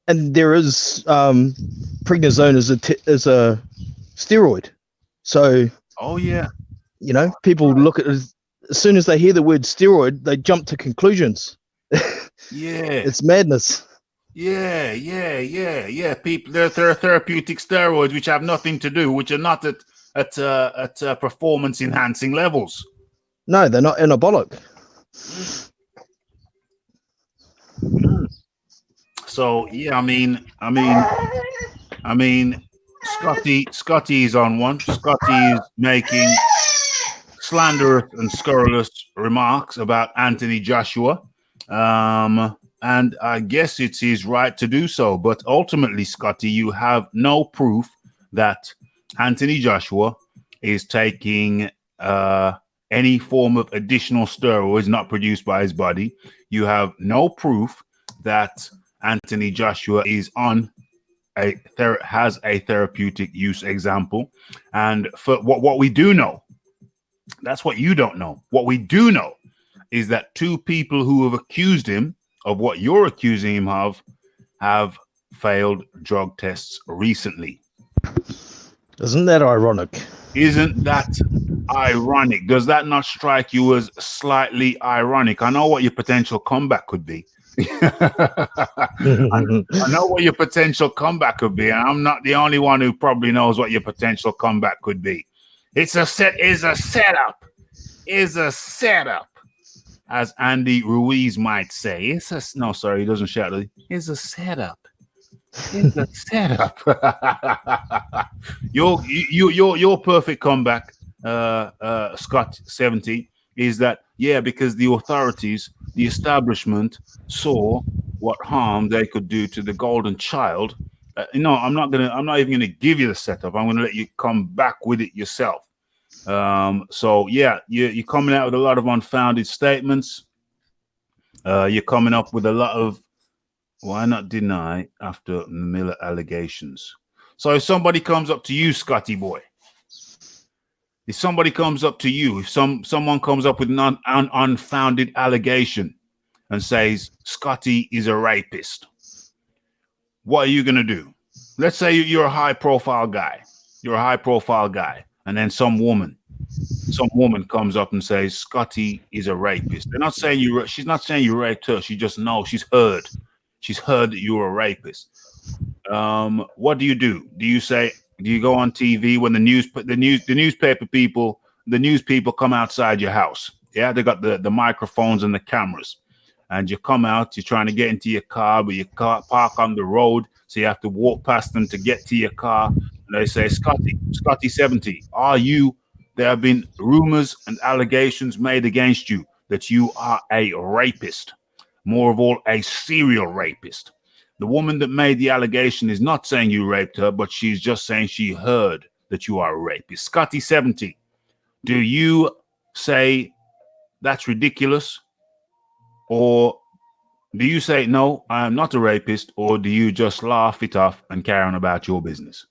and there is prednisone is a steroid. So, oh yeah, you know, people look at it as soon as they hear the word steroid, they jump to conclusions. Yeah, it's madness. Yeah. People, they're therapeutic steroids, which have nothing to do, which are not at performance enhancing levels. No, they're not anabolic. So yeah, I mean, Scotty is on one. Scotty is making slanderous and scurrilous remarks about Anthony Joshua. And I guess it's his right to do so. But ultimately, Scotty, you have no proof that Anthony Joshua is taking any form of additional steroids not produced by his body. You have no proof that Anthony Joshua is on has a therapeutic use example. And for what we do know, that's what you don't know. What we do know is that two people who have accused him of what you're accusing him of have failed drug tests recently. Isn't that ironic? Isn't that ironic? Does that not strike you as slightly ironic? I know what your potential comeback could be. I know what your potential comeback could be, and I'm not the only one who probably knows what your potential comeback could be. It's a setup. As Andy Ruiz might say. He doesn't shout it. It's a setup. It's a setup. Your perfect comeback, Scott 70, is that because the authorities, the establishment saw what harm they could do to the golden child. I'm not even gonna give you the setup. I'm gonna let you come back with it yourself. So yeah, you're coming out with a lot of unfounded statements. You're coming up with a lot of why not deny after Miller allegations. So if somebody comes up to you, Scotty boy, if somebody comes up to you, if someone comes up with an unfounded allegation and says Scotty is a rapist, what are you gonna do? Let's say you're a high profile guy. And then some woman comes up and says Scotty is a rapist. They're not saying she's not saying you raped her. She just knows she's heard that you're a rapist. What do? Do you go on TV when the newspaper people come outside your house? Yeah, they got the microphones and the cameras, and you come out. You're trying to get into your car, but your car park on the road, so you have to walk past them to get to your car. And they say, Scotty 70, are you? There have been rumors and allegations made against you that you are a rapist, more of all, a serial rapist. The woman that made the allegation is not saying you raped her, but she's just saying she heard that you are a rapist. Scotty 70, do you say that's ridiculous? Or Do you say, no, I'm not a rapist, or do you just laugh it off and carry on about your business?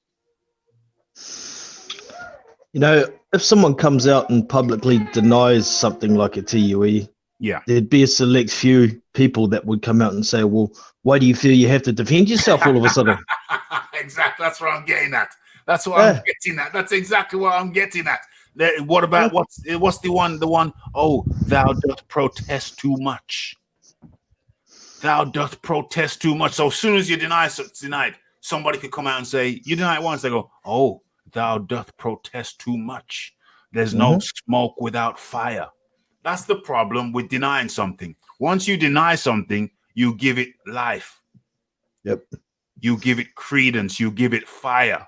You know, if someone comes out and publicly denies something like a TUE, Yeah. there'd be a select few people that would come out and say, well, why do you feel you have to defend yourself all of a sudden? Exactly. That's what I'm getting at. That's what I'm getting at. That's exactly what I'm getting at. What about what's the one? Oh, thou doth protest too much. Thou doth protest too much. So as soon as you deny it's denied, somebody could come out and say, you deny it once, they go, oh, thou doth protest too much. There's no smoke without fire. That's the problem with denying something. Once you deny something, you give it life. Yep. You give it credence. You give it fire.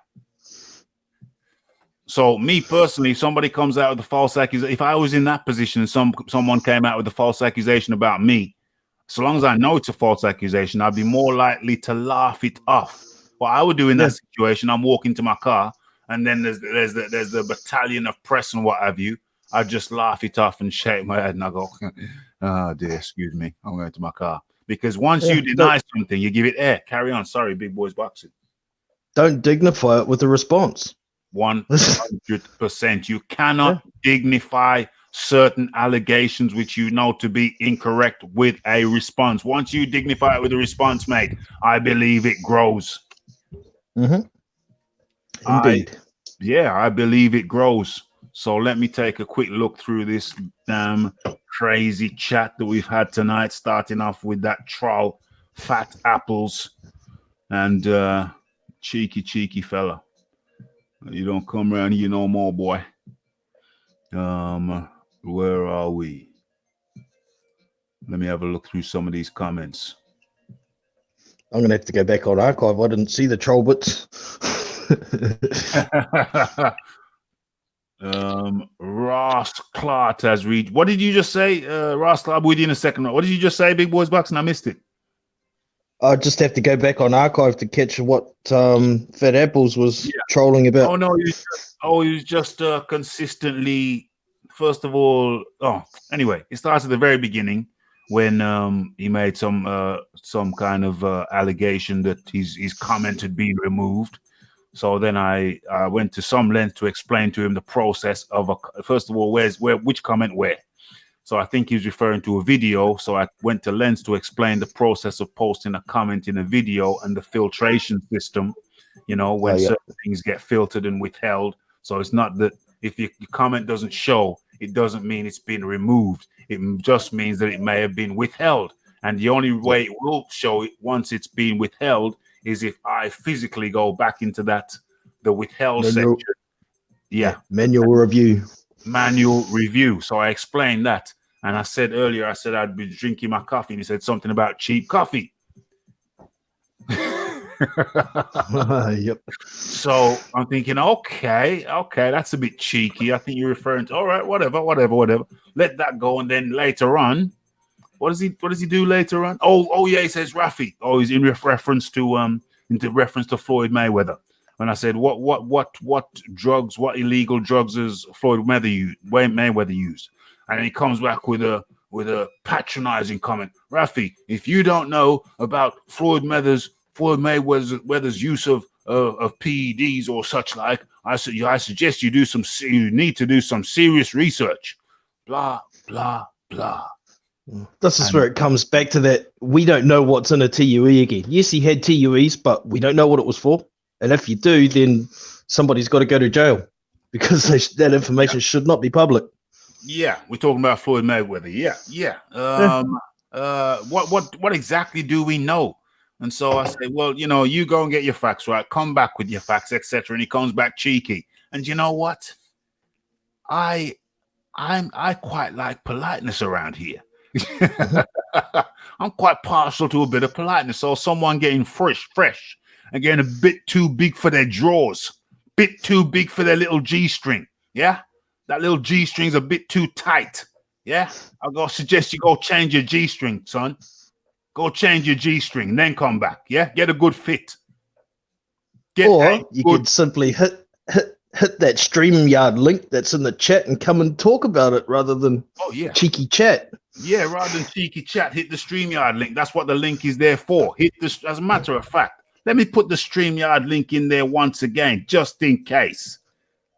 So me personally, somebody comes out with a false accusation. If I was in that position and someone came out with a false accusation about me, so long as I know it's a false accusation, I'd be more likely to laugh it off. What I would do in that situation, I'm walking to my car, and then there's the battalion of press and what have you. I just laugh it off and shake my head and I go, oh dear, excuse me, I'm going to my car. Because once you deny something, you give it air. Carry on. Sorry, big boys boxing. Don't dignify it with a response. 100%. You cannot dignify certain allegations which you know to be incorrect with a response. Once you dignify it with a response, mate, I believe it grows. Indeed. I believe it grows. So let me take a quick look through this crazy chat that we've had tonight, starting off with that troll, Fat Apples, and cheeky fella. You don't come around here no more, boy. Where are we? Let me have a look through some of these comments. I'm going to have to go back on archive. I didn't see the troll bits. Ross Clark has read. What did you just say? Ross Clark, with you in a second. What did you just say, Big Boys Boxing? I missed it. I just have to go back on archive to catch what Fat Apples was trolling about. Oh no, he was just consistently. First of all, anyway, it starts at the very beginning when he made some kind of allegation that his comment had been removed. So then I went to some length to explain to him the process of first of all, which comment where. So I think he's referring to a video. So I went to lengths to explain the process of posting a comment in a video and the filtration system, when certain things get filtered and withheld. So it's not that if your comment doesn't show, it doesn't mean it's been removed. It just means that it may have been withheld. And the only way it will show it once it's been withheld is if I physically go back into the withheld section. Manual review. Manual review. So I explained that. And I said earlier, I'd be drinking my coffee. And he said something about cheap coffee. Yep. So I'm thinking, okay, that's a bit cheeky. I think you're referring to, all right, whatever. Let that go. And then later on, what does he do later on? Oh yeah, he says Raphie. Oh, he's in reference to Floyd Mayweather. And I said, what drugs, what illegal drugs is Floyd Mayweather used? And then he comes back with a patronizing comment. Raphie, if you don't know about Floyd Mayweather's use of PEDs or such like, I suggest you need to do some serious research. Blah blah blah. This is where it comes back to that. We don't know what's in a TUE again. Yes, he had TUEs, but we don't know what it was for. And if you do, then somebody's got to go to jail because that information should not be public. Yeah, we're talking about Floyd Mayweather. Yeah. What exactly do we know? And so I say, well, you go and get your facts right. Come back with your facts, etc. And he comes back cheeky. And you know what? I quite like politeness around here. I'm quite partial to a bit of politeness. So someone getting fresh and getting a bit too big for their drawers, bit too big for their little G-string. Yeah, that little G-string's a bit too tight. Yeah, I'll go suggest you go change your G-string, son. Go change your G-string and then come back. Yeah, get a good fit. Could simply hit that StreamYard link that's in the chat and come and talk about it rather than cheeky chat. Yeah, rather than cheeky chat, hit the StreamYard link. That's what the link is there for. Hit this. As a matter of fact, let me put the StreamYard link in there once again, just in case.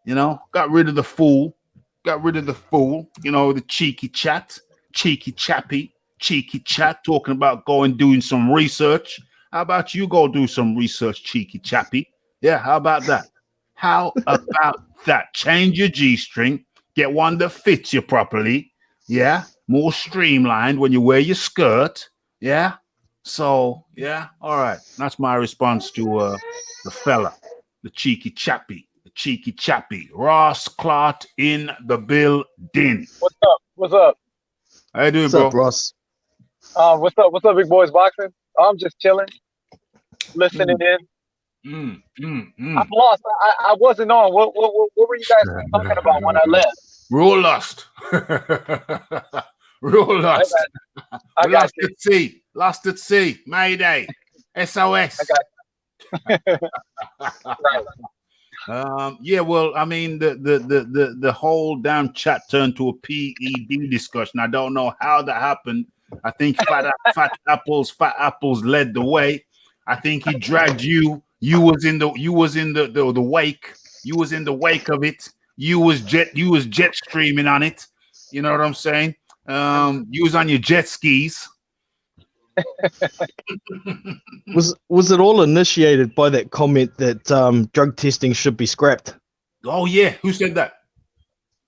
You know, got rid of the fool. Got rid of the fool. You know, the cheeky chat, cheeky chappy, cheeky chat, talking about going doing some research. How about you go do some research, cheeky chappy? Yeah, how about that? How about that? Change your G-string, get one that fits you properly. Yeah, more streamlined when you wear your skirt. Yeah. So, yeah, all right. That's my response to the fella, the cheeky chappy. Cheeky chappy. Ross Clark in the building. What's up? What's up? How you doing, What's bro? up, Ross? What's up? What's up, big boys boxing? I'm just chilling, listening in. I'm lost. I wasn't on. What were you guys talking about when I left? Rule lost. Rule lost. I We got lost you. at sea. Lost at sea. Mayday. SOS. I got right. Yeah, well, I mean, the whole damn chat turned to a PED discussion. I don't know how that happened. I think Fat Apples led the way. I think he dragged you. You was in the wake. You was in the wake of it. You was jet streaming on it. You know what I'm saying? You was on your jet skis. Was it all initiated by that comment that drug testing should be scrapped? Oh yeah, who said that?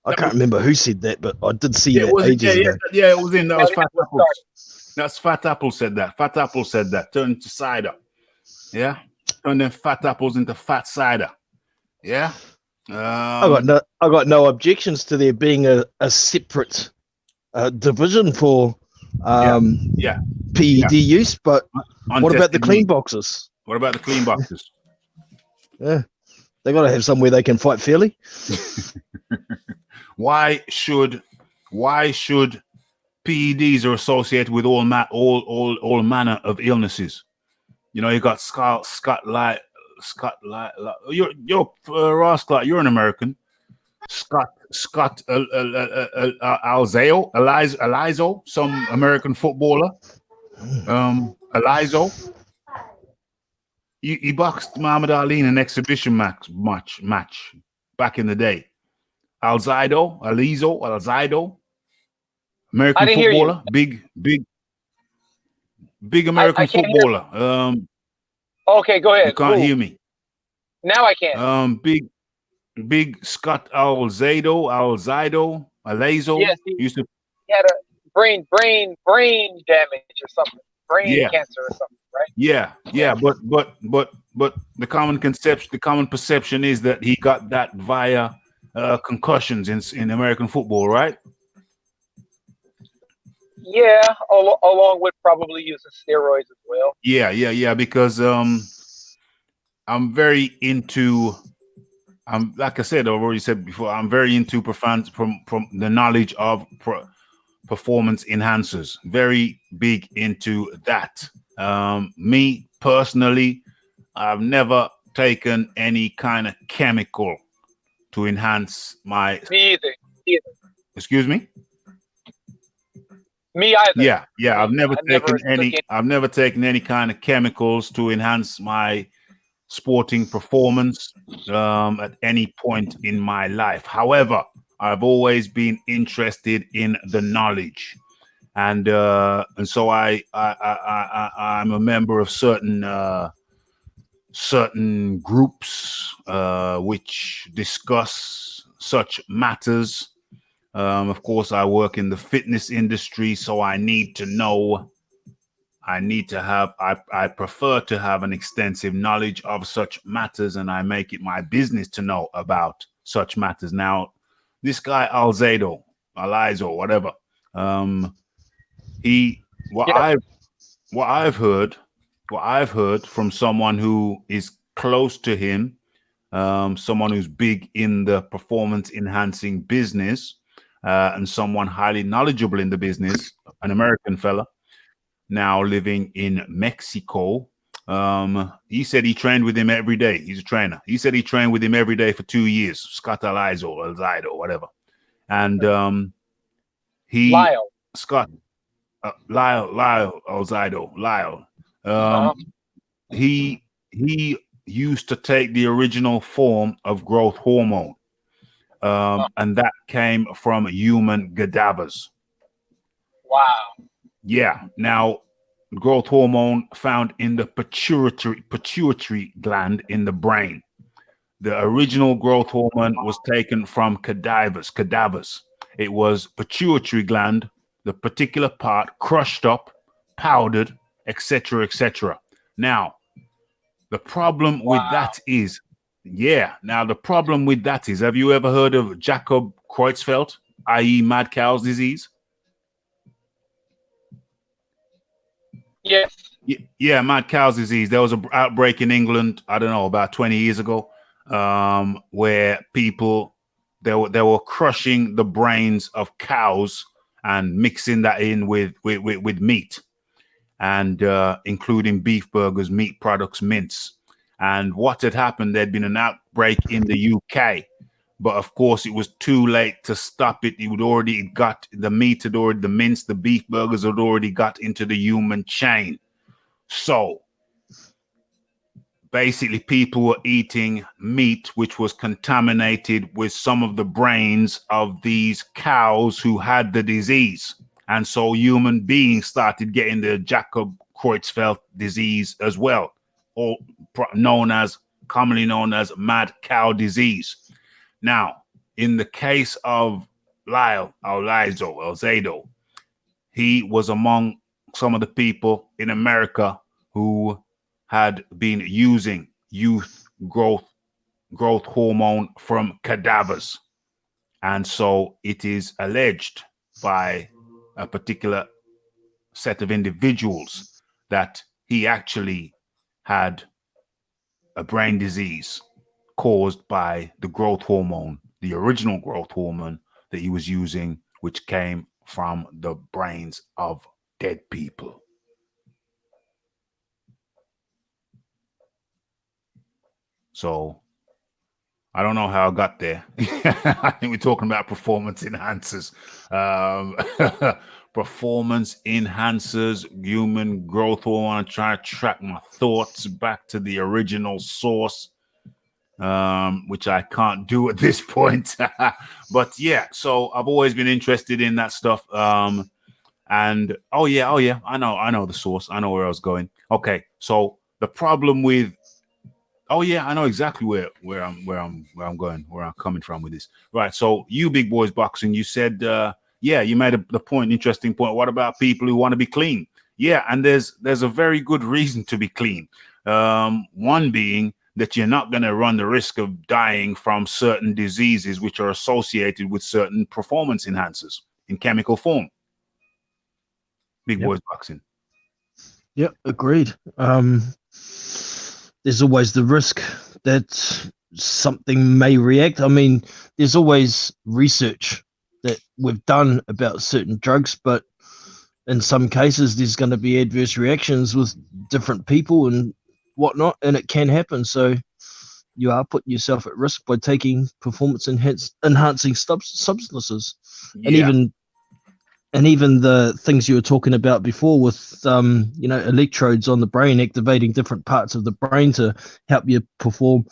I can't remember who said that, but I did see that was ages ago. Yeah, it was in. That was Fat Apples. That's Fat Apple said that. Fat Apple said that. Turn into cider. Yeah, turn them fat apples into fat cider. Yeah. I got no objections to there being a separate division for PED use, but what about the clean boxes? What about the clean boxes? Yeah, they got to have somewhere they can fight fairly. Why should PEDs are associated with all manner of illnesses? You know, you got Scott Light. You're Ross Clark. You're an American. Scott Alizo, some American footballer. Alizo. He boxed Muhammad Ali in an exhibition match back in the day. Alizo, American footballer, big American footballer. Okay, go ahead. You can't hear me. Now I can. Big Scott Alizo. Yes, he had a brain damage or something, brain cancer or something, right? Yeah. But the common perception is that he got that via concussions in American football, right? Yeah, along with probably using steroids as well. Yeah. Because I'm very into. Like I said, I've already said before. I'm very into from the knowledge of performance enhancers. Very big into that. Me personally, I've never taken any kind of chemical to enhance my. Me either. Excuse me. Me either. Yeah. I've never taken any kind of chemicals to enhance my sporting performance at any point in my life. However, I've always been interested in the knowledge, and so I'm a member of certain groups which discuss such matters. Of course, I work in the fitness industry, so I need to know. I prefer to have an extensive knowledge of such matters, and I make it my business to know about such matters. Now, this guy Alizo, whatever, what I've heard from someone who is close to him, someone who's big in the performance enhancing business, and someone highly knowledgeable in the business, an American fella, now living in Mexico. He said he trained with him every day. He's a trainer. He said he trained with him every day for 2 years. Scott Alizo, whatever. And he Lyle. Scott, Lyle Ozido, Lyle. Uh-huh. He used to take the original form of growth hormone, and that came from human cadavers. Wow. Yeah. Now, growth hormone found in the pituitary gland in the brain. The original growth hormone was taken from cadavers. It was pituitary gland, the particular part crushed up, powdered, etc., etc. Now, the problem with Wow. that is, Now the problem with that is, have you ever heard of Jacob Creutzfeldt, i.e., mad cow's disease? Yes. Yeah, mad cow's disease. There was an outbreak in England, I don't know, about 20 years ago, where people they were crushing the brains of cows and mixing that in with meat, and including beef burgers, meat products, mince. And what had happened, there'd been an outbreak in the UK, but of course it was too late to stop it. It would already got the meat had already, the mince, the beef burgers had already got into the human chain. So basically, people were eating meat which was contaminated with some of the brains of these cows who had the disease. And so human beings started getting the Jacob Creutzfeldt disease as well, or commonly known as mad cow disease. Now, in the case of Lyle Alzado, he was among some of the people in America who had been using youth growth hormone from cadavers. And so it is alleged by a particular set of individuals that he actually had a brain disease caused by the growth hormone, the original growth hormone that he was using, which came from the brains of dead people. So I don't know how I got there. I think we're talking about performance enhancers. Performance enhancers, human growth hormone. I'm trying to track my thoughts back to the original source, which I can't do at this point. But yeah, so I've always been interested in that stuff. And oh yeah, I know the source. I know where I was going. Okay, so the problem with I know exactly where I'm going, where I'm coming from with this. Right. So you big boys boxing, you said you made the point, interesting point. What about people who want to be clean? Yeah, and there's a very good reason to be clean. One being that you're not going to run the risk of dying from certain diseases which are associated with certain performance enhancers in chemical form. Big boys boxing. Yep, agreed. There's always the risk that something may react. I mean, there's always research that we've done about certain drugs, but in some cases, there's going to be adverse reactions with different people and whatnot, and it can happen. So you are putting yourself at risk by taking performance enhancing substances, and even the things you were talking about before with electrodes on the brain activating different parts of the brain to help you perform.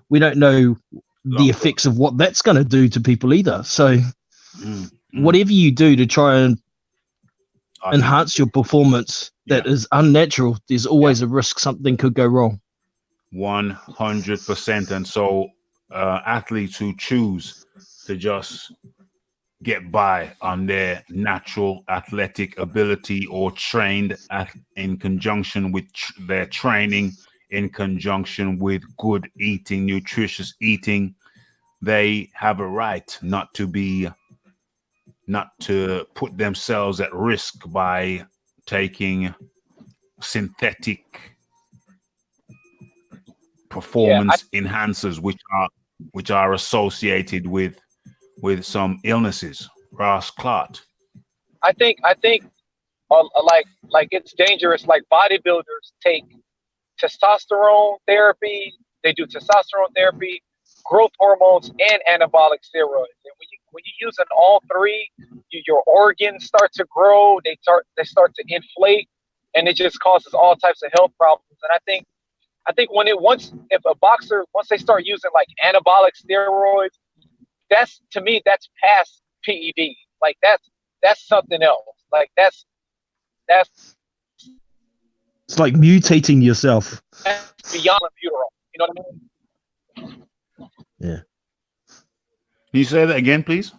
We don't know the effects of what that's going to do to people either. So whatever you do to try and enhance your performance that is unnatural, there's always a risk something could go wrong. 100%. And so athletes who choose to just get by on their natural athletic ability or trained in conjunction with their training, in conjunction with good eating, nutritious eating, they have a right not to put themselves at risk by taking synthetic performance enhancers which are associated with some illnesses. Ross Clot. I think like it's dangerous. Like bodybuilders take testosterone therapy. They do testosterone therapy, growth hormones, and anabolic steroids. And when you're using all three, your organs start to grow. They start to inflate, and it just causes all types of health problems. And I think if a boxer once they start using like anabolic steroids, that's to me that's past PED. Like that's something else. Like that's It's like mutating yourself. beyond albuterol. You know what I mean? Yeah. Can you say that again, please?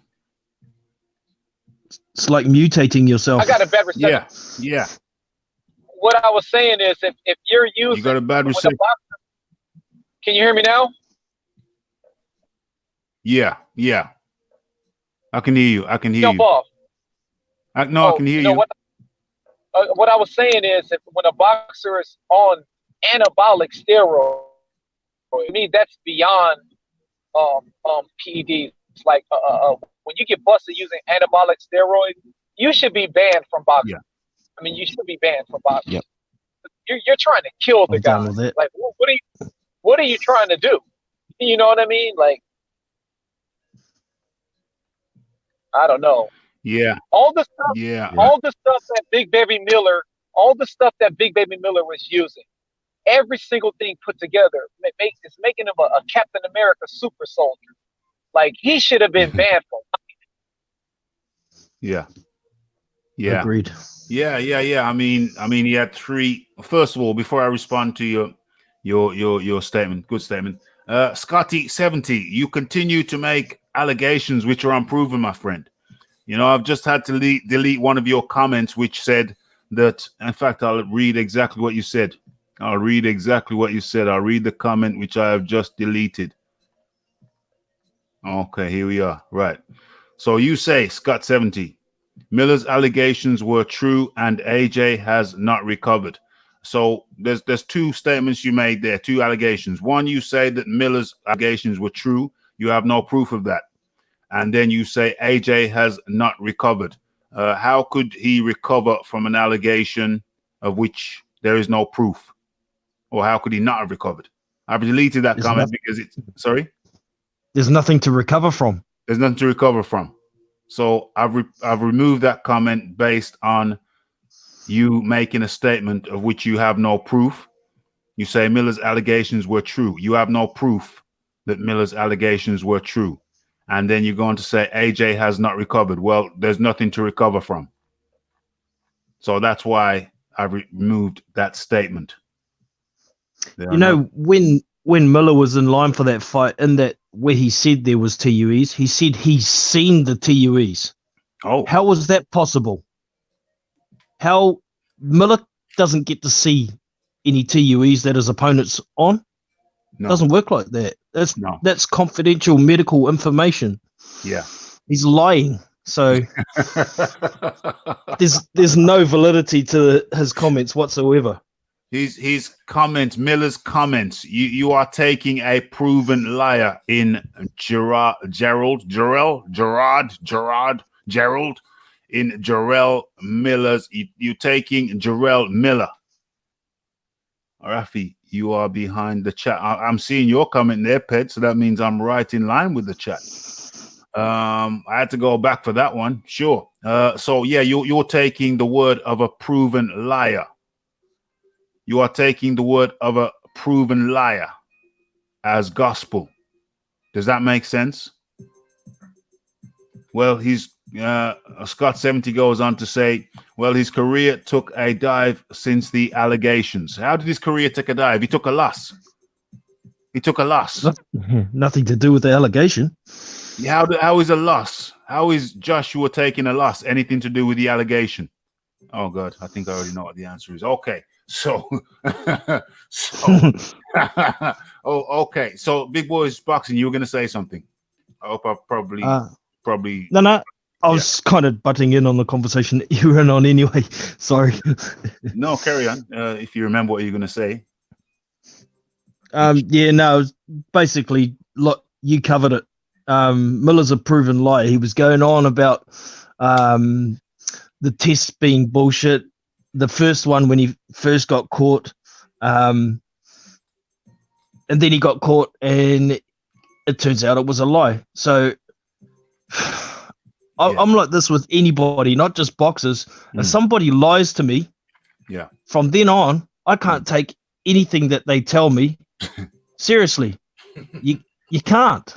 It's like mutating yourself. I got a bad reception. Yeah. What I was saying is, if you're using, You got a bad reception. Can you hear me now? Yeah. I can hear you. I can hear Jump you. off. I can hear you. What I was saying is, when a boxer is on anabolic steroids, to me that's beyond PEDs. Like when you get busted using anabolic steroids, you should be banned from boxing. Yeah. I mean, you should be banned from boxing. Yep. You're trying to kill the I'm guy. done with it. Like, what are you trying to do? You know what I mean? Like, I don't know. Yeah. All the stuff that Big Baby Miller was using, every single thing put together, it's making him a Captain America super soldier. Like, he should have been banned from. Yeah. Agreed. Yeah. I mean, he had three. First of all, before I respond to your statement, good statement. Scotty 70, you continue to make allegations which are unproven, my friend. You know, I've just had to delete one of your comments which said that. In fact, I'll read exactly what you said. I'll read the comment which I have just deleted. Okay, here we are. Right. So you say, Scott 70, Miller's allegations were true and AJ has not recovered. So there's two statements you made there, two allegations. One, you say that Miller's allegations were true. You have no proof of that. And then you say AJ has not recovered. How could he recover from an allegation of which there is no proof? Or how could he not have recovered? I've deleted that comment because it's... Sorry? There's nothing to recover from. There's nothing to recover from. So I've removed that comment based on you making a statement of which you have no proof. You say Miller's allegations were true. You have no proof that Miller's allegations were true. And then you're going to say AJ has not recovered. Well, there's nothing to recover from. So that's why I removed that statement. You know, when Miller was in line for that fight, in that where he said there was TUEs, he said he's seen the TUEs. Oh. How was that possible? How Miller doesn't get to see any TUEs that his opponent's on? No. Doesn't work like that. That's confidential medical information. Yeah. He's lying. So there's no validity to his comments whatsoever. His comments, Miller's comments. You are taking a proven liar in Gerald in Jarrell Miller's. You're taking Jarrell Miller. Raphie, you are behind the chat. I'm seeing your comment there, Ped. So that means I'm right in line with the chat. I had to go back for that one. Sure. So yeah, you're taking the word of a proven liar. You are taking the word of a proven liar as gospel. Does that make sense? Well, he's Scott 70 goes on to say, well, his career took a dive since the allegations. How did his career take a dive? He took a loss. Nothing to do with the allegation. How is a loss? How is Joshua taking a loss? Anything to do with the allegation? Oh, God, I think I already know what the answer is. Okay. So, okay. So, Big Boys Boxing, you were going to say something. I hope I probably. No. I was kind of butting in on the conversation that you were on anyway. Sorry. No, carry on. If you remember what you're going to say. Basically, look, you covered it. Miller's a proven liar. He was going on about the tests being bullshit. The first one when he first got caught, and then he got caught, and it turns out it was a lie. So I'm like this with anybody, not just boxers. If somebody lies to me, from then on, I can't take anything that they tell me seriously. You can't.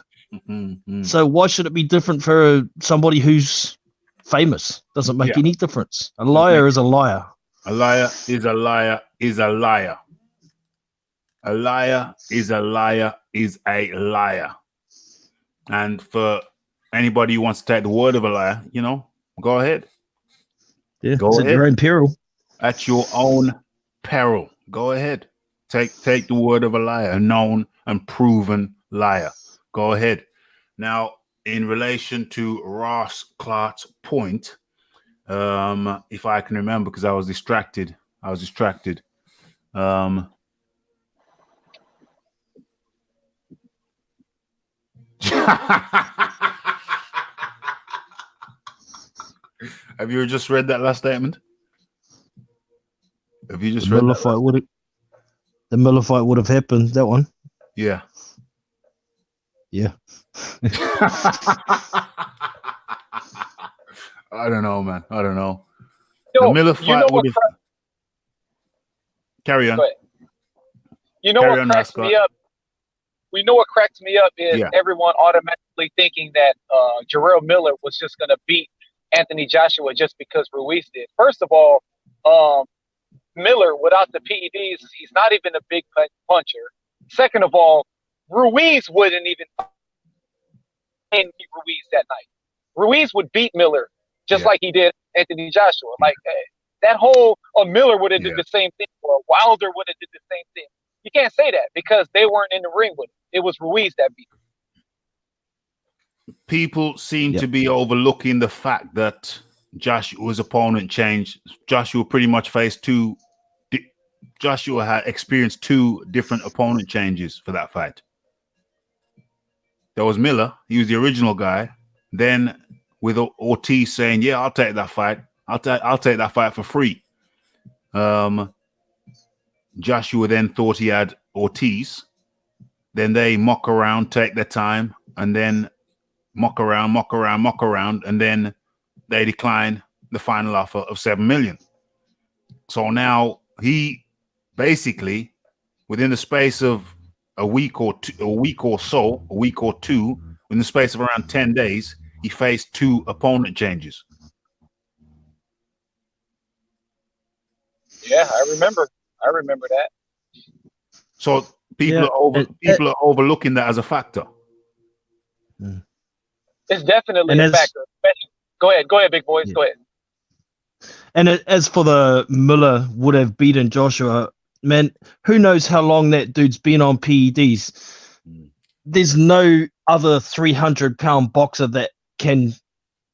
So why should it be different for somebody who's famous? Doesn't make any difference. A liar is a liar. A liar is a liar is a liar. A liar is a liar is a liar. And for anybody who wants to take the word of a liar, go ahead. Yeah, go ahead. At your own peril. At your own peril. Go ahead. Take the word of a liar, a known and proven liar. Go ahead. Now, in relation to Ross Clark's point, if I can remember, because I was distracted. Have you just read that last statement? Have you just read that? The Miller fight would have happened, that one. Yeah. Yeah. I don't know, man. I don't know. Yo, the Miller fight would have. Carry on. You know what cracks me up? We know what cracks me up is everyone automatically thinking that Jarrell Miller was just going to beat Anthony Joshua just because Ruiz did. First of all, Miller, without the PEDs, he's not even a big puncher. Second of all, Ruiz wouldn't even beat Ruiz that night. Ruiz would beat Miller just like he did Anthony Joshua. Like that whole Miller would have did the same thing, or Wilder would have did the same thing. You can't say that because they weren't in the ring with him. It was Ruiz that beat him. People seem to be overlooking the fact that Joshua's opponent changed. Joshua pretty much faced Joshua had experienced two different opponent changes for that fight. There was Miller. He was the original guy. Then with Ortiz saying, "Yeah, I'll take that fight. I'll take that fight for free." Joshua then thought he had Ortiz. Then they muck around, take their time, and then muck around, and then they decline the final offer of $7 million. So now he basically, within the space of a week or two, in the space of around 10 days, he faced two opponent changes. Yeah, I remember that. So people are overlooking that as a factor. It's definitely a factor. Go ahead, big boys. Yeah. Go ahead. And as for the Miller would have beaten Joshua, man, who knows how long that dude's been on PEDs? There's no other 300-pound boxer that can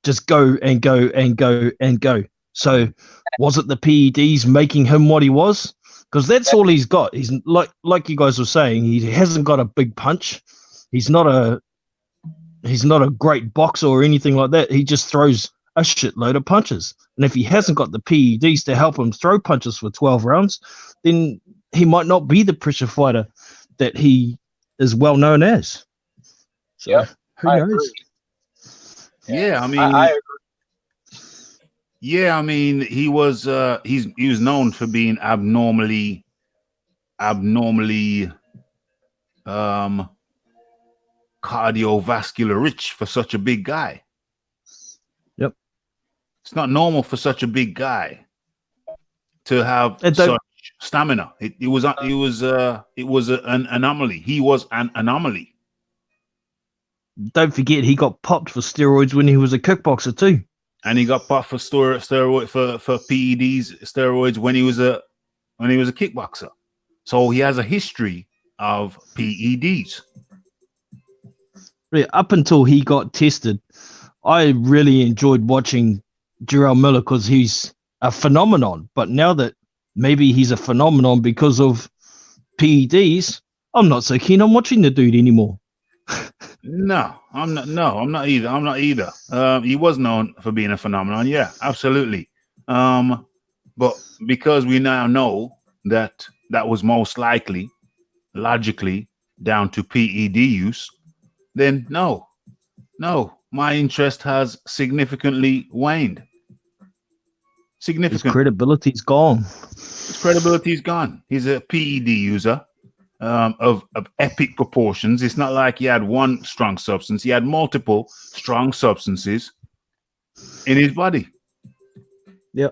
just go and go and go and go. So was it the PEDs making him what he was? Because that's all he's got. He's like you guys were saying, he hasn't got a big punch. He's not a great boxer or anything like that. He just throws a shitload of punches. And if he hasn't got the PEDs to help him throw punches for 12 rounds, then he might not be the pressure fighter that he is well known as. So who knows? Agree. Yeah, I mean, I agree. Yeah, I mean, he was known for being abnormally cardiovascular rich for such a big guy. Yep. It's not normal for such a big guy to have such stamina. It was an anomaly. He was an anomaly. Don't forget, he got popped for steroids when he was a kickboxer too. And he got popped for steroid for PEDs, steroids when he was a kickboxer. So he has a history of PEDs. Yeah, up until he got tested, I really enjoyed watching Jarrell Miller because he's a phenomenon. But now that maybe he's a phenomenon because of PEDs, I'm not so keen on watching the dude anymore. No, I'm not either. He was known for being a phenomenon. Yeah, absolutely. But because we now know that was most likely, logically, down to PED use, then no, my interest has significantly waned. His credibility's gone. His credibility's gone. He's a PED user of epic proportions. It's not like he had one strong substance. He had multiple strong substances in his body. Yeah.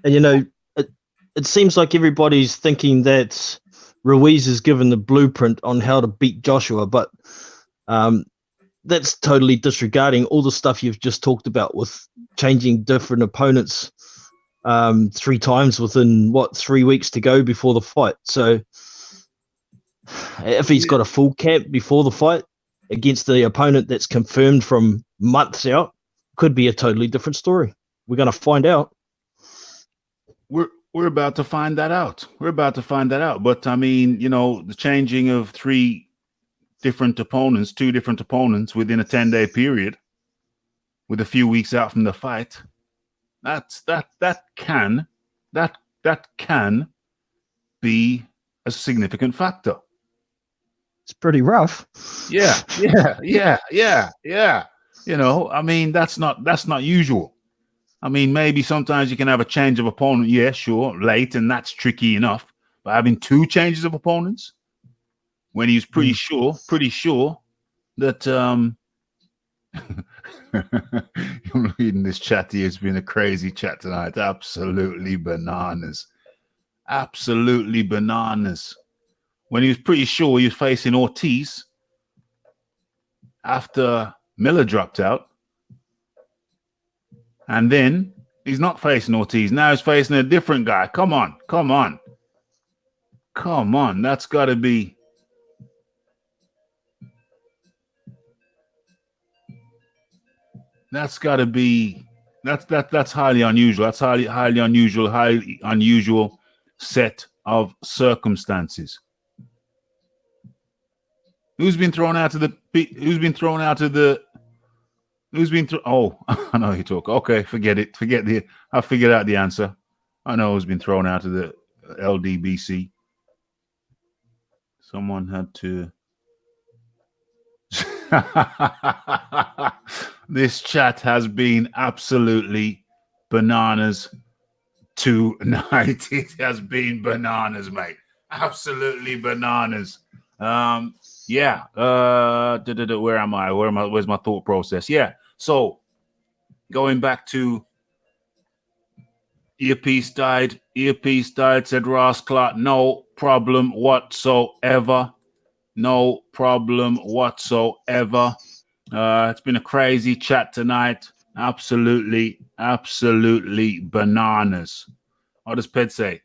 And, you know, it seems like everybody's thinking that Ruiz is given the blueprint on how to beat Joshua, but that's totally disregarding all the stuff you've just talked about with changing different opponents 3 times within 3 weeks to go before the fight. So if he's got a full camp before the fight against the opponent that's confirmed from months out, could be a totally different story. We're going to find out. We're about to find that out. But I mean, you know, the changing of 2 different opponents within a 10-day period with a few weeks out from the fight, that can be a significant factor. It's pretty rough. Yeah. You know, I mean, that's not usual. I mean, maybe sometimes you can have a change of opponent. Yeah, sure, late, and that's tricky enough. But having 2 changes of opponents when he was pretty sure that I'm reading this chat here. It's been a crazy chat tonight. Absolutely bananas. When he was pretty sure he was facing Ortiz after Miller dropped out. And then he's not facing Ortiz. Now he's facing a different guy. Come on. That's got to be. That's highly unusual. That's highly unusual set of circumstances. Who's been thrown out of the? Oh, I know you talk. Okay, forget it. I figured out the answer. I know who's been thrown out of the LDBC. Someone had to. This chat has been absolutely bananas tonight. It has been bananas, mate. Absolutely bananas. Yeah. Where am I? Where's my thought process? Yeah. So going back to earpiece died, said Ross Clark. No problem whatsoever. It's been a crazy chat tonight. Absolutely bananas. What does PED say?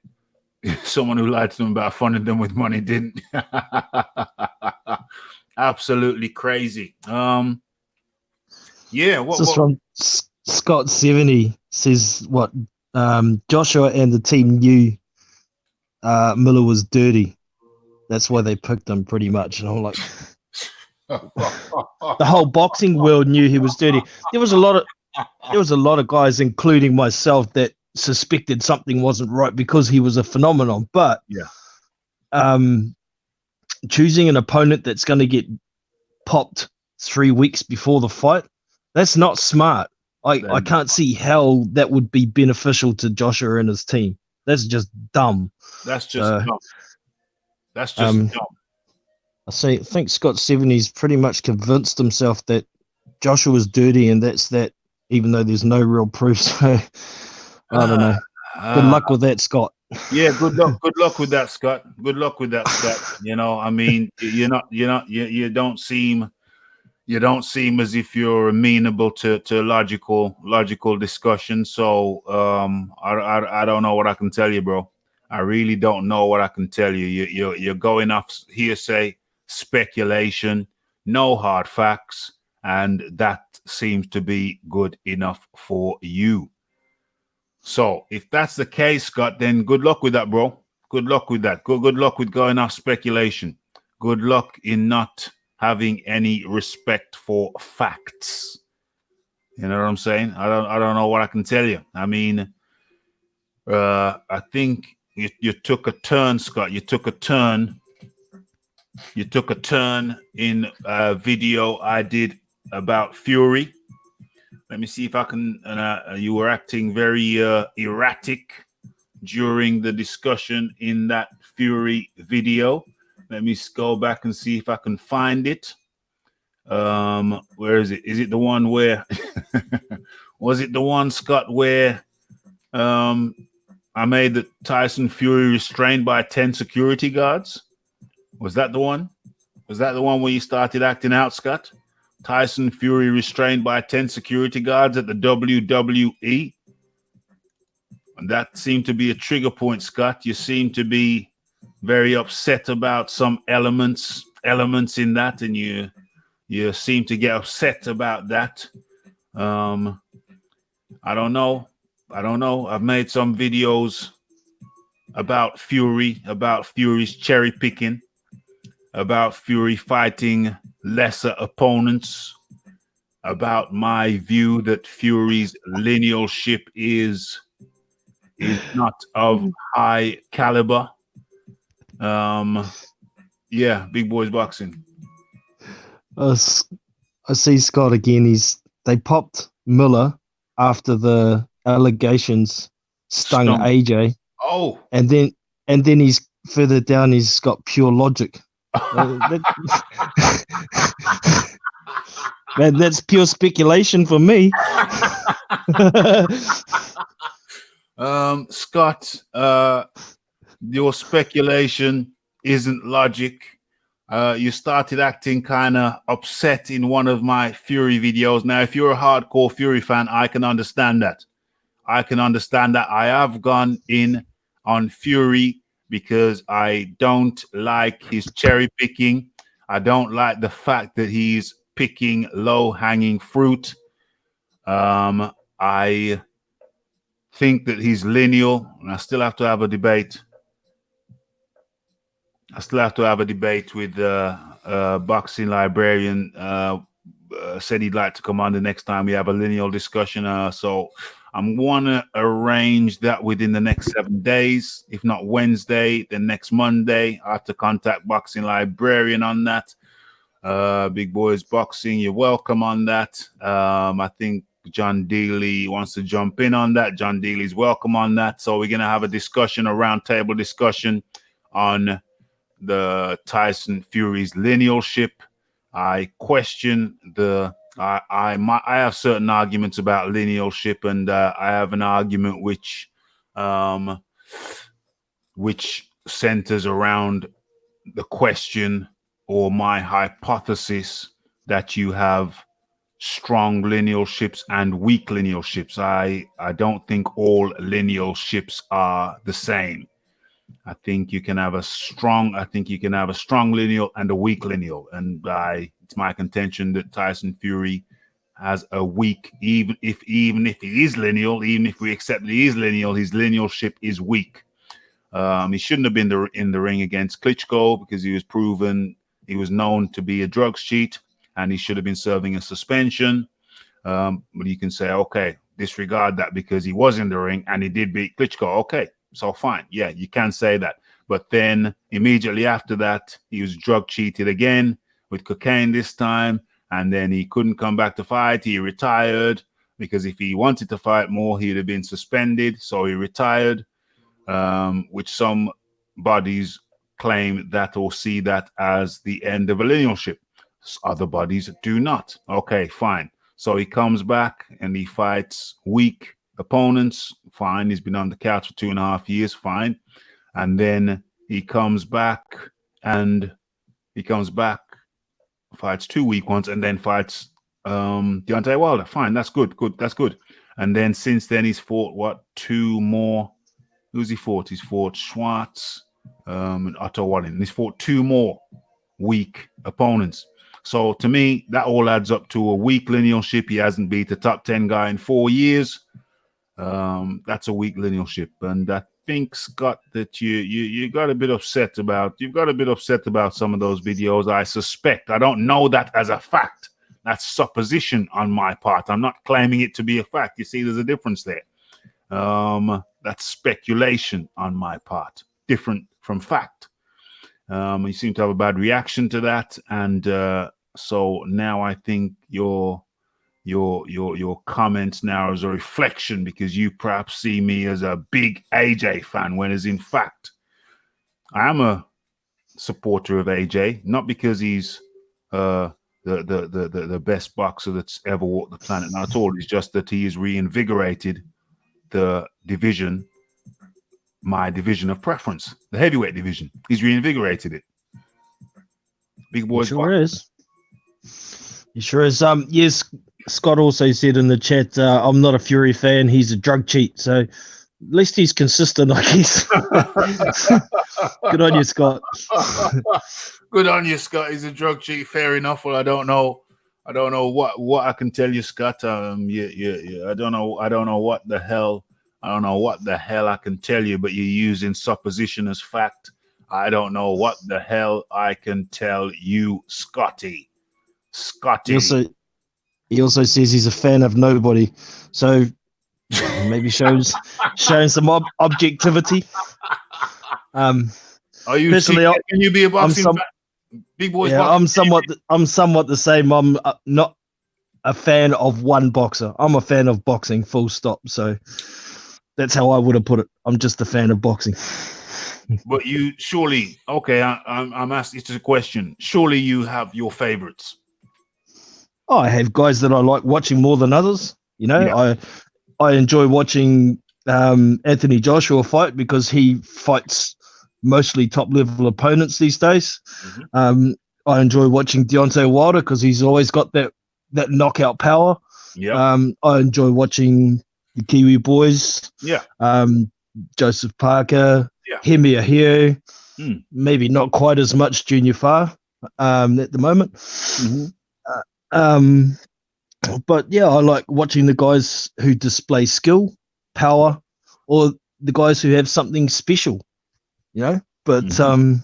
Someone who lied to them about funding them with money didn't. Absolutely crazy. Yeah. This is from Scott 70 says what Joshua and the team knew Miller was dirty. That's why they picked him pretty much. And I'm like, the whole boxing world knew he was dirty. There was a lot of guys, including myself, that suspected something wasn't right because he was a phenomenon. But choosing an opponent that's going to get popped 3 weeks before the fight, that's not smart. I can't see how that would be beneficial to Joshua and his team. That's just dumb. That's just dumb. That's just dumb. I think Scott 70's pretty much convinced himself that Joshua was dirty, and that's that, even though there's no real proof. So I don't know. Good luck with that, Scott. Yeah, good luck with that, Scott. You know, I mean, you don't seem as if you're amenable to logical discussion. So I don't know what I can tell you, bro. I really don't know what I can tell you. You're going off hearsay, speculation, no hard facts, and that seems to be good enough for you. So if that's the case, Scott, then good luck with that, bro. Good luck with that. Good luck with going off speculation. Good luck in not having any respect for facts. You know what I'm saying? I don't know what I can tell you. I mean, I think you took a turn, Scott. You took a turn in a video I did about Fury. Let me see if I can. You were acting very erratic during the discussion in that Fury video. Let me go back and see if I can find it. Where is it? Is it the one where was it the one, Scott, where I made the Tyson Fury restrained by 10 security guards? Was that the one? Was that the one where you started acting out, Scott? Tyson Fury restrained by 10 security guards at the WWE? And that seemed to be a trigger point, Scott. You seem to be very upset about some elements in that, and you seem to get upset about that. I don't know. I've made some videos about Fury's cherry picking, about Fury fighting lesser opponents, about my view that Fury's linealship is not of high caliber. Yeah, Big Boys Boxing. I see Scott again. They popped Miller after the allegations stung AJ. Oh, and then he's further down. He's got Pure Logic. That's pure speculation for me. Scott, your speculation isn't logic. You started acting kind of upset in one of my Fury videos. Now, if you're a hardcore Fury fan, I can understand that. I have gone in on Fury because I don't like his cherry picking. I don't like the fact that he's picking low-hanging fruit. I think that he's lineal, and I still have to have a debate. With boxing librarian. Said he'd like to come on the next time we have a lineal discussion. So I'm going to arrange that within the next 7 days. If not Wednesday, then next Monday. I have to contact boxing librarian on that. Big Boys Boxing, you're welcome on that. I think John Dealey wants to jump in on that. John Dealey's welcome on that. So we're going to have a discussion, a roundtable discussion on the Tyson Fury's linealship. I question I have certain arguments about linealship, and I have an argument which centers around the question or my hypothesis that you have strong linealships and weak linealships. I don't think all linealships are the same. I think you can have a strong lineal and a weak lineal, and it's my contention that Tyson Fury has a weak, even if he is lineal, even if we accept that he is lineal, his linealship is weak. He shouldn't have been in the ring against Klitschko because he was known to be a drugs cheat, and he should have been serving a suspension. But you can say, okay, disregard that because he was in the ring and he did beat Klitschko. Okay. So fine, yeah, you can say that. But then immediately after that, he was drug cheated again with cocaine this time, and then he couldn't come back to fight. He retired because if he wanted to fight more, he'd have been suspended. So he retired, which some bodies claim that or see that as the end of a linealship. Other bodies do not. Okay, fine. So he comes back and he fights weak opponents. Fine. He's been on the couch for 2.5 years. Fine. And then he comes back, fights 2 weak ones, and then fights Deontay Wilder. Fine. That's good. That's good. And then since then he's fought two more. Who's he fought? He's fought Schwartz and Otto Wallin. He's fought 2 more weak opponents. So to me, that all adds up to a weak linealship. He hasn't beat a top 10 guy in 4 years. That's a weak linealship. And I think, Scott, that you got a bit upset about some of those videos. I suspect. I don't know that as a fact. That's supposition on my part. I'm not claiming it to be a fact. You see, there's a difference there. That's speculation on my part, different from fact. You seem to have a bad reaction to that, and So now I think your comments now is a reflection, because you perhaps see me as a big AJ fan, when as in fact I am a supporter of AJ, not because he's the best boxer that's ever walked the planet, not at all. It's just that he has reinvigorated the division, my division of preference, the heavyweight division. He's reinvigorated it. Big boys. He sure is. He sure is. Yes, Scott also said in the chat, I'm not a Fury fan. He's a drug cheat. So at least he's consistent, I guess. Good on you, Scott. Good on you, Scott. He's a drug cheat. Fair enough. Well, I don't know what I can tell you, Scott. Yeah. I don't know what the hell I can tell you, but you're using supposition as fact. I don't know what the hell I can tell you, Scotty. He also says he's a fan of nobody. So maybe showing some objectivity. Are you personally, can you be a boxing fan? Big boys. Yeah, I'm somewhat the same. I'm not a fan of one boxer. I'm a fan of boxing, full stop. So that's how I would have put it. I'm just a fan of boxing. But you surely, okay, I'm asking you a question. Surely you have your favorites. I have guys that I like watching more than others. You know, yeah. I enjoy watching Anthony Joshua fight because he fights mostly top level opponents these days. Mm-hmm. I enjoy watching Deontay Wilder because he's always got that knockout power. Yeah. I enjoy watching the Kiwi boys. Yeah. Joseph Parker. Yeah. Hemi Ahio. Maybe not quite as much Junior Farr at the moment. Mm-hmm. But yeah, I like watching the guys who display skill, power, or the guys who have something special, you know. But I'm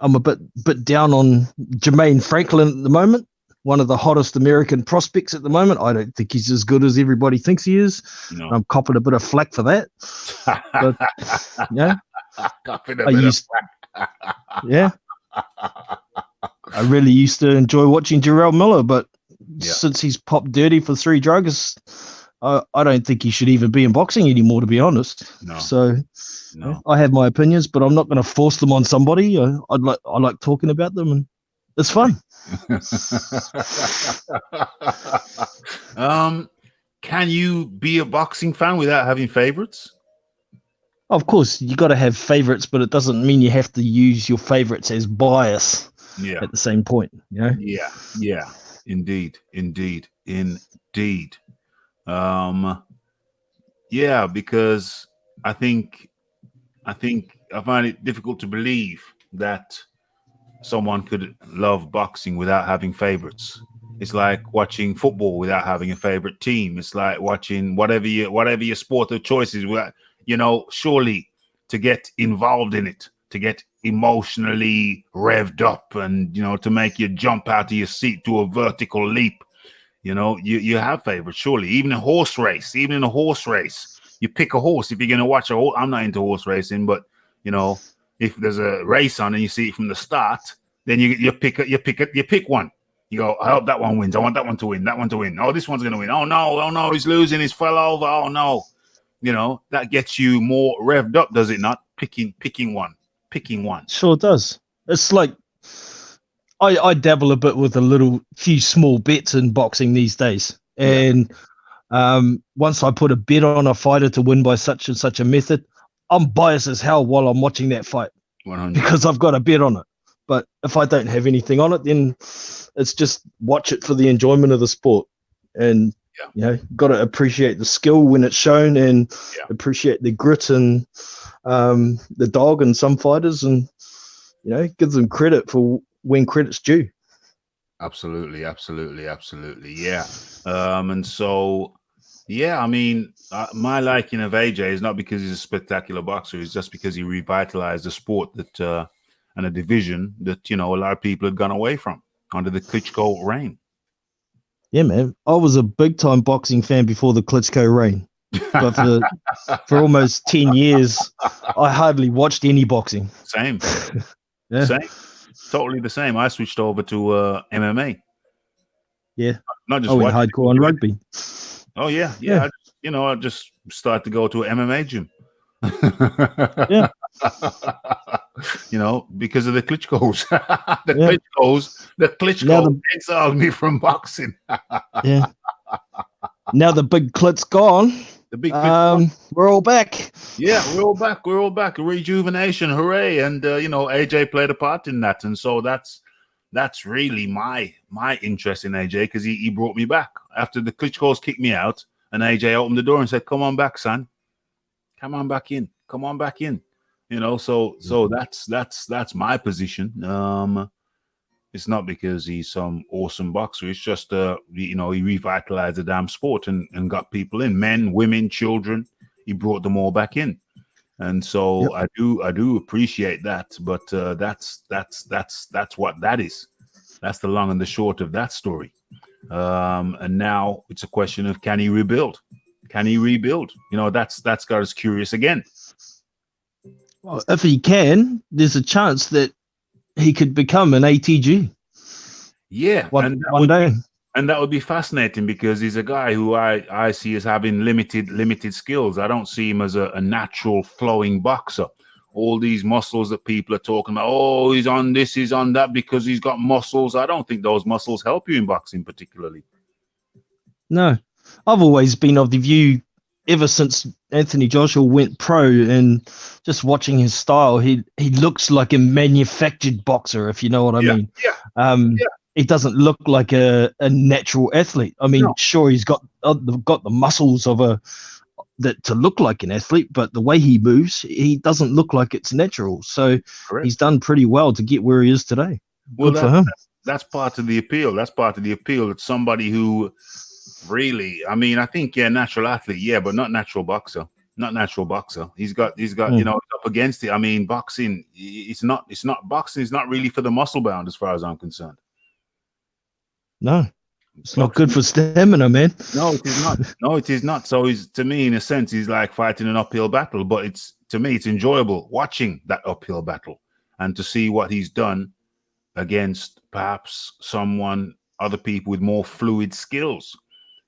a bit down on Jermaine Franklin at the moment, one of the hottest American prospects at the moment. I don't think he's as good as everybody thinks he is. No. I'm copping a bit of flack for that. But yeah, I really used to enjoy watching Jarrell Miller, but since he's popped dirty for 3 drugs, I don't think he should even be in boxing anymore, to be honest. No. So I have my opinions, but I'm not going to force them on somebody. I like talking about them, and it's fun. Can you be a boxing fan without having favorites? Of course, you got to have favorites, but it doesn't mean you have to use your favorites as bias. Yeah. At the same point, you know? Yeah. Indeed. Yeah, because I find it difficult to believe that someone could love boxing without having favorites. It's like watching football without having a favorite team. It's like watching whatever your sport of choice is. You know, surely to get involved in it, to get emotionally revved up, and you know, to make you jump out of your seat to a vertical leap, you know, you have favorites. Surely, even in a horse race, you pick a horse. If you're going to watch a horse, I'm not into horse racing, but you know, if there's a race on and you see it from the start, then you pick one. You go, I hope that one wins. I want that one to win. Oh, this one's going to win. Oh no, he's losing. He's fell over. Oh no, you know, that gets you more revved up, does it not? Picking one. Sure does. It's like I dabble a bit with few small bets in boxing these days, and once I put a bet on a fighter to win by such and such a method, I'm biased as hell while I'm watching that fight 100. Because I've got a bet on it. But if I don't have anything on it, then it's just watch it for the enjoyment of the sport, and you know, got to appreciate the skill when it's shown, and appreciate the grit and the dog in some fighters, and you know, give them credit for when credit's due. Absolutely. Yeah. And so, I mean, my liking of AJ is not because he's a spectacular boxer. It's just because he revitalized the sport that and a division that, you know, a lot of people had gone away from under the Klitschko reign. Yeah, man. I was a big-time boxing fan before the Klitschko reign. But for almost 10 years, I hardly watched any boxing. Same. Yeah. Same. Totally the same. I switched over to MMA. Yeah. Not I just went watching. hardcore on rugby. Oh yeah. Yeah. I just started to go to an MMA gym. Yeah. Because of the Klitschko's. Yeah. The Now Klitschko exiled me from boxing. Yeah. Now the big clit's gone. The big Klitschko. We're all back. Yeah, we're all back. We're all back. Rejuvenation, hooray! And AJ played a part in that, and so that's really my interest in AJ, because he brought me back after the Klitschko's kicked me out, and AJ opened the door and said, "Come on back, son. Come on back in. Come on back in." So that's my position. It's not because he's some awesome boxer. It's just he revitalized the damn sport and got people in, men, women, children. He brought them all back in. And so I do appreciate that, but that's what that is. That's the long and the short of that story. And now it's a question of, can he rebuild? Can he rebuild? That's got us curious again. Well, if he can, there's a chance that he could become an ATG. Yeah, one day. And that would be fascinating, because he's a guy who I see as having limited skills. I don't see him as a natural flowing boxer. All these muscles that people are talking about, oh, he's on this, he's on that because he's got muscles. I don't think those muscles help you in boxing particularly. No, I've always been of the view, ever since Anthony Joshua went pro, and just watching his style, he looks like a manufactured boxer, if you know what I mean. Yeah. He doesn't look like a natural athlete. I mean, sure, he's got the muscles of to look like an athlete, but the way he moves, he doesn't look like it's natural. So Correct. He's done pretty well to get where he is today. Good for him. That's part of the appeal. That's part of the appeal. It's somebody who really, I mean, I think, natural athlete, but not natural boxer. Not natural boxer. He's got up against it. I mean, boxing, boxing is not really for the muscle bound, as far as I'm concerned. No, it's not good for stamina, man. No, it is not. No, it is not. So to me, in a sense, he's like fighting an uphill battle, but to me, it's enjoyable watching that uphill battle and to see what he's done against perhaps other people with more fluid skills,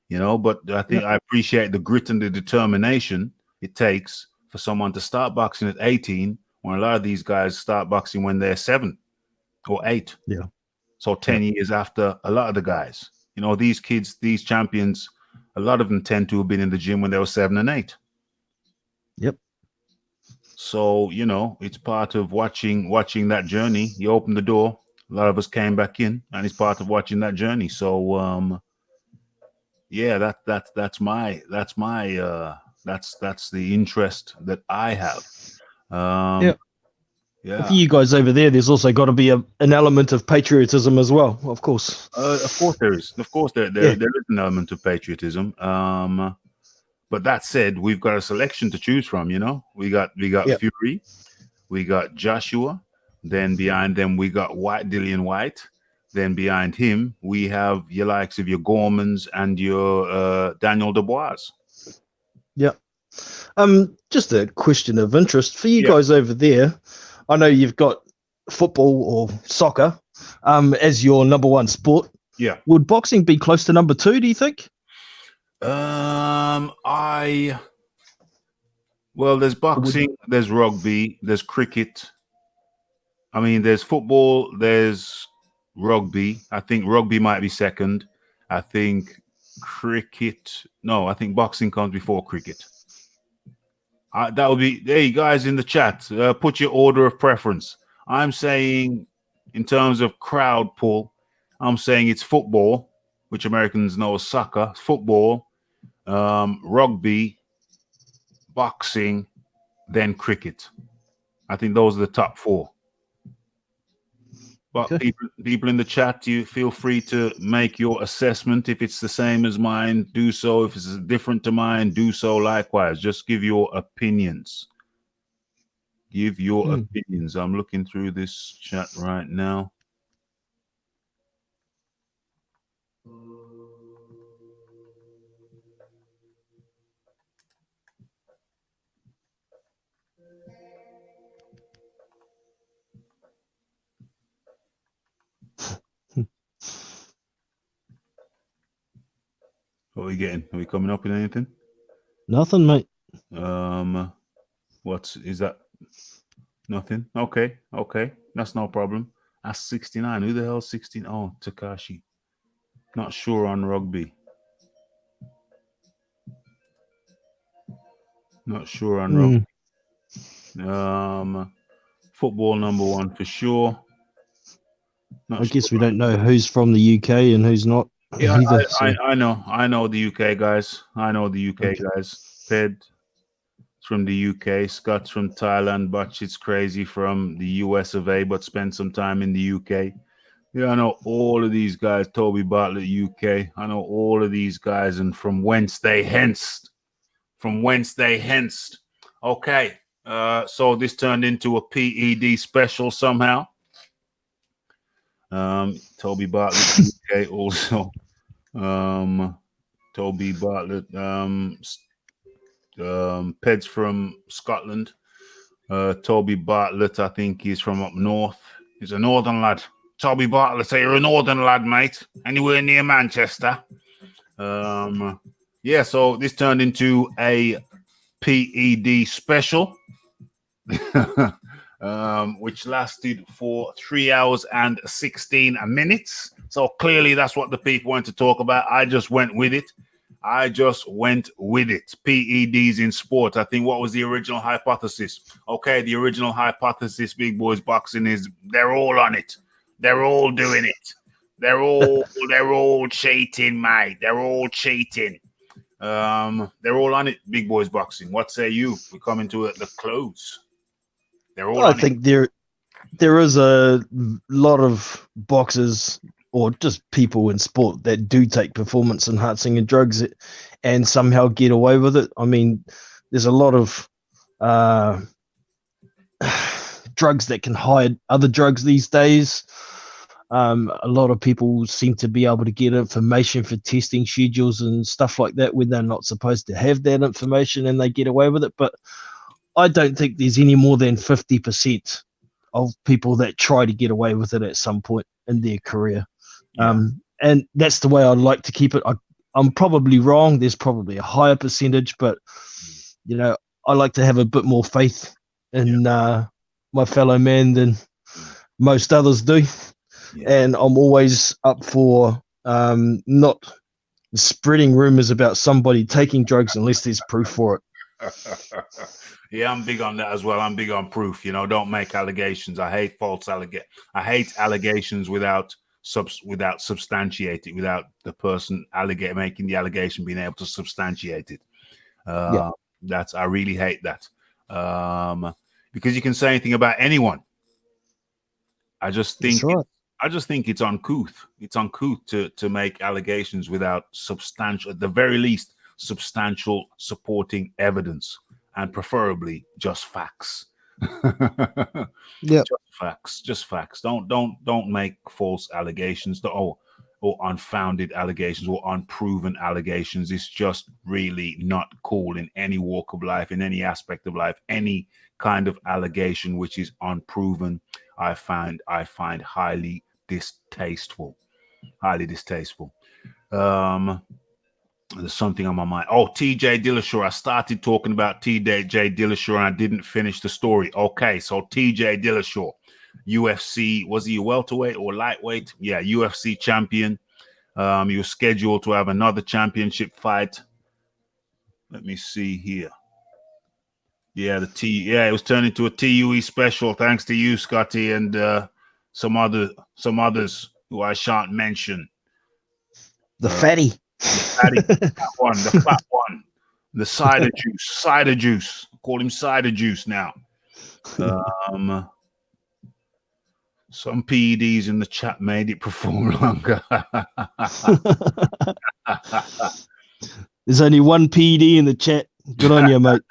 but I think I appreciate the grit and the determination it takes for someone to start boxing at 18, when a lot of these guys start boxing when they're 7 or 8. Yeah. So 10 years after a lot of the guys. These kids, these champions, a lot of them tend to have been in the gym when they were 7 and 8. Yep. So, it's part of watching that journey. You open the door, a lot of us came back in, and it's part of watching that journey. So, that's the interest that I have. Yeah. For you guys over there, there's also got to be an element of patriotism as well, of course. Of course there is. Of course there is an element of patriotism. But that said, we've got a selection to choose from. We got Fury, we got Joshua. Then behind them we got Dillian White. Then behind him we have your likes of your Gormans and your Daniel Dubois. Yeah. Just a question of interest for you guys over there. I know you've got football or soccer as your number one sport. Yeah. Would boxing be close to number 2, do you think? There's boxing, there's rugby, there's cricket. I mean, there's football, there's rugby. I think rugby might be second. I think boxing comes before cricket. That would be, hey, guys in the chat, put your order of preference. I'm saying, in terms of crowd pull, I'm saying it's football, which Americans know as soccer, football, rugby, boxing, then cricket. I think those are the top 4. But people in the chat, you feel free to make your assessment. If it's the same as mine, do so. If it's different to mine, do so likewise. Just give your opinions. Give your opinions. I'm looking through this chat right now. What are we getting? Are we coming up with anything? Nothing, mate. Is that? Nothing. Okay. That's no problem. That's 69. Who the hell 16? Oh, Takashi. Not sure on rugby. Not sure on rugby. Football number 1 for sure. I guess we don't know who's from the UK and who's not. Yeah, either, I know the UK guys. Guys. PED from the UK, Scott's from Thailand, Butch's crazy from the US of A, but spent some time in the UK. Yeah, I know all of these guys. Toby Bartlett, UK. I know all of these guys, and from whence they henced. Okay, so this turned into a PED special somehow. Toby Bartlett, UK also. Toby Bartlett, Ped's from Scotland. Toby Bartlett, I think he's from up north. He's a northern lad. Toby Bartlett, say you're a northern lad, mate. Anywhere near Manchester. Yeah, so this turned into a PED special, which lasted for 3 hours and 16 minutes. So clearly that's what the people want to talk about. I just went with it. PEDs in sport. I think what was the original hypothesis? Okay, the original hypothesis, Big Boys Boxing, is they're all on it. They're all doing it. They're all cheating, mate. They're all cheating. They're all on it, Big Boys Boxing. What say you? We're coming to the close. They're all I think there is a lot of boxers or just people in sport that do take performance enhancing drugs and somehow get away with it. I mean, there's a lot of drugs that can hide other drugs these days. A lot of people seem to be able to get information for testing schedules and stuff like that when they're not supposed to have that information, and they get away with it. But I don't think there's any more than 50% of people that try to get away with it at some point in their career. Yeah. And that's the way I'd like to keep it. I'm probably wrong. There's probably a higher percentage, but I like to have a bit more faith in my fellow man than most others do. Yeah. And I'm always up for not spreading rumors about somebody taking drugs unless there's proof for it. Yeah, I'm big on that as well. I'm big on proof. Don't make allegations. I hate false allegations. I hate allegations without substantiating, without the person making the allegation being able to substantiate it. I really hate that. Because you can say anything about anyone. I just think it's uncouth. It's uncouth to make allegations without substantial, at the very least, substantial supporting evidence, and preferably just facts. Yeah, just facts. Don't make false allegations or unfounded allegations or unproven allegations. It's just really not cool in any walk of life, in any aspect of life. Any kind of allegation which is unproven, I find highly distasteful. There's something on my mind. Oh, TJ Dillashaw. I started talking about TJ Dillashaw and I didn't finish the story. Okay, so TJ Dillashaw, UFC, was he a welterweight or lightweight? Yeah, UFC champion. He was scheduled to have another championship fight. Let me see here. Yeah, it was turned into a TUE special thanks to you, Scotty, and some others who I shan't mention. The fatty. The fat one, the cider juice. Call him cider juice now. Some PEDs in the chat made it perform longer. There's only one PED in the chat. Good on you, mate.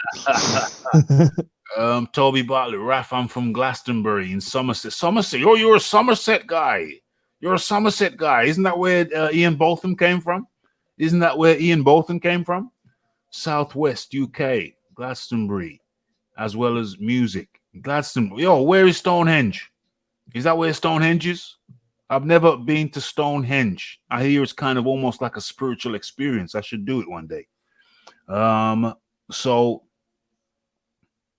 Toby Bartlett, Raphie, I'm from Glastonbury in Somerset. Oh, you're a Somerset guy. Isn't that where Ian Botham came from? Southwest UK, Glastonbury, as well as music. Glastonbury. Yo, where is Stonehenge? Is that where Stonehenge is? I've never been to Stonehenge. I hear it's kind of almost like a spiritual experience. I should do it one day. So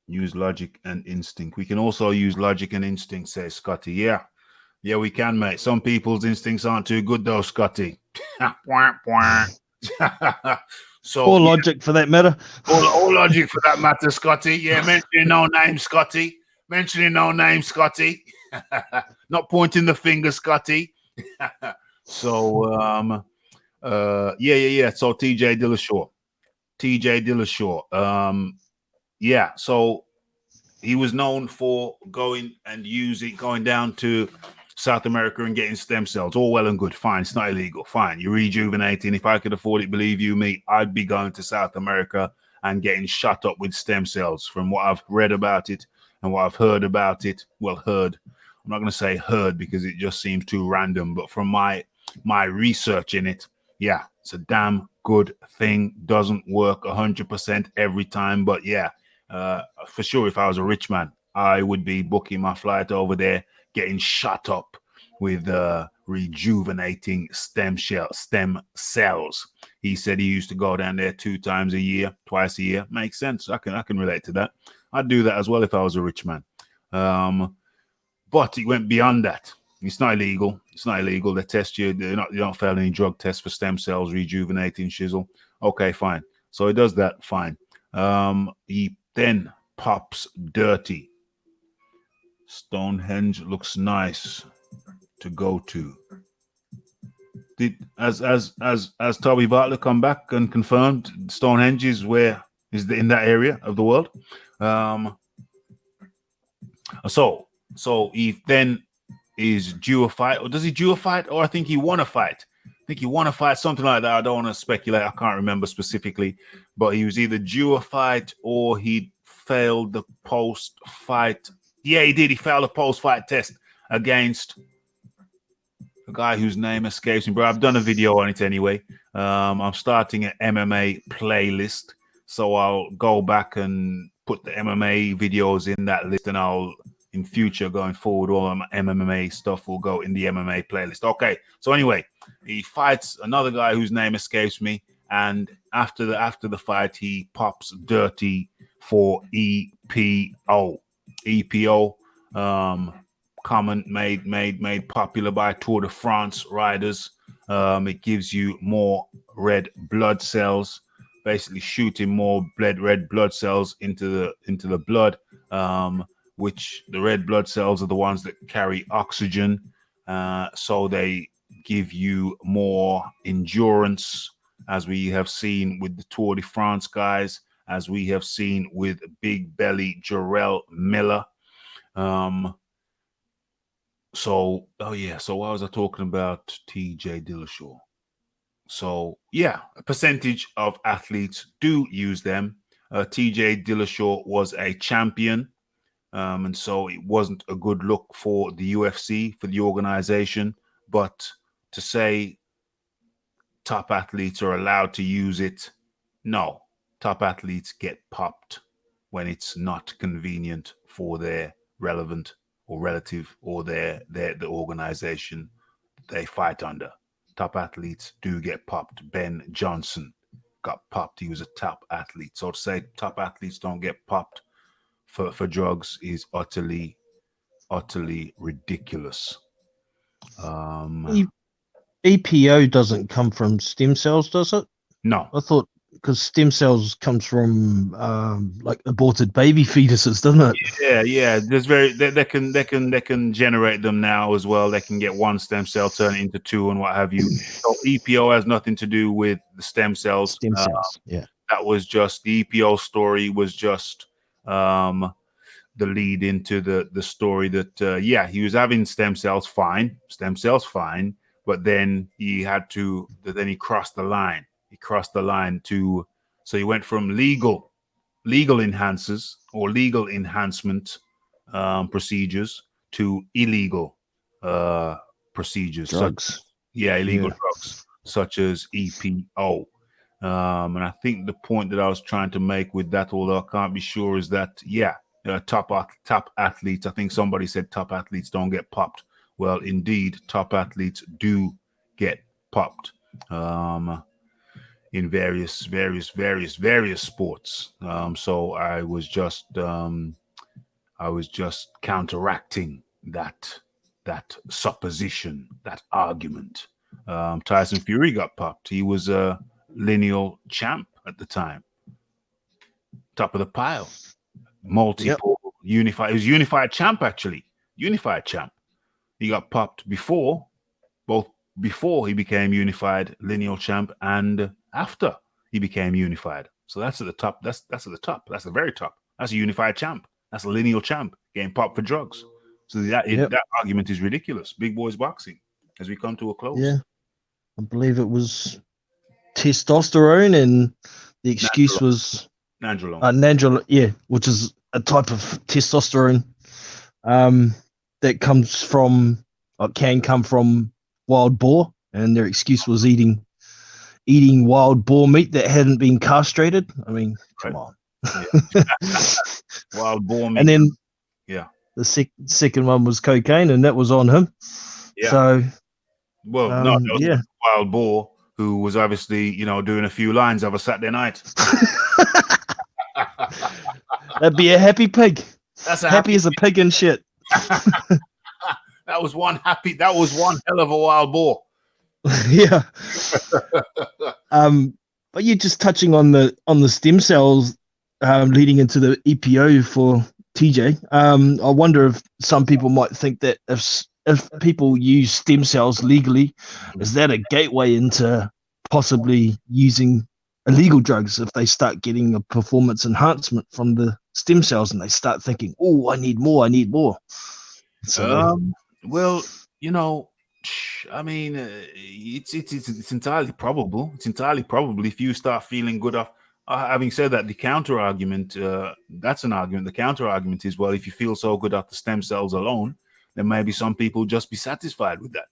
use logic and instinct. We can also use logic and instinct, says Scotty. Yeah, we can, mate. Some people's instincts aren't too good, though, Scotty. So, or logic for that matter. Or logic for that matter, Scotty. Yeah, mentioning no name, Scotty. Mentioning no name, Scotty. Not pointing the finger, Scotty. So, yeah. So TJ Dillashaw. Yeah. So he was known for going down to South America and getting stem cells. All well and good. Fine. It's not illegal. Fine. You're rejuvenating. If I could afford it, believe you me, I'd be going to South America and getting shot up with stem cells. From what I've read about it and what I've heard about it. Well, heard. I'm not going to say heard because it just seems too random. But from my research in it, yeah, it's a damn good thing. Doesn't work 100% every time. But yeah, for sure, if I was a rich man, I would be booking my flight over there, getting shot up with rejuvenating stem cells. He said he used to go down there twice a year. Makes sense. I can relate to that. I'd do that as well if I was a rich man. But it went beyond that. It's not illegal. They test you. You don't fail any drug tests for stem cells, rejuvenating shizzle. Okay, fine. So he does that. Fine. He then pops dirty. Stonehenge looks nice to go to. As Toby Bartlett come back and confirmed, Stonehenge is in that area of the world. So he then is due a fight, or does he due a fight? Or I think he won a fight. Something like that. I don't want to speculate. I can't remember specifically, but he was either due a fight or he failed the post-fight. Yeah, he did. He failed a post-fight test against a guy whose name escapes me, bro. I've done a video on it anyway. I'm starting an MMA playlist, so I'll go back and put the MMA videos in that list, and I'll, in future, going forward, all my MMA stuff will go in the MMA playlist. Okay, so anyway, he fights another guy whose name escapes me, and after the fight, he pops dirty for EPO. Common made popular by Tour de France riders. It gives you more red blood cells, basically shooting more red blood cells into the blood, which the red blood cells are the ones that carry oxygen, so they give you more endurance, as we have seen with the Tour de France guys, as we have seen with Big Belly Jarrell Miller. So why was I talking about TJ Dillashaw? So yeah, a percentage of athletes do use them. TJ Dillashaw was a champion, and so it wasn't a good look for the UFC, for the organization. But to say top athletes are allowed to use it, no. Top athletes get popped when it's not convenient for their relevant or relative or the organization they fight under. Top athletes do get popped. Ben Johnson got popped. He was a top athlete. So to say top athletes don't get popped for drugs is utterly ridiculous. EPO doesn't come from stem cells, does it? No. I thought, because stem cells comes from like aborted baby fetuses, doesn't it? Yeah. There's they can generate them now as well. They can get one stem cell, turn it into two, and what have you. So EPO has nothing to do with the stem cells. Yeah. That was just the EPO story. Was just the lead into the story that he was having stem cells fine, but then he crossed the line. So he went from legal enhancers or legal enhancement procedures to illegal procedures. Drugs. Illegal drugs such as EPO. And I think the point that I was trying to make with that, although I can't be sure, is that top athletes. I think somebody said top athletes don't get popped well, indeed, top athletes do get popped in various sports. So I was just counteracting that supposition, that argument. Tyson Fury got popped. He was a lineal champ at the time, top of the pile, multiple unified. He was unified champ, actually, unified champ. He got popped before he became unified lineal champ and after he became unified. So that's at the top. That's at the top. That's the very top. That's a unified champ. That's a lineal champ getting popped for drugs. So that argument is ridiculous. Big boys boxing as we come to a close. Yeah, I believe it was testosterone, and the excuse was nandrolone. Yeah, which is a type of testosterone that comes from, or can come from, wild boar, and their excuse was eating wild boar meat that hadn't been castrated. I mean, come on. Yeah. Wild boar meat. And then the second one was cocaine, and that was on him. Yeah. So, well, no, that was a wild boar who was obviously, doing a few lines of a Saturday night. That'd be a happy pig. That's happy as a pig and shit. That was one hell of a wild boar. Yeah. But you're just touching on the stem cells leading into the EPO for TJ. I wonder if some people might think that if people use stem cells legally, is that a gateway into possibly using illegal drugs if they start getting a performance enhancement from the stem cells and they start thinking, oh, I need more. So, well, I mean, it's entirely probable. It's entirely probable if you start feeling good off. Having said that, the counter argument, that's an argument. The counter argument is, well, if you feel so good off the stem cells alone, then maybe some people just be satisfied with that.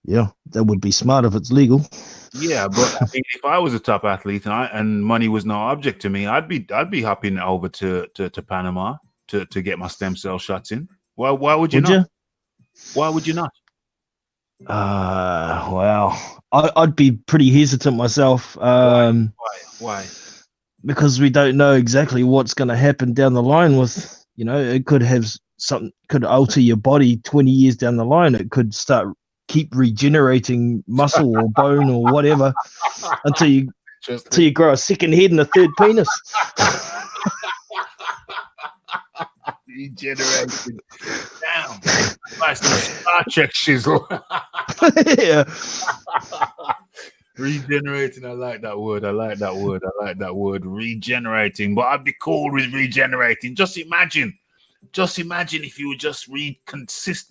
Yeah, that would be smart if it's legal. Yeah, but I mean, if I was a top athlete and money was no object to me, I'd be hopping over to Panama to get my stem cell shots in. Why would you not? Why would you not? Well, I'd be pretty hesitant myself. Why? Because we don't know exactly what's going to happen down the line with, it could have could alter your body 20 years down the line. It could keep regenerating muscle or bone or whatever until you grow a second head and a third penis. Regenerating. Damn. Nice Star Trek shizzle. Yeah. Regenerating. I like that word. Regenerating. But I'd be cool with regenerating. Just imagine if you were just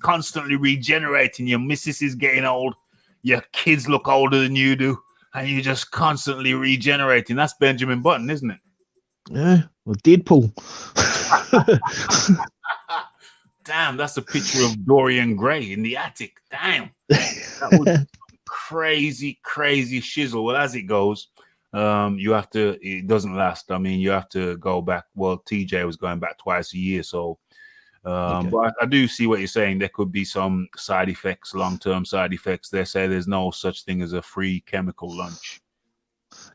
constantly regenerating. Your missus is getting old. Your kids look older than you do. And you're just constantly regenerating. That's Benjamin Button, isn't it? Yeah. Well, Deadpool. Damn, that's a picture of Dorian Gray in the attic. Damn. That was crazy shizzle. Well, as it goes, it doesn't last. I mean, you have to go back. Well, TJ was going back twice a year. So, but I do see what you're saying. There could be some side effects, long-term side effects. They say there's no such thing as a free chemical lunch.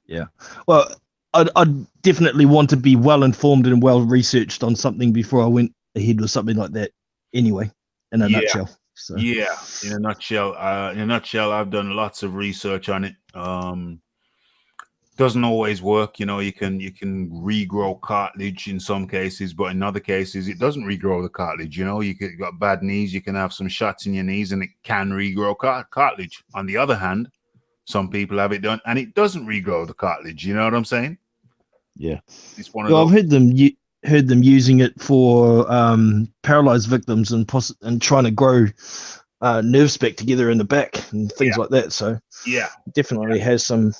Yeah. Well, I'd definitely want to be well informed and well researched on something before I went ahead with something like that. Anyway, in a nutshell. So. Yeah, in a nutshell, I've done lots of research on it. Doesn't always work. You can regrow cartilage in some cases, but in other cases it doesn't regrow the cartilage. You got bad knees, you can have some shots in your knees and it can regrow cartilage. On the other hand, some people have it done and it doesn't regrow the cartilage. You know what I'm saying? Yeah, it's one of those. I've heard them using it for paralyzed victims and trying to grow nerves back together in the back and things like that. So definitely has some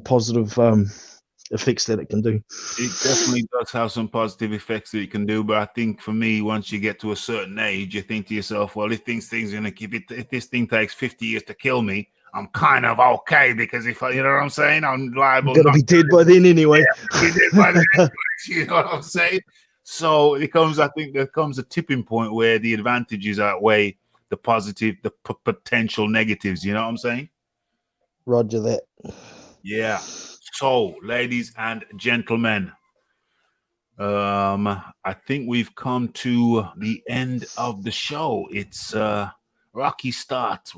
positive effects that it can do. It definitely does have some positive effects that it can do. But I think for me, once you get to a certain age, you think to yourself, well, if this thing takes 50 years to kill me, I'm kind of okay, because if you know what I'm saying, I'm liable. Gonna be dead by then anyway. You know what I'm saying? So I think there comes a tipping point where the advantages outweigh the positive, the potential negatives. You know what I'm saying? Roger that. Yeah. So, ladies and gentlemen, I think we've come to the end of the show. It's rocky start.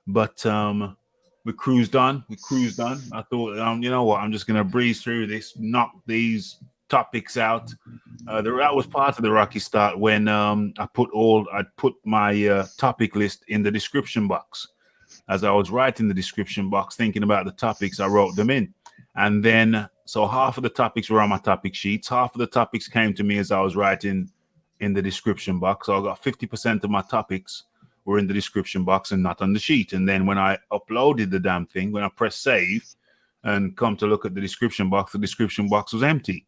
But we cruised on. I thought, you know what? I'm just gonna breeze through this, knock these topics out. That was part of the rocky start when I put my topic list in the description box. As I was writing the description box, thinking about the topics, I wrote them in. And then, so half of the topics were on my topic sheets. Half of the topics came to me as I was writing in the description box. So I got 50% of my topics were in the description box and not on the sheet. And then when I uploaded the damn thing, when I pressed save and come to look at the description box was empty.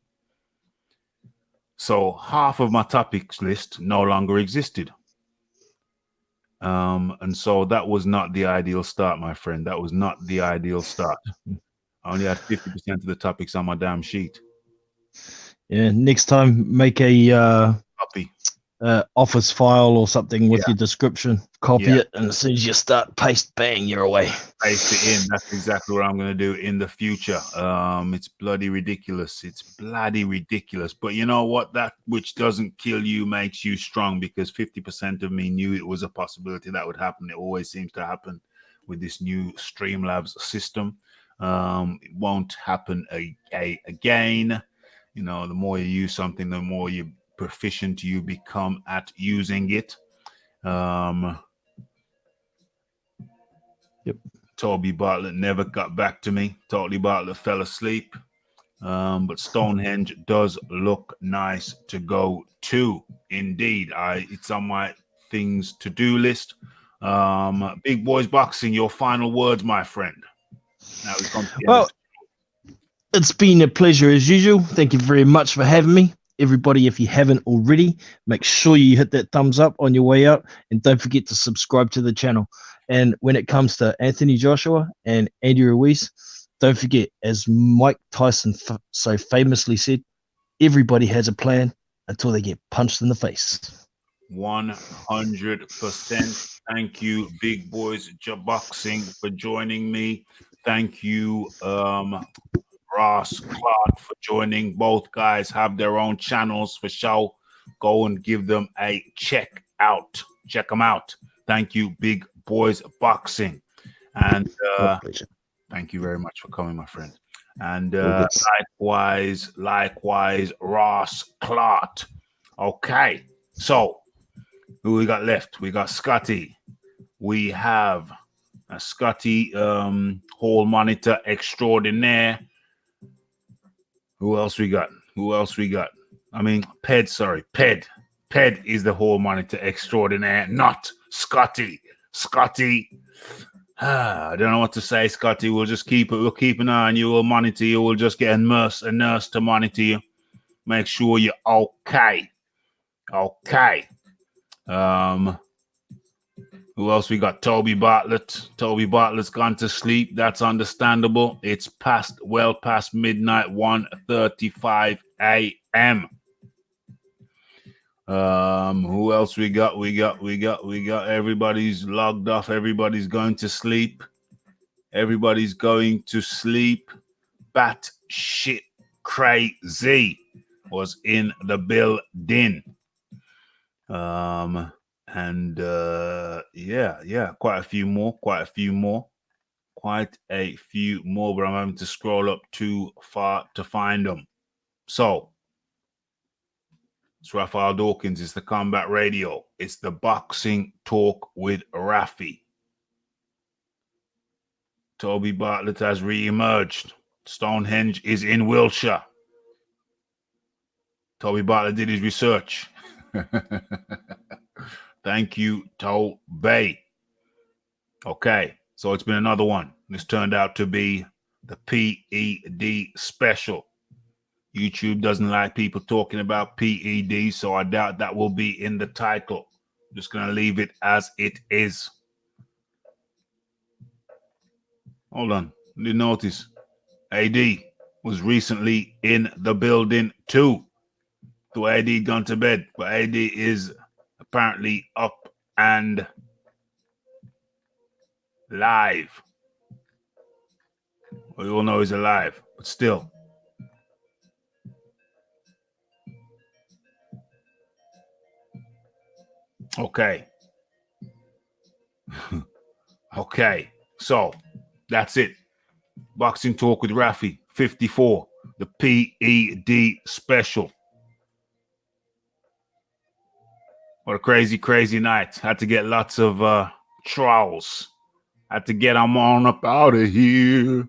So half of my topics list no longer existed. And so that was not the ideal start, my friend. That was not the ideal start. I only had 50% of the topics on my damn sheet. Yeah, next time make a Copy. office file or something with your description. Copy Yeah. it, and as soon as you start, paste, bang, you're away. Paste it in. That's exactly what I'm going to do in the future. It's bloody ridiculous. But you know what? That which doesn't kill you makes you strong, because 50% of me knew it was a possibility that would happen. It always seems to happen with this new Streamlabs system. It won't happen again. You know, the more you use something, the more you proficient you become at using it. Yep. Toby Bartlett never got back to me. Toby Bartlett fell asleep. But Stonehenge does look nice to go to. Indeed, it's on my things to do list. Big Boys Boxing, your final words, my friend. Now we come to the end. It's been a pleasure as usual. Thank you very much for having me. Everybody, if you haven't already, make sure you hit that thumbs up on your way out, and don't forget to subscribe to the channel. And when it comes to Anthony Joshua and Andy Ruiz, don't forget, as Mike Tyson so famously said, everybody has a plan until they get punched in the face. 100%. Thank you, Big Boys Boxing, for joining me. Thank you, Ross Clark, for joining. Both guys have their own channels for show. Go and give them a check out. Check them out. Thank you, Big Boys Boxing. And thank you very much for coming, my friend. And likewise, Ross Clark. Okay, so who we got left? We got Scotty. We have a Scotty Hall Monitor Extraordinaire. Who else we got? I mean, PED, sorry. PED is the Hall Monitor Extraordinaire, not Scotty. I don't know what to say, Scotty. We'll keep an eye on you. We'll monitor you. We'll just get a nurse to monitor you. Make sure you're okay. Okay. Who else we got? Toby Bartlett. Toby Bartlett's gone to sleep. That's understandable. It's well past midnight, 1:35 a.m. Who else we got? We got everybody's logged off. Everybody's going to sleep. Bat shit crazy was in the building. Quite a few more, but I'm having to scroll up too far to find them. So it's Raphael Dawkins. It's the Combat Radio. It's the Boxing Talk with Raphie. Toby Bartlett has re-emerged. Stonehenge is in Wiltshire. Toby Bartlett did his research. Thank you, Toby. Okay, so it's been another one. This turned out to be the PED special. YouTube doesn't like people talking about PED, so I doubt that will be in the title. I'm just going to leave it as it is. Hold on. Didn't notice. AD was recently in the building too. So AD gone to bed, but AD is a apparently up and live. We all know he's alive, but still. Okay. Okay. So that's it. Boxing Talk with Raphie, 54, the PED special. What a crazy, crazy night. Had to get lots of trials. Had to get them on up out of here.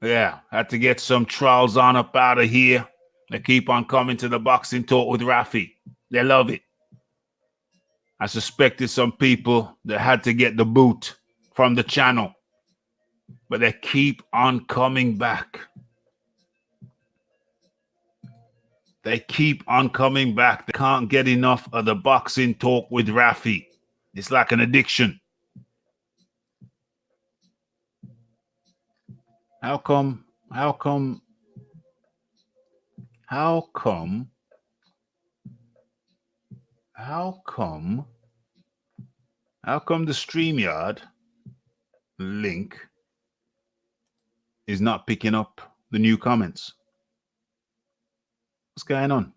Yeah, had to get some trials on up out of here. They keep on coming to the Boxing Talk with Raphie. They love it. I suspected some people that had to get the boot from the channel, but they keep on coming back. They keep on coming back. They can't get enough of the Boxing Talk with Raphie. It's like an addiction. How come the StreamYard link is not picking up the new comments? What's going on?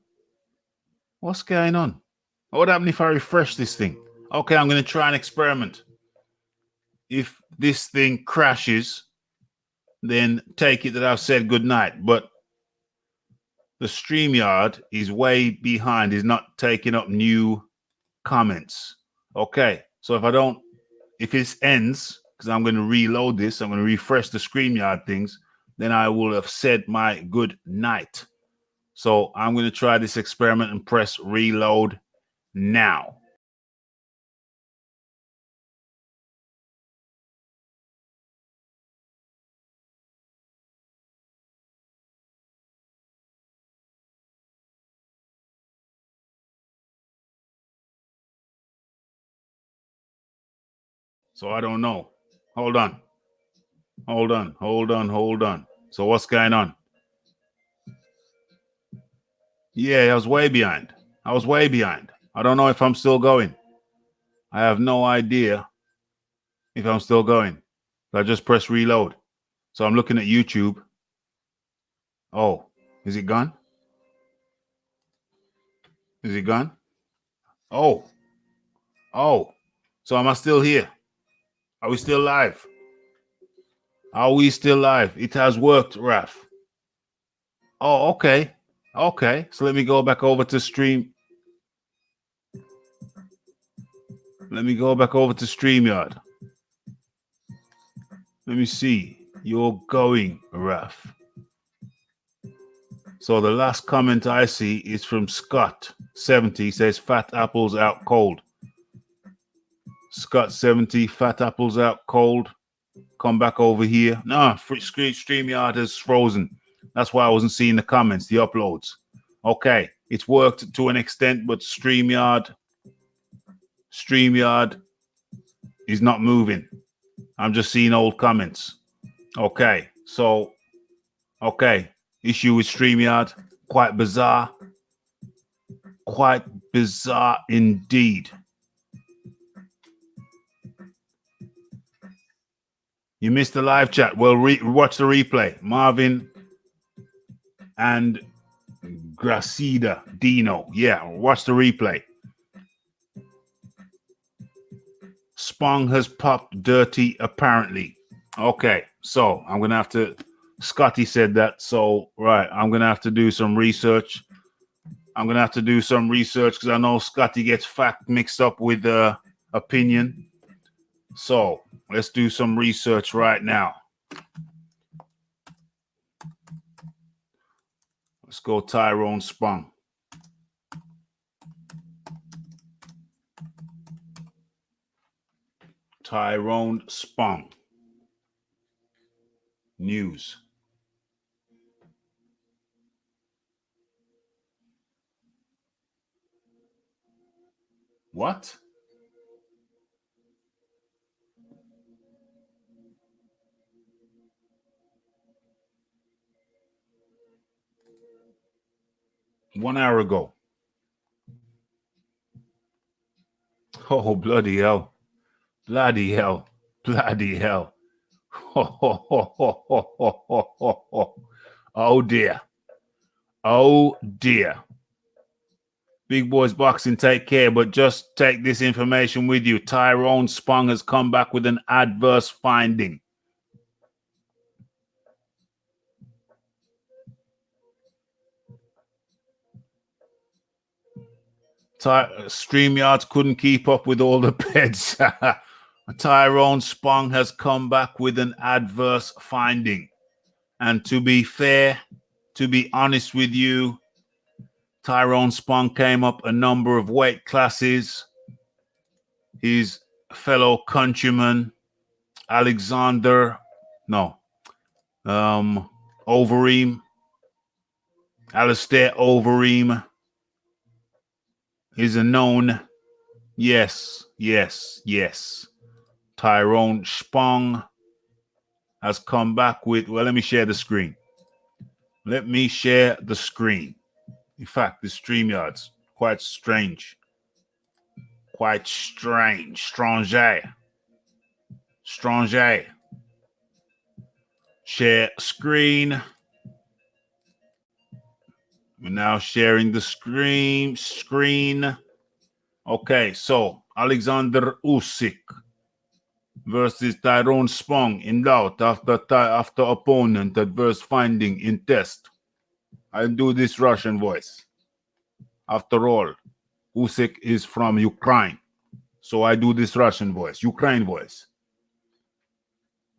What's going on? What happened if I refresh this thing? Okay, I'm going to try an experiment. If this thing crashes, then take it that I've said goodnight. But the StreamYard is way behind, is not taking up new comments. Okay, so if this ends, because I'm going to reload this, I'm going to refresh the StreamYard things, then I will have said my good night. So I'm going to try this experiment and press reload now. So I don't know. Hold on. So what's going on? Yeah, I was way behind. I don't know if I'm still going. I have no idea if I'm still going. I just press reload. So I'm looking at YouTube. Oh, is it gone? Is it gone? Oh. So am I still here? Are we still live? It has worked, Raph. Oh, okay. So let me go back over to stream. Let me go back over to StreamYard. Let me see. You're going, Raph. So the last comment I see is from Scott70. He says, fat apples out cold. Scott70, fat apples out cold. Come back over here. No, StreamYard has frozen. That's why I wasn't seeing the comments, the uploads. Okay, it's worked to an extent, but StreamYard is not moving. I'm just seeing old comments. Okay, so, issue with StreamYard. Quite bizarre indeed. You missed the live chat. Well, watch the replay. Marvin and Gracida Dino. Yeah, watch the replay. Spong has popped dirty, apparently. Okay, so I'm going to have to... Scotty said that, so, right, I'm going to have to do some research. Because I know Scotty gets fact mixed up with opinion. So, let's do some research right now. Let's go Tyrone Spong. Tyrone Spong. News. What? 1 hour ago. Oh, bloody hell. Bloody hell. Bloody hell. Oh dear. Oh dear. Big Boys Boxing, take care, but just take this information with you. Tyrone Spong has come back with an adverse finding. StreamYards couldn't keep up with all the PEDs. Tyrone Spong has come back with an adverse finding. And to be fair, to be honest with you, Tyrone Spong came up a number of weight classes. His fellow countryman, Overeem, Alistair Overeem, is a known, yes. Tyrone Spong has come back with, well, let me share the screen. In fact, the StreamYard's quite strange. Strange. Share screen. We're now sharing the screen. Okay, so Alexander Usyk versus Tyrone Spong in doubt after opponent adverse finding in test. I'll do this Russian voice. After all, Usyk is from Ukraine, so I do this Russian voice, Ukraine voice.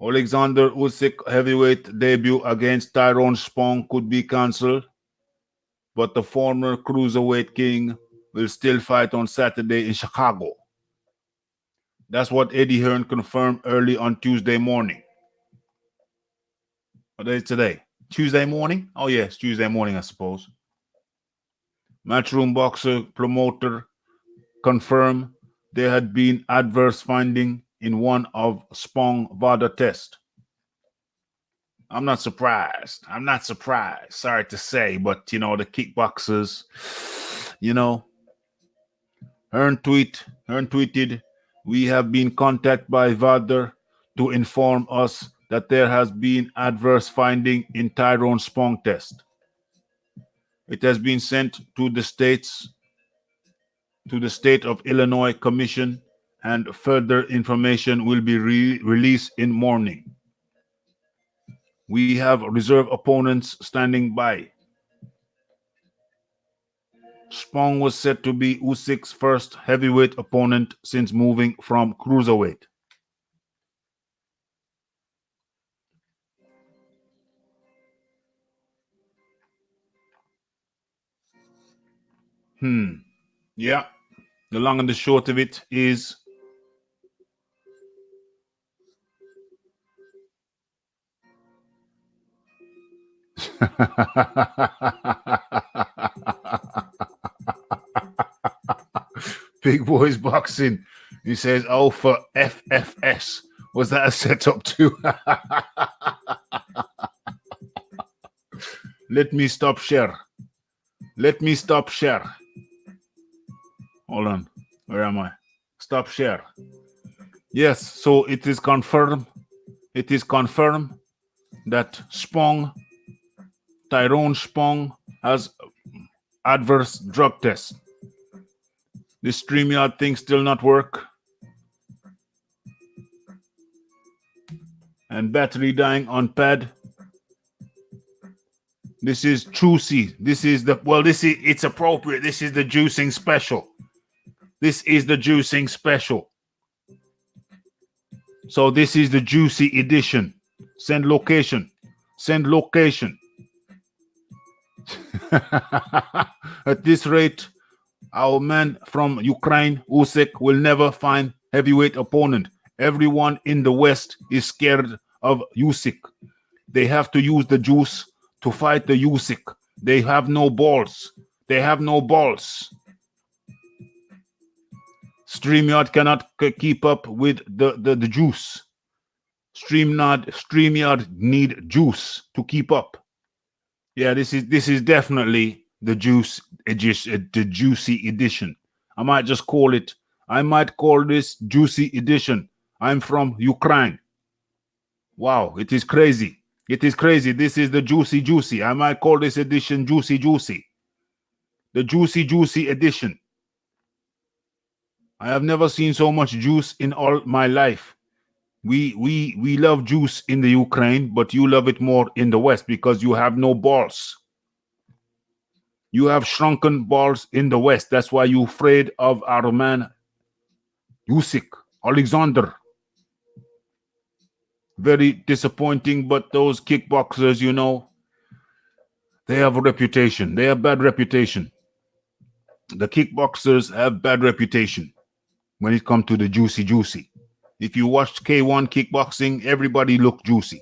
Alexander Usyk heavyweight debut against Tyrone Spong could be cancelled, but the former cruiserweight king will still fight on Saturday in Chicago. That's what Eddie Hearn confirmed early on Tuesday morning. What day is today? Tuesday morning? Oh, yes, Tuesday morning, I suppose. Matchroom boxer promoter confirmed there had been adverse finding in one of Spong VADA test. I'm not surprised. Sorry to say, but, the kickboxers, Hearn tweeted, we have been contacted by VADA to inform us that there has been adverse finding in Tyrone Spong test. It has been sent to the state of Illinois Commission, and further information will be released in morning. We have reserve opponents standing by. Spong was said to be Usyk's first heavyweight opponent since moving from cruiserweight. Yeah. The long and the short of it is Big Boys Boxing. He says, oh, for FFS. Was that a setup too? Let me stop share. Hold on. Where am I? Stop share. Yes, so it is confirmed. That Tyrone Spong has adverse drug test. The StreamYard thing still not work. And battery dying on PED. This is juicy. It's appropriate. This is the juicing special. So this is the juicy edition. Send location. At this rate, our man from Ukraine, Usyk, will never find heavyweight opponent. Everyone in the West is scared of Usyk. They have to use the juice to fight the Usyk. They have no balls. StreamYard cannot keep up with the juice. StreamYard need juice to keep up. Yeah, this is definitely the juicy edition. I might call this juicy edition. I'm from Ukraine. Wow, it is crazy. It is crazy. This is the juicy. I might call this edition juicy. The juicy edition. I have never seen so much juice in all my life. We love juice in the Ukraine, but you love it more in the West because you have no balls. You have shrunken balls in the West. That's why you're afraid of our man Usyk, Alexander. Very disappointing, but those kickboxers, you know, they have a reputation. They have bad reputation. The kickboxers have bad reputation when it comes to the juicy. If you watched K1 kickboxing, everybody looked juicy.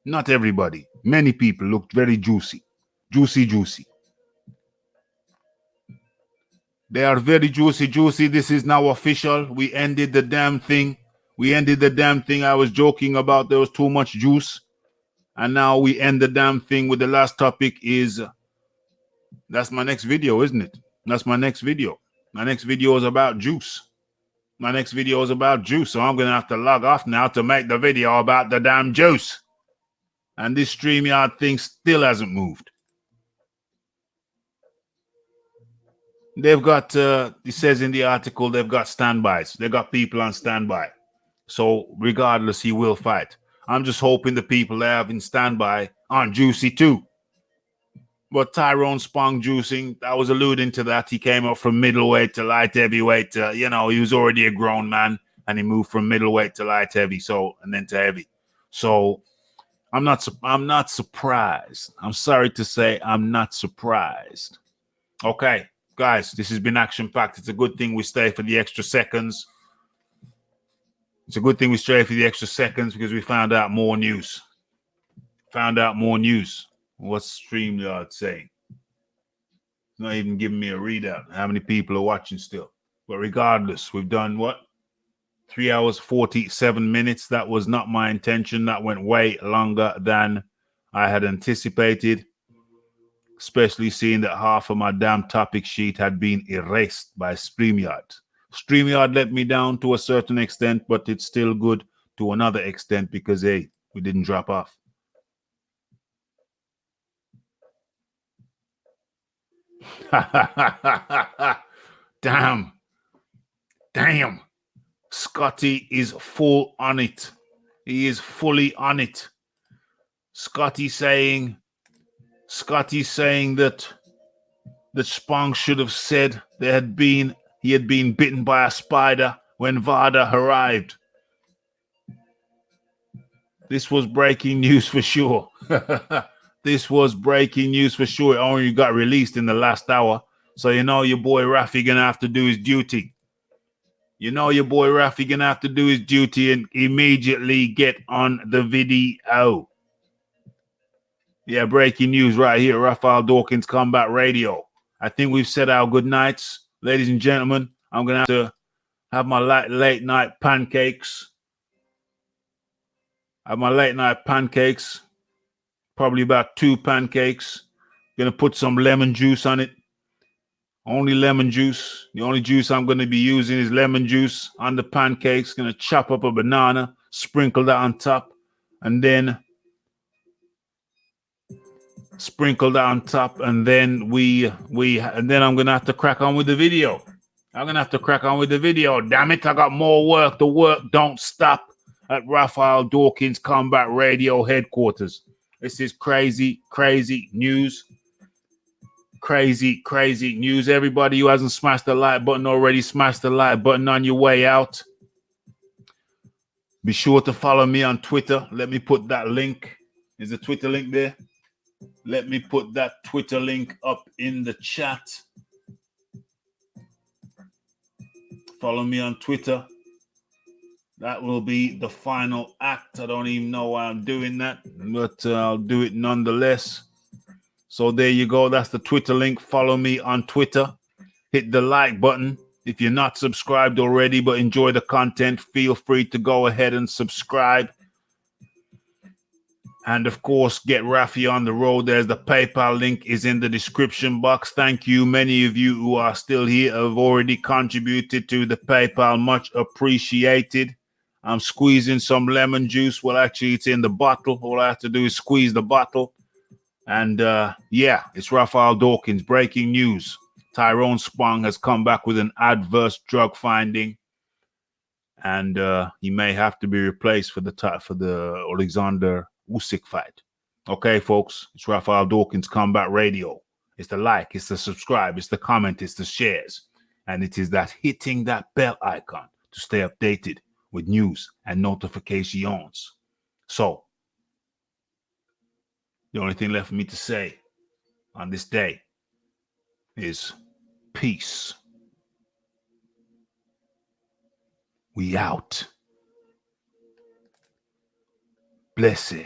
Not everybody. Many people looked very juicy. Juicy. They are very juicy. This is now official. We ended the damn thing. I was joking about there was too much juice. And now we end the damn thing with the last topic is... That's my next video, isn't it? That's my next video. My next video is about juice. So I'm going to have to log off now to make the video about the damn juice. And this StreamYard thing still hasn't moved. They've got, it says in the article, they've got standbys. They've got people on standby. So regardless, he will fight. I'm just hoping the people they have in standby aren't juicy too. But Tyrone Spong juicing, I was alluding to that. He came up from middleweight to light heavyweight. He was already a grown man, and he moved from middleweight to light heavy, and then to heavy. So I'm not surprised. I'm sorry to say I'm not surprised. Okay, guys, this has been action-packed. It's a good thing we stay for the extra seconds. Because we found out more news. What's StreamYard saying? It's not even giving me a readout. How many people are watching still? But regardless, we've done what? 3 hours, 47 minutes. That was not my intention. That went way longer than I had anticipated, especially seeing that half of my damn topic sheet had been erased by StreamYard. StreamYard let me down to a certain extent, but it's still good to another extent because, hey, we didn't drop off. Damn. Scotty is full on it. He is fully on it. Scotty saying that Spong should have said he had been bitten by a spider when Vada arrived. This was breaking news for sure. This was breaking news for sure. It only got released in the last hour. So you know your boy Raphie gonna have to do his duty. And immediately get on the video. Yeah, breaking news right here. Raphael Dawkins Combat Radio. I think we've said our good nights. Ladies and gentlemen, I'm gonna have to have my late night pancakes. Probably about 2 pancakes. Gonna put some lemon juice on it. Only lemon juice. The only juice I'm gonna be using is lemon juice on the pancakes. Gonna chop up a banana, sprinkle that on top, and then and then I'm gonna have to crack on with the video. Damn it, I got more work. The work don't stop at Raphael Dawkins Combat Radio headquarters. This is crazy news. Crazy news. Everybody who hasn't smashed the like button already, smash the like button on your way out. Be sure to follow me on Twitter. Let me put that link. Is the Twitter link there? Let me put that Twitter link up in the chat. Follow me on Twitter. That will be the final act. I don't even know why I'm doing that, but I'll do it nonetheless. So there you go. That's the Twitter link. Follow me on Twitter. Hit the like button. If you're not subscribed already but enjoy the content, feel free to go ahead and subscribe. And of course, get Raphie on the road. There's the PayPal link is in the description box. Thank you. Many of you who are still here have already contributed to the PayPal. Much appreciated. I'm squeezing some lemon juice. Well, actually, it's in the bottle. All I have to do is squeeze the bottle. And yeah, it's Raphael Dawkins. Breaking news. Tyrone Spong has come back with an adverse drug finding. And he may have to be replaced for the Alexander Usyk fight. Okay, folks, it's Raphael Dawkins Combat Radio. It's the like, it's the subscribe, it's the comment, it's the shares. And it is that hitting that bell icon to stay updated with news and notifications. So, the only thing left for me to say on this day is peace. We out. Blessed.